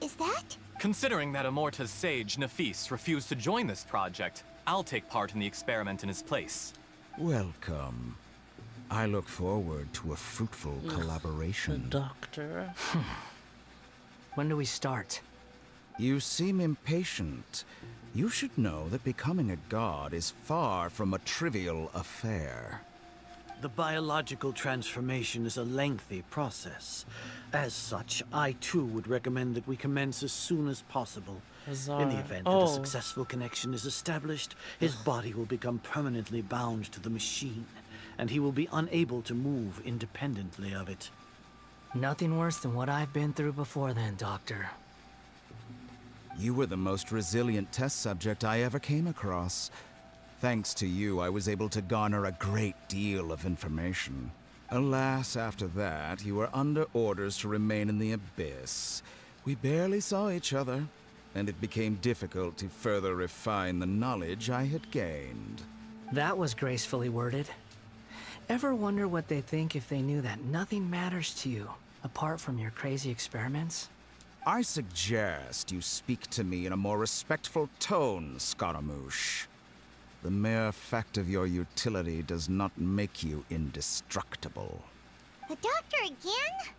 Is that? Considering that Amorta's sage, Nafis, refused to join this project, I'll take part in the experiment in his place. Welcome. I look forward to a fruitful collaboration. The Doctor. When do we start? You seem impatient. You should know that becoming a god is far from a trivial affair. The biological transformation is a lengthy process. As such, I too would recommend that we commence as soon as possible. In the event that a successful connection is established, his body will become permanently bound to the machine, and he will be unable to move independently of it. Nothing worse than what I've been through before then, Doctor. You were the most resilient test subject I ever came across. Thanks to you, I was able to garner a great deal of information. Alas, after that, you were under orders to remain in the Abyss. We barely saw each other, and it became difficult to further refine the knowledge I had gained. That was gracefully worded. Ever wonder what they think if they knew that nothing matters to you, apart from your crazy experiments? I suggest you speak to me in a more respectful tone, Scaramouche. The mere fact of your utility does not make you indestructible. The doctor again?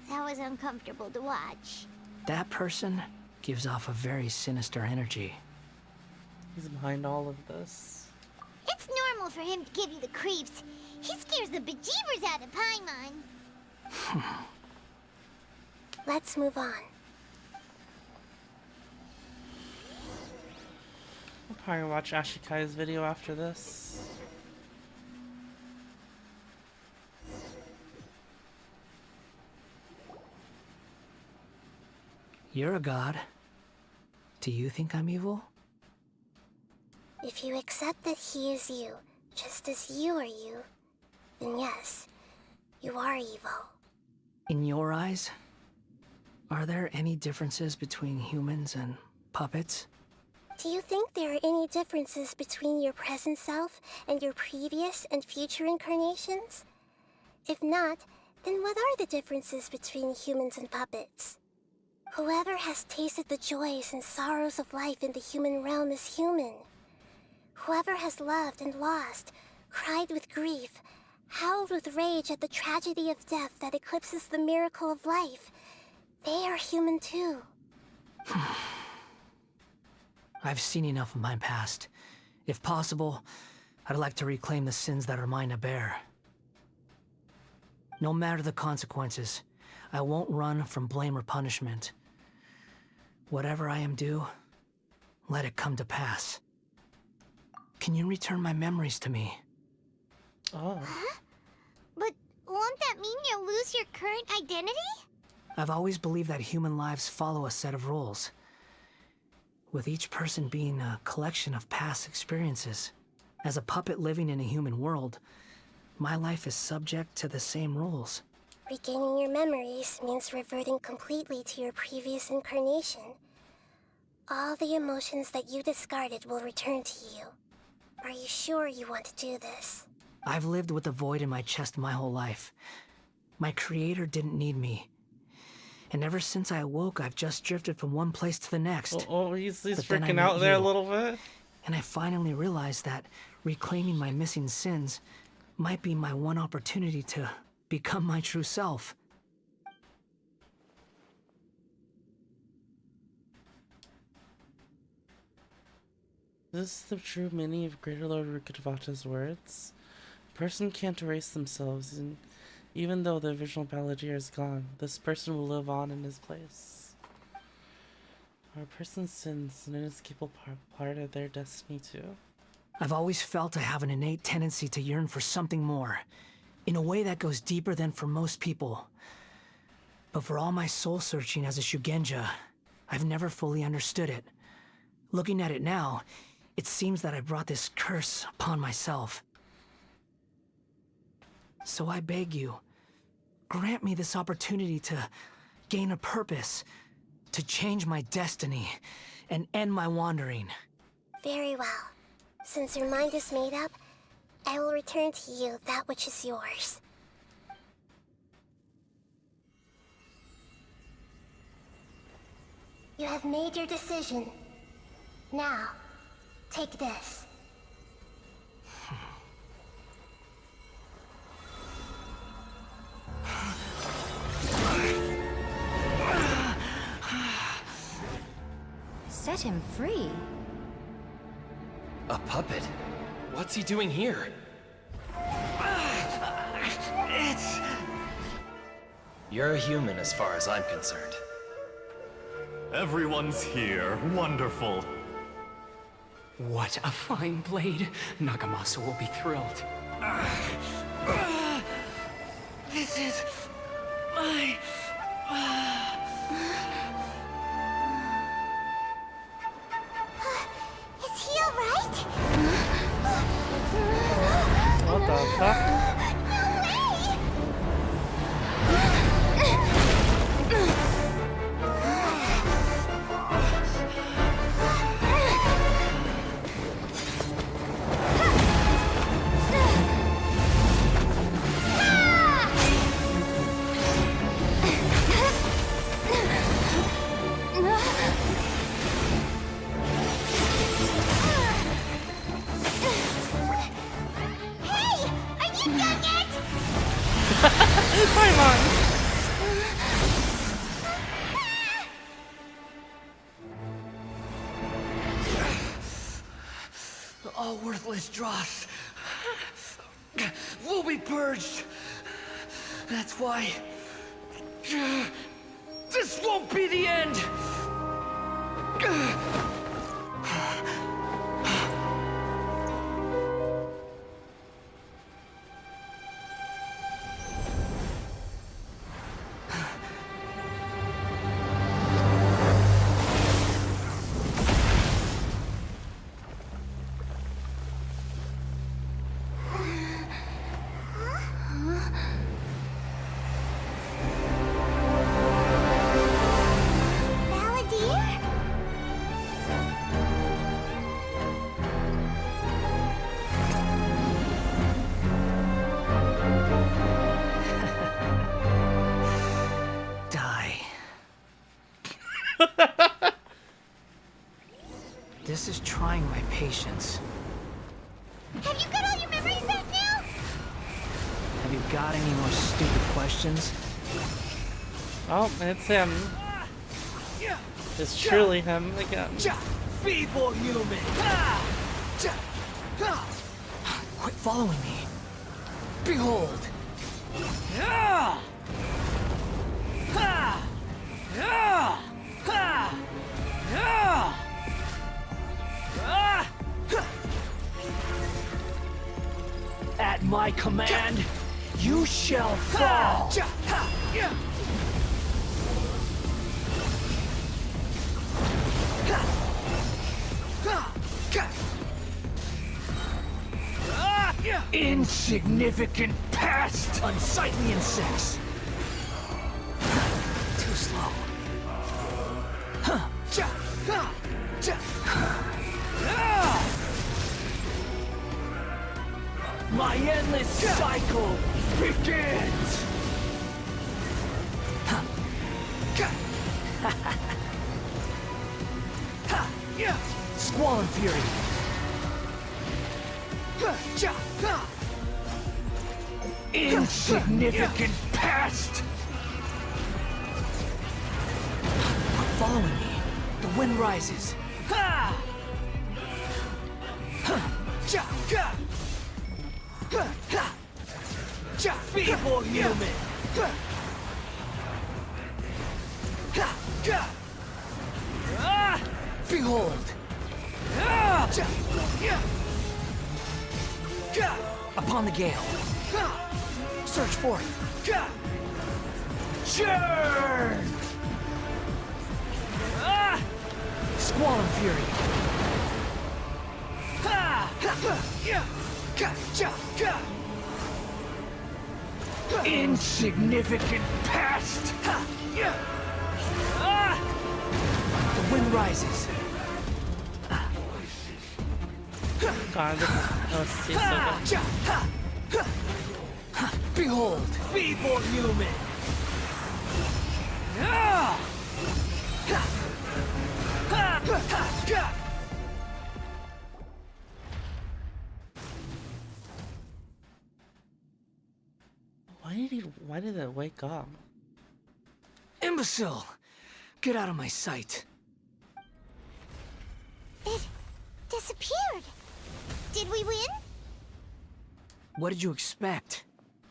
That was uncomfortable to watch. That person gives off a very sinister energy. He's behind all of this. It's normal for him to give you the creeps. He scares the bejeebers out of Paimon. Let's move on. I'll probably watch Ashikai's video after this. You're a god. Do you think I'm evil? If you accept that he is you, just as you are you, then yes, you are evil. In your eyes, are there any differences between humans and puppets? Do you think there are any differences between your present self and your previous and future incarnations? If not, then what are the differences between humans and puppets? Whoever has tasted the joys and sorrows of life in the human realm is human. Whoever has loved and lost, cried with grief, howled with rage at the tragedy of death that eclipses the miracle of life, they are human too. I've seen enough of my past. If possible, I'd like to reclaim the sins that are mine to bear. No matter the consequences, I won't run from blame or punishment. Whatever I am due, let it come to pass. Can you return my memories to me? Oh. Huh? But won't that mean you'll lose your current identity? I've always believed that human lives follow a set of rules, with each person being a collection of past experiences. As a puppet living in a human world, my life is subject to the same rules. Regaining your memories means reverting completely to your previous incarnation. All the emotions that you discarded will return to you. Are you sure you want to do this? I've lived with a void in my chest my whole life. My creator didn't need me. And ever since I awoke, I've just drifted from one place to the next. Oh, he's freaking out there a little bit. And I finally realized that reclaiming my missing sins might be my one opportunity to become my true self. This is the true meaning of Greater Lord Rukkhadevata's words. A person can't erase themselves, and even though the original balladeer is gone, this person will live on in his place. Our person's sins an inescapable part of their destiny too. I've always felt I have an innate tendency to yearn for something more, in a way that goes deeper than for most people. But for all my soul searching as a Shugenja, I've never fully understood it. Looking at it now, it seems that I brought this curse upon myself. So I beg you, grant me this opportunity to gain a purpose, to change my destiny, and end my wandering. Very well. Since your mind is made up, I will return to you that which is yours. You have made your decision. Now, take this. Set him free? A puppet? What's he doing here? You're a human as far as I'm concerned. Everyone's here. Wonderful. What a fine blade. Nagamasa will be thrilled. This is my... the fuck? All worthless dross will be purged. That's why this won't be the end. This is trying my patience. Have you got all your memories back now? Have you got any more stupid questions? Oh, it's him. It's truly him again. Feeble human! Quit following me. Behold! At my command, you shall fall! Insignificant pest! Unsightly insects! Too slow. My endless cycle begins! Squall and Fury! Insignificant pest! Quit following me. The wind rises. Feeble human! Behold! Upon the gale. Search for it. Churn! Squall and Fury. Insignificant pest! The wind rises. God, this is so good. Behold, feeble human! Why did it wake up? Imbecile! Get out of my sight. It disappeared. Did we win? What did you expect?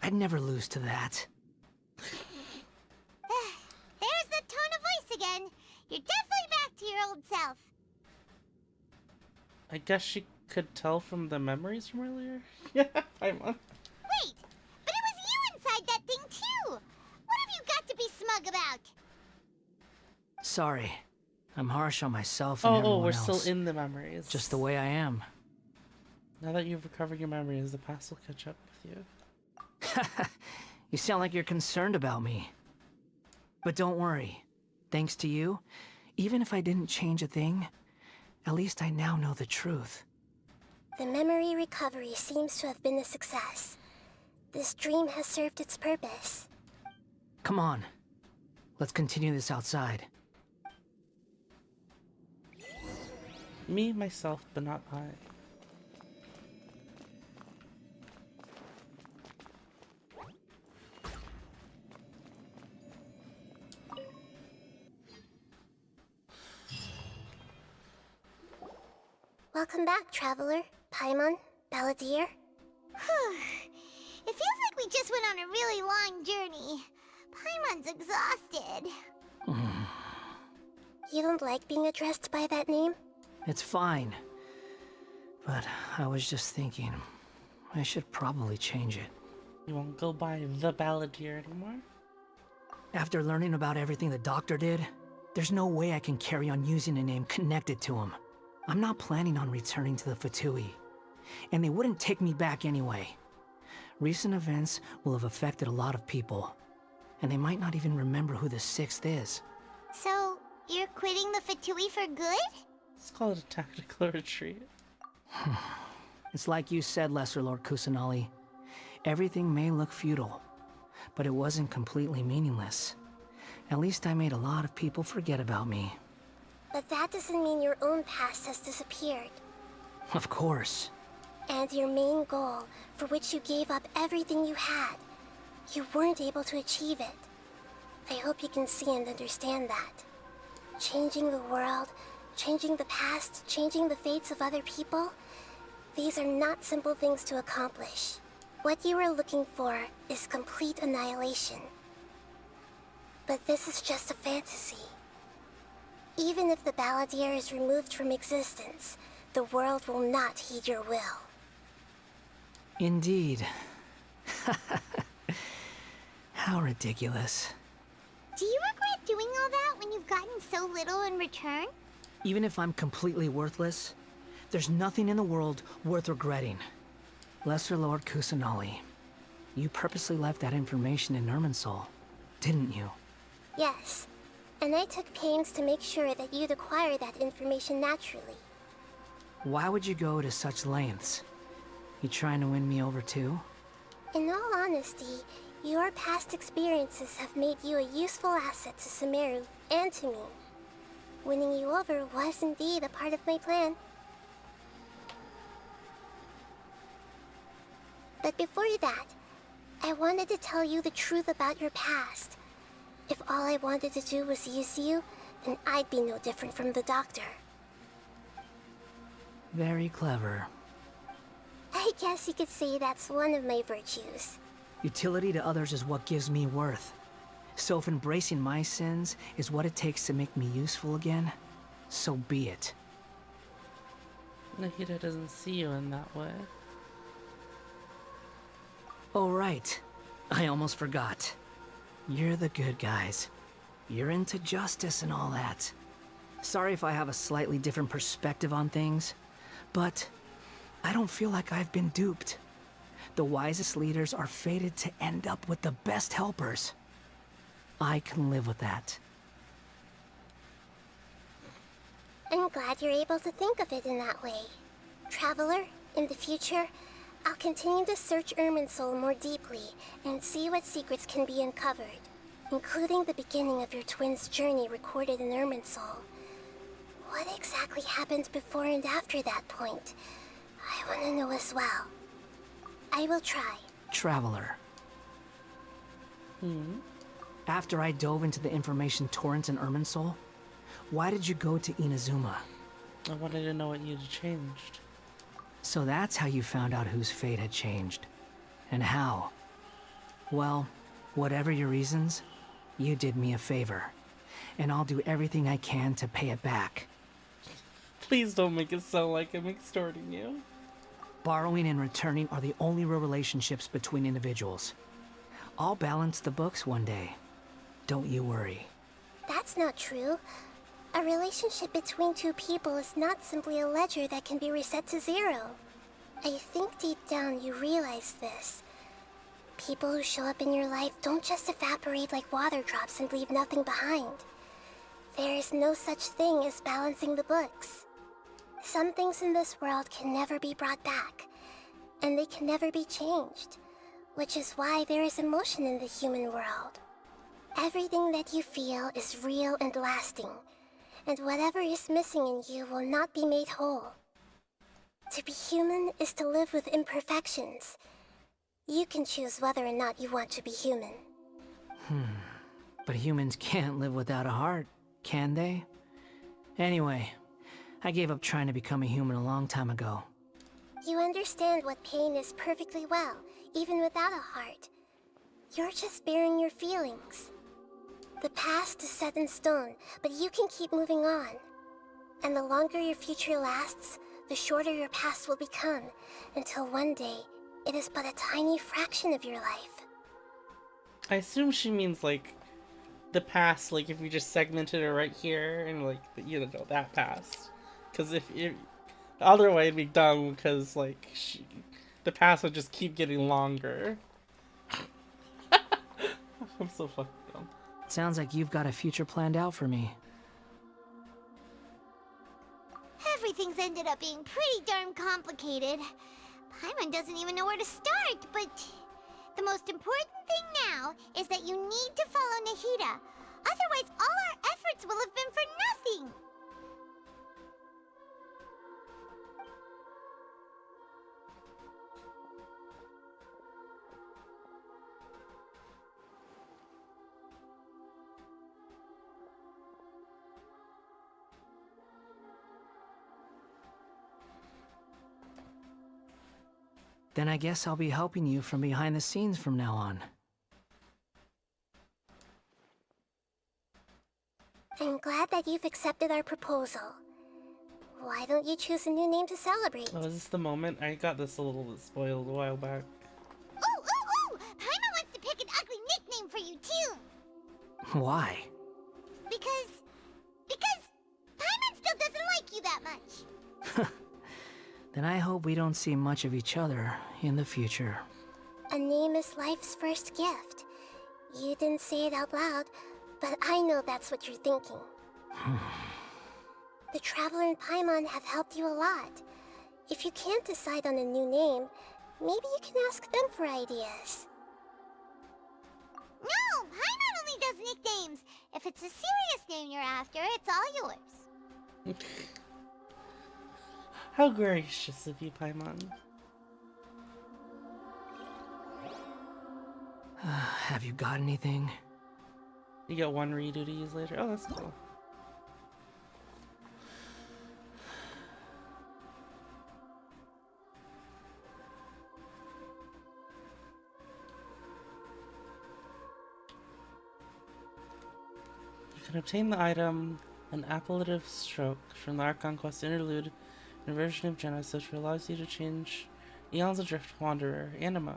I'd never lose to that. There's the tone of voice again. You're definitely back to your old self. I guess she could tell from the memories from earlier? Yeah, I'm on. Wait, but it was you inside that thing too! What have you got to be smug about? Sorry. I'm harsh on myself and everyone we're else. still in the memories. Just the way I am. Now that you've recovered your memories, the past will catch up with you. You sound like you're concerned about me. But don't worry. Thanks to you, even if I didn't change a thing, at least I now know the truth. The memory recovery seems to have been a success. This dream has served its purpose. Come on. Let's continue this outside. Me, myself, but not I. Welcome back, Traveler, Paimon, Balladeer. It feels like we just went on a really long journey. Paimon's exhausted. You don't like being addressed by that name? It's fine. But I was just thinking, I should probably change it. You won't go by the Balladeer anymore? After learning about everything the doctor did, there's no way I can carry on using a name connected to him. I'm not planning on returning to the Fatui, and they wouldn't take me back anyway. Recent events will have affected a lot of people, and they might not even remember who the Sixth is. So, you're quitting the Fatui for good? Let's call it a tactical retreat. It's like you said, Lesser Lord Kusanali. Everything may look futile, but it wasn't completely meaningless. At least I made a lot of people forget about me. But that doesn't mean your own past has disappeared. Of course. And your main goal, for which you gave up everything you had, you weren't able to achieve it. I hope you can see and understand that. Changing the world, changing the past, changing the fates of other people, these are not simple things to accomplish. What you are looking for is complete annihilation. But this is just a fantasy. Even if the Balladeer is removed from existence, the world will not heed your will. Indeed. How ridiculous. Do you regret doing all that when you've gotten so little in return? Even if I'm completely worthless, there's nothing in the world worth regretting. Lesser Lord Kusanali, you purposely left that information in Irminsul, didn't you? Yes, and I took pains to make sure that you'd acquire that information naturally. Why would you go to such lengths? You trying to win me over too? In all honesty, your past experiences have made you a useful asset to Sumeru and to me. Winning you over was indeed a part of my plan. But before that, I wanted to tell you the truth about your past. If all I wanted to do was use you, then I'd be no different from the doctor. Very clever. I guess you could say that's one of my virtues. Utility to others is what gives me worth. So if embracing my sins is what it takes to make me useful again, so be it. Nahida doesn't see you in that way. Oh right, I almost forgot. You're the good guys. You're into justice and all that. Sorry if I have a slightly different perspective on things, but I don't feel like I've been duped. The wisest leaders are fated to end up with the best helpers. I can live with that. I'm glad you're able to think of it in that way. Traveler, in the future, I'll continue to search Irminsul more deeply and see what secrets can be uncovered, including the beginning of your twins' journey recorded in Irminsul. What exactly happened before and after that point? I want to know as well. I will try. Traveler. After I dove into the information torrents in Irminsul, why did you go to Inazuma? I wanted to know what you'd changed. So that's how you found out whose fate had changed. And how. Well, whatever your reasons, you did me a favor. And I'll do everything I can to pay it back. Please don't make it sound like I'm extorting you. Borrowing and returning are the only real relationships between individuals. I'll balance the books one day. Don't you worry. That's not true. A relationship between two people is not simply a ledger that can be reset to zero. I think deep down you realize this. People who show up in your life don't just evaporate like water drops and leave nothing behind. There is no such thing as balancing the books. Some things in this world can never be brought back, and they can never be changed, which is why there is emotion in the human world. Everything that you feel is real and lasting, and whatever is missing in you will not be made whole. To be human is to live with imperfections. You can choose whether or not you want to be human. But humans can't live without a heart, can they? Anyway, I gave up trying to become a human a long time ago. You understand what pain is perfectly well, even without a heart. You're just bearing your feelings. The past is set in stone, but you can keep moving on. And the longer your future lasts, the shorter your past will become, until one day, it is but a tiny fraction of your life. I assume she means, like, the past, like, if you just segmented it right here, and, like, you know, that past. Because if the other way, it'd be dumb, because, like, the past would just keep getting longer. I'm so fucking dumb. Sounds like you've got a future planned out for me. Everything's ended up being pretty darn complicated. Paimon doesn't even know where to start, but the most important thing now is that you need to follow Nahida. Otherwise, all our efforts will have been for nothing. Then I guess I'll be helping you from behind the scenes from now on. I'm glad that you've accepted our proposal. Why don't you choose a new name to celebrate? Oh, is this the moment? I got this a little bit spoiled a while back. Ooh! Paimon wants to pick an ugly nickname for you, too! Why? Because Paimon still doesn't like you that much. Then I hope we don't see much of each other in the future. A name is life's first gift. You didn't say it out loud, but I know that's what you're thinking. The Traveler and Paimon have helped you a lot. If you can't decide on a new name, maybe you can ask them for ideas. No! Paimon only does nicknames! If it's a serious name you're after, it's all yours. How gracious of you, Paimon. Have you got anything? You got one redo to use later? Oh, that's cool. You can obtain the item, an appellative stroke, from the Archon Quest Interlude, a version of Genesis, which allows you to change Eons Adrift Wanderrrrrr, Anima,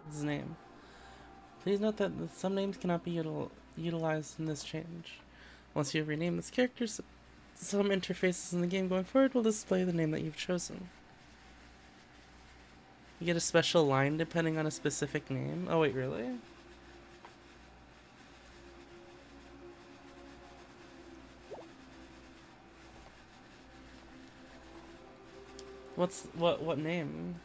his name. Please note that some names cannot be utilized in this change. Once you have renamed this character, some interfaces in the game going forward will display the name that you've chosen. You get a special line depending on a specific name. Oh wait, really? What name?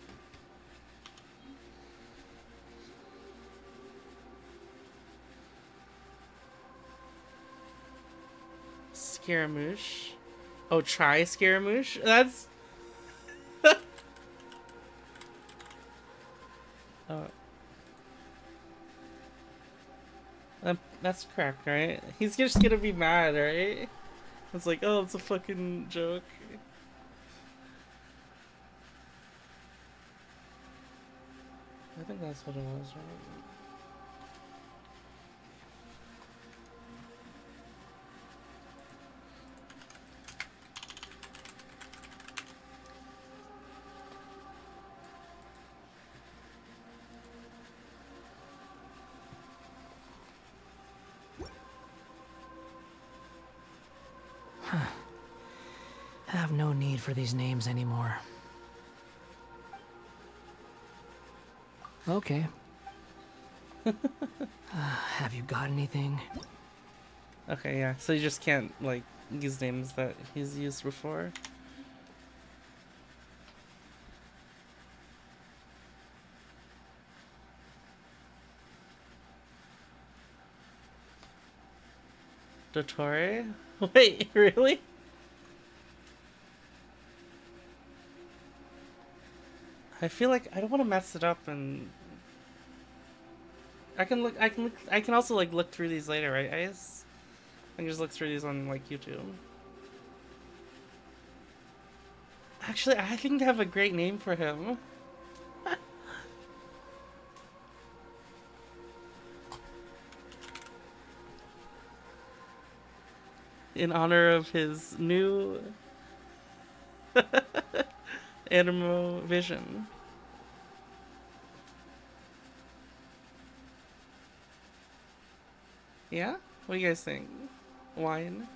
Scaramouche. Oh, try Scaramouche? That's... that's cracked, right? He's just gonna be mad, right? It's like, oh, it's a fucking joke. I think that's what it was, right? I have no need for these names anymore. Okay. Have you got anything? Okay, yeah. So you just can't, like, use names that he's used before. Dottore? Wait, really? I feel like I don't want to mess it up, and I can also like look through these later, right? I can just look through these on like YouTube. Actually, I think I have a great name for him. In honor of his new Animo vision. Yeah? What do you guys think? Wine?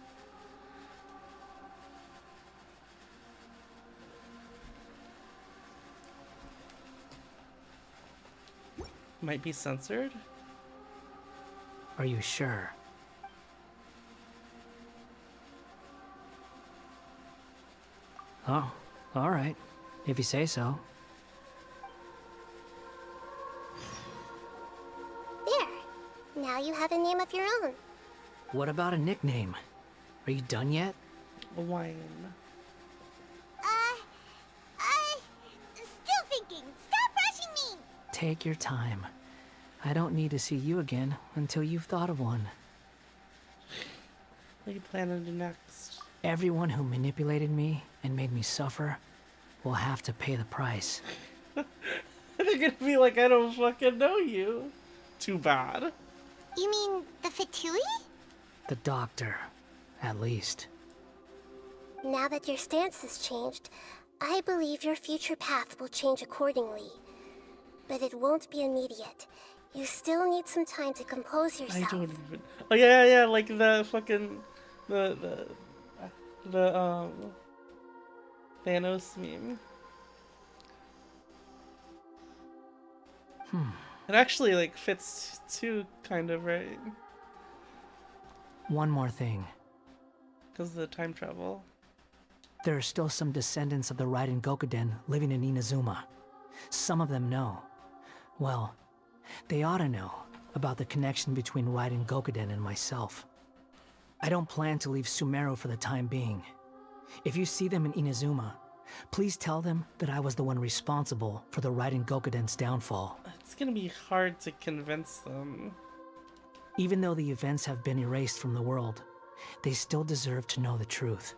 Might be censored? Are you sure? Oh, alright. If you say so. There. Now you have a name of your own. What about a nickname? Are you done yet? Wine. Still thinking. Stop rushing me! Take your time. I don't need to see you again until you've thought of one. What are you planning to do next? Everyone who manipulated me and made me suffer will have to pay the price. They're gonna be like, I don't fucking know you. Too bad. You mean the Fatui? The doctor, at least. Now that your stance has changed, I believe your future path will change accordingly. But it won't be immediate. You still need some time to compose yourself. I don't even... Oh yeah, like the fucking... The Thanos meme. It actually like fits too, kind of, right? One more thing. Because of the time travel. There are still some descendants of the Raiden Gokuden living in Inazuma. Some of them know. Well, they ought to know about the connection between Raiden Gokuden and myself. I don't plan to leave Sumeru for the time being. If you see them in Inazuma, please tell them that I was the one responsible for the Raiden Gokuden's downfall. It's gonna be hard to convince them. Even though the events have been erased from the world, they still deserve to know the truth.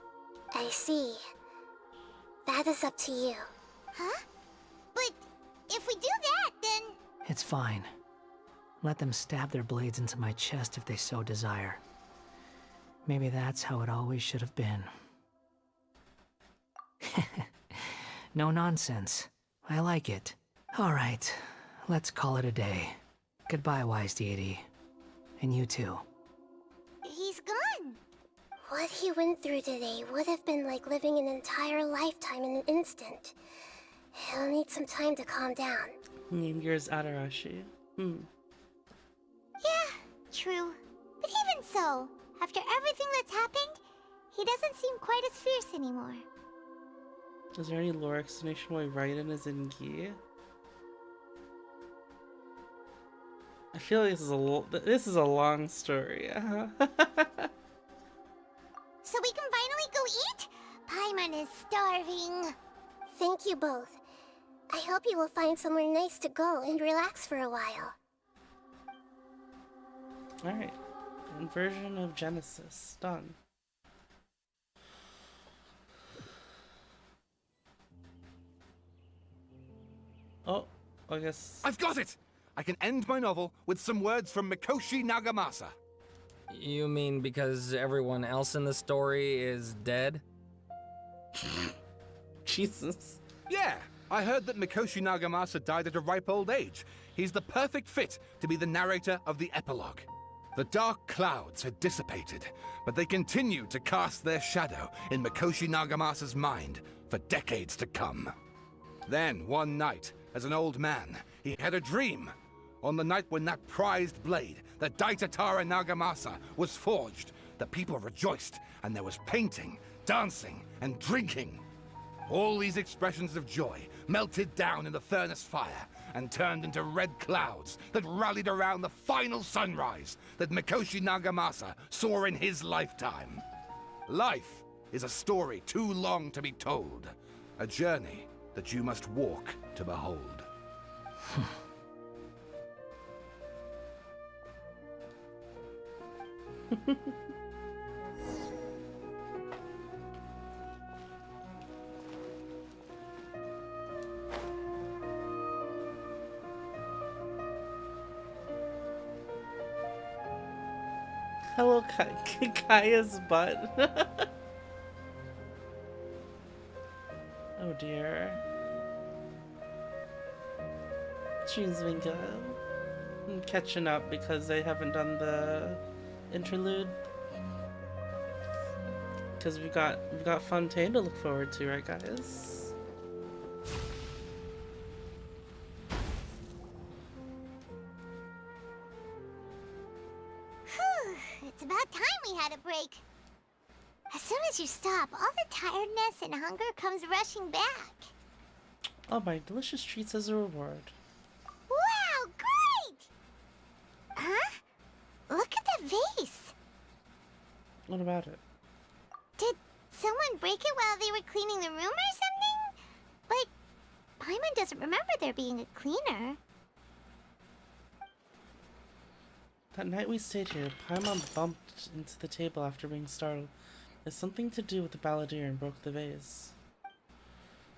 I see. That is up to you. Huh? But if we do that, then... It's fine. Let them stab their blades into my chest if they so desire. Maybe that's how it always should have been. No nonsense. I like it. Alright, let's call it a day. Goodbye, wise deity. And you too. He's gone. What he went through today would have been like living an entire lifetime in an instant. He'll need some time to calm down. Name yours Adarashi. Yeah, true. But even so, after everything that's happened, he doesn't seem quite as fierce anymore. Is there any lore explanation why Raiden is in Gi? I feel like this is a long story. So we can finally go eat? Paimon is starving. Thank you both. I hope you will find somewhere nice to go and relax for a while. Alright. Inversion of Genesis. Done. Oh, I guess... I've got it! I can end my novel with some words from Mikoshi Nagamasa. You mean because everyone else in the story is dead? Jesus. Yeah, I heard that Mikoshi Nagamasa died at a ripe old age. He's the perfect fit to be the narrator of the epilogue. The dark clouds had dissipated, but they continued to cast their shadow in Mikoshi Nagamasa's mind for decades to come. Then, one night, as an old man, He had a dream. On the night when that prized blade, the Daitatara Nagamasa, was forged, the people rejoiced, and there was painting, dancing, and drinking. All these expressions of joy melted down in the furnace fire and turned into red clouds that rallied around the final sunrise that Mikoshi Nagamasa saw in his lifetime. Life is a story too long to be told, a journey that you must walk to behold. Hello, Kaya's butt. Oh dear. Jeez, Vinka. I'm catching up because I haven't done the interlude. Because we got Fontaine to look forward to, right, guys? It's about time we had a break. As soon as you stop, all the tiredness and hunger comes rushing back. Oh, my delicious treats as a reward. Wow, great! Huh? Look at that vase. What about it? Did someone break it while they were cleaning the room or something? But Paimon doesn't remember there being a cleaner. That night we stayed here, Paimon bumped into the table after being startled. It's something to do with the balladeer and broke the vase.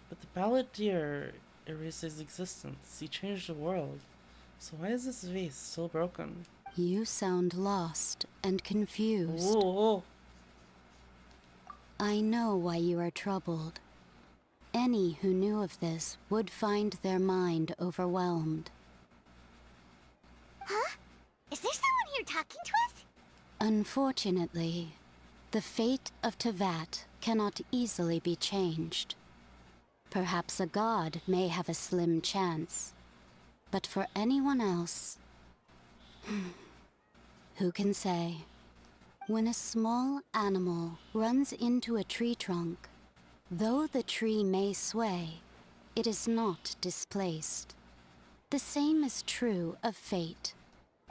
But the balladeer erased his existence. He changed the world. So why is this vase still broken? You sound lost and confused. Whoa. I know why you are troubled. Any who knew of this would find their mind overwhelmed. Huh? Is there someone here talking to us? Unfortunately, the fate of Teyvat cannot easily be changed. Perhaps a god may have a slim chance, but for anyone else, who can say? When a small animal runs into a tree trunk, though the tree may sway, it is not displaced. The same is true of fate,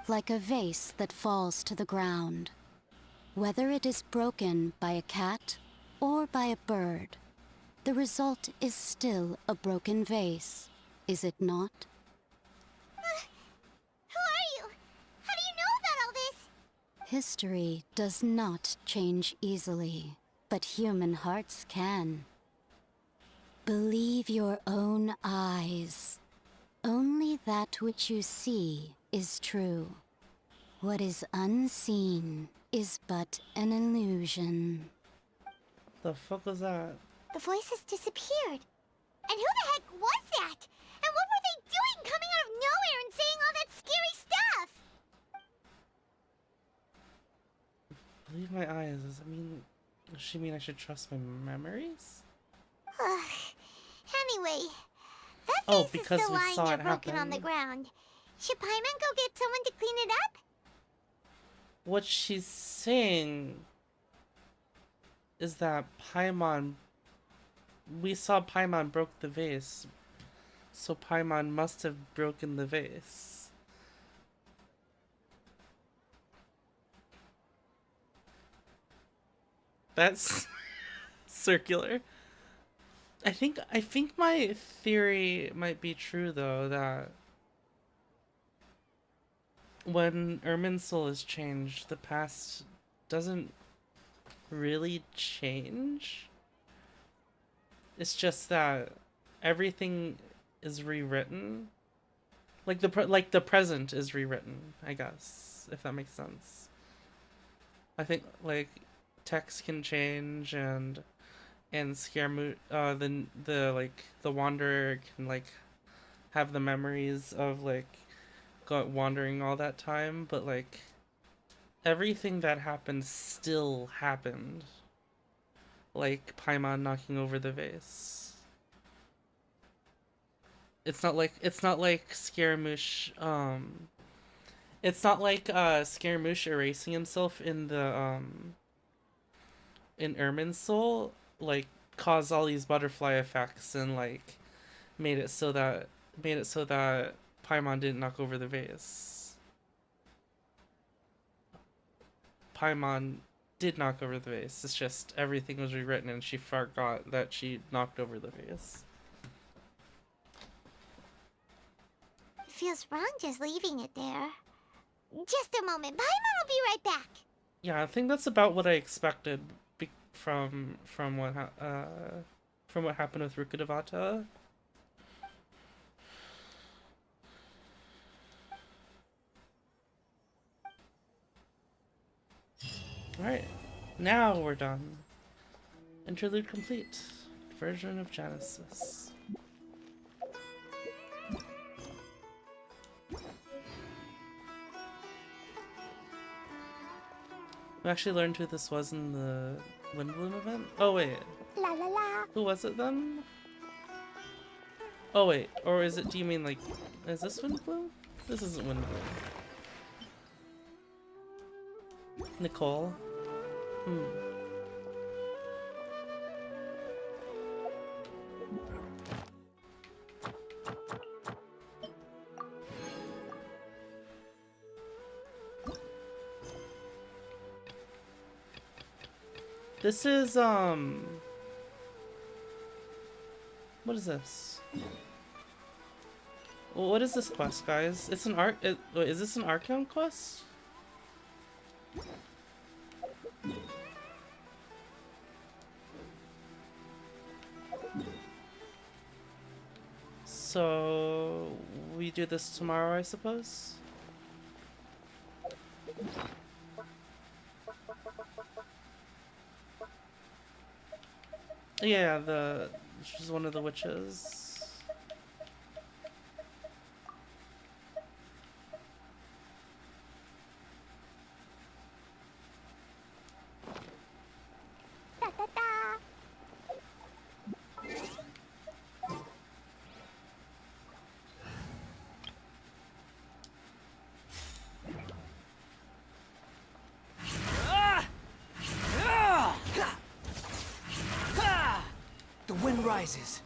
like a vase that falls to the ground. Whether it is broken by a cat or by a bird, the result is still a broken vase, is it not? Who are you? How do you know about all this? History does not change easily, but human hearts can. Believe your own eyes. Only that which you see is true. What is unseen is but an illusion. The fuck was that? The voices disappeared. And who the heck was that? And what were they doing coming out of nowhere and saying all that scary stuff? Believe my eyes. Does she mean I should trust my memories? Anyway, that vase is because still we lying saw there it broken on the happen. ground. Should Paimon go get someone to clean it up? What she's saying is that we saw Paimon broke the vase, so Paimon must have broken the vase. That's circular. I think my theory might be true though, that when Irminsul is changed, the past doesn't really change. It's just that everything is rewritten. Like the present is rewritten, I guess, if that makes sense. I think like text can change and Scaramouche, the Wanderer can like have the memories of like wandering all that time, but like everything that happened still happened. Like Paimon knocking over the vase. It's not like Scaramouche. It's not like Scaramouche erasing himself in the in Ermin's soul, like caused all these butterfly effects and like made it so that Paimon didn't knock over the vase. Paimon did knock over the vase. It's just everything was rewritten and she forgot that she knocked over the vase. It feels wrong just leaving it there. Just a moment. Paimon will be right back. Yeah, I think that's about what I expected from what happened with Rukkhadevata. Alright, now we're done. Interlude complete. Version of Genesis. We actually learned who this was in the Windbloom event? Oh wait. La la la. Who was it then? Oh wait, or is it, do you mean like, is this Windbloom? This isn't Windbloom. Nicole? This is, what is this? What is this quest, guys? It's an wait, is this an Arkham quest? So we do this tomorrow, I suppose? Yeah, she's one of the witches. The wind rises.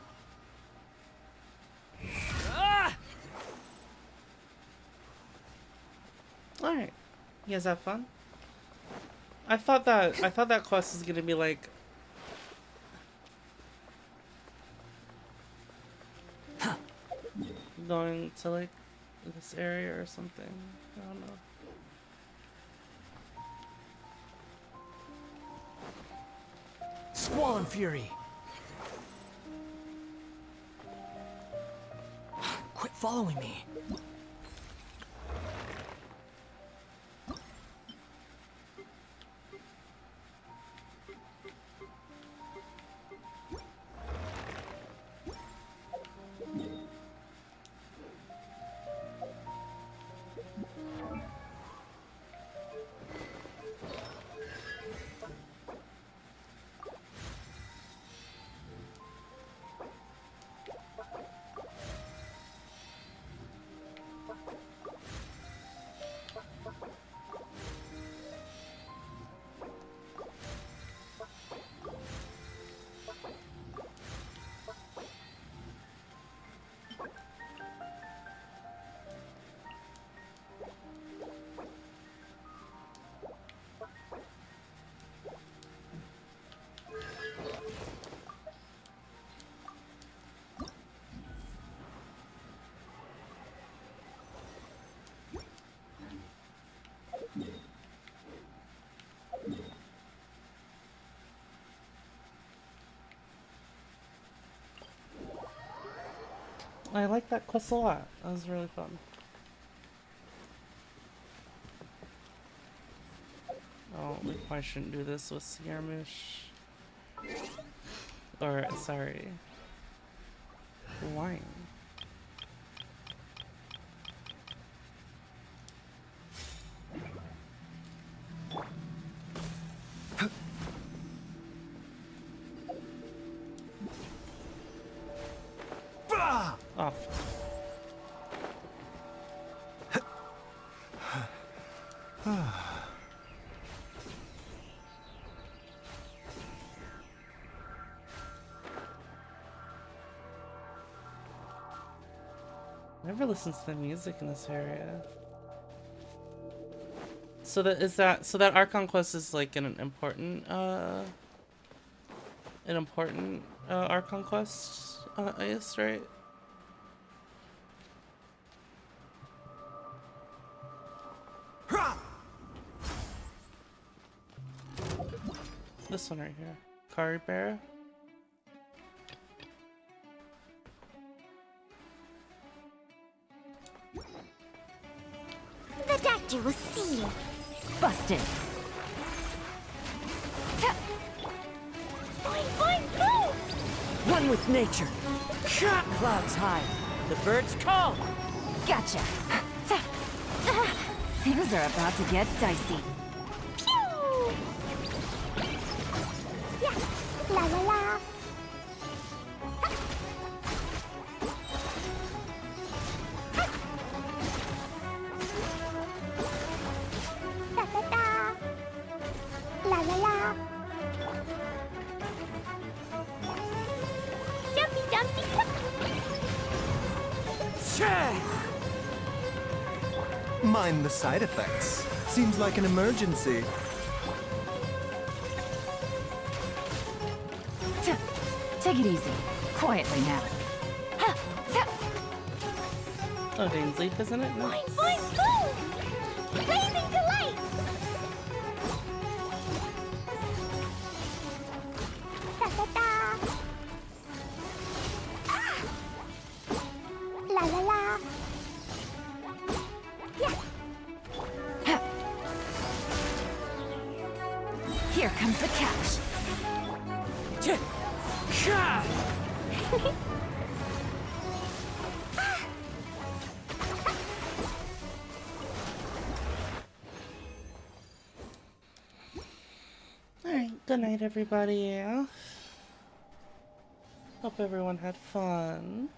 Alright. You guys have fun? I thought that quest was gonna be like going to like this area or something. I don't know. Squall and Fury. Quit following me. I like that quest a lot. That was really fun. Oh, we probably shouldn't do this with Scaramouche. Or, sorry. Wine. Off. Never listens to the music in this area. So that Archon quest is like an important Archon quest, I guess, right? This one right here, Caribera. The doctor will see you. Busted. Boing, boing, boom! One with nature. Clouds high. The birds call. Gotcha. Things are about to get dicey. Pew! Yeah. La la la. Da da da. La la la. Jumpy jumpy. Mind the side effects. Seems like an emergency. Take it easy. Quietly now. Oh, Dane's Leaf, isn't it? No. Boing, boing, boom! Blazing to light! Da da da! Ah! La la la! Yeah! Here comes the catch. Alright, good night everybody. Hope everyone had fun.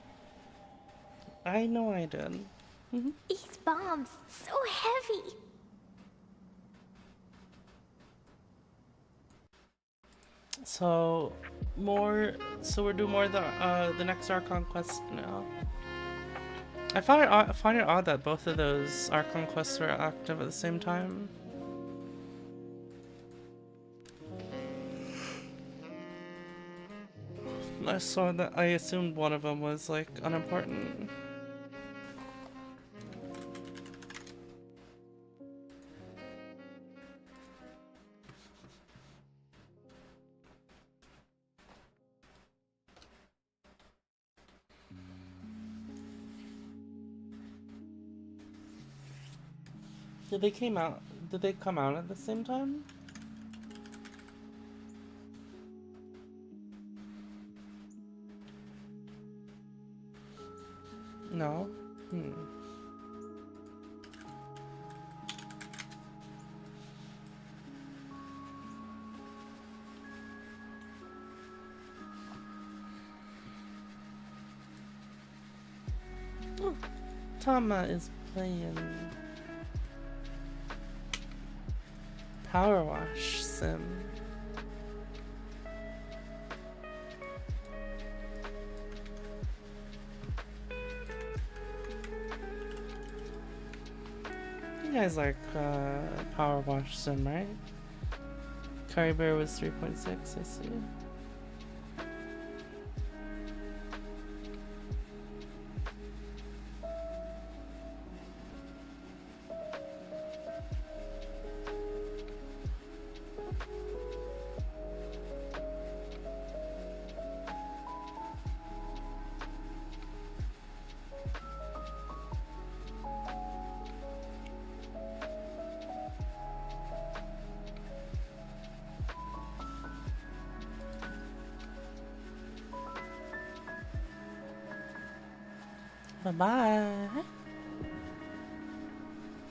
I know I did. These bombs, so heavy! So we're doing more of the next Archon quest now. I find it odd that both of those Archon quests were active at the same time. I saw that. I assumed one of them was like unimportant. Did they come out at the same time? No? Oh, Tama is playing Power Wash Sim. You guys like Power Wash Sim, right? Curry Bear was 3.6, I see. Bye-bye.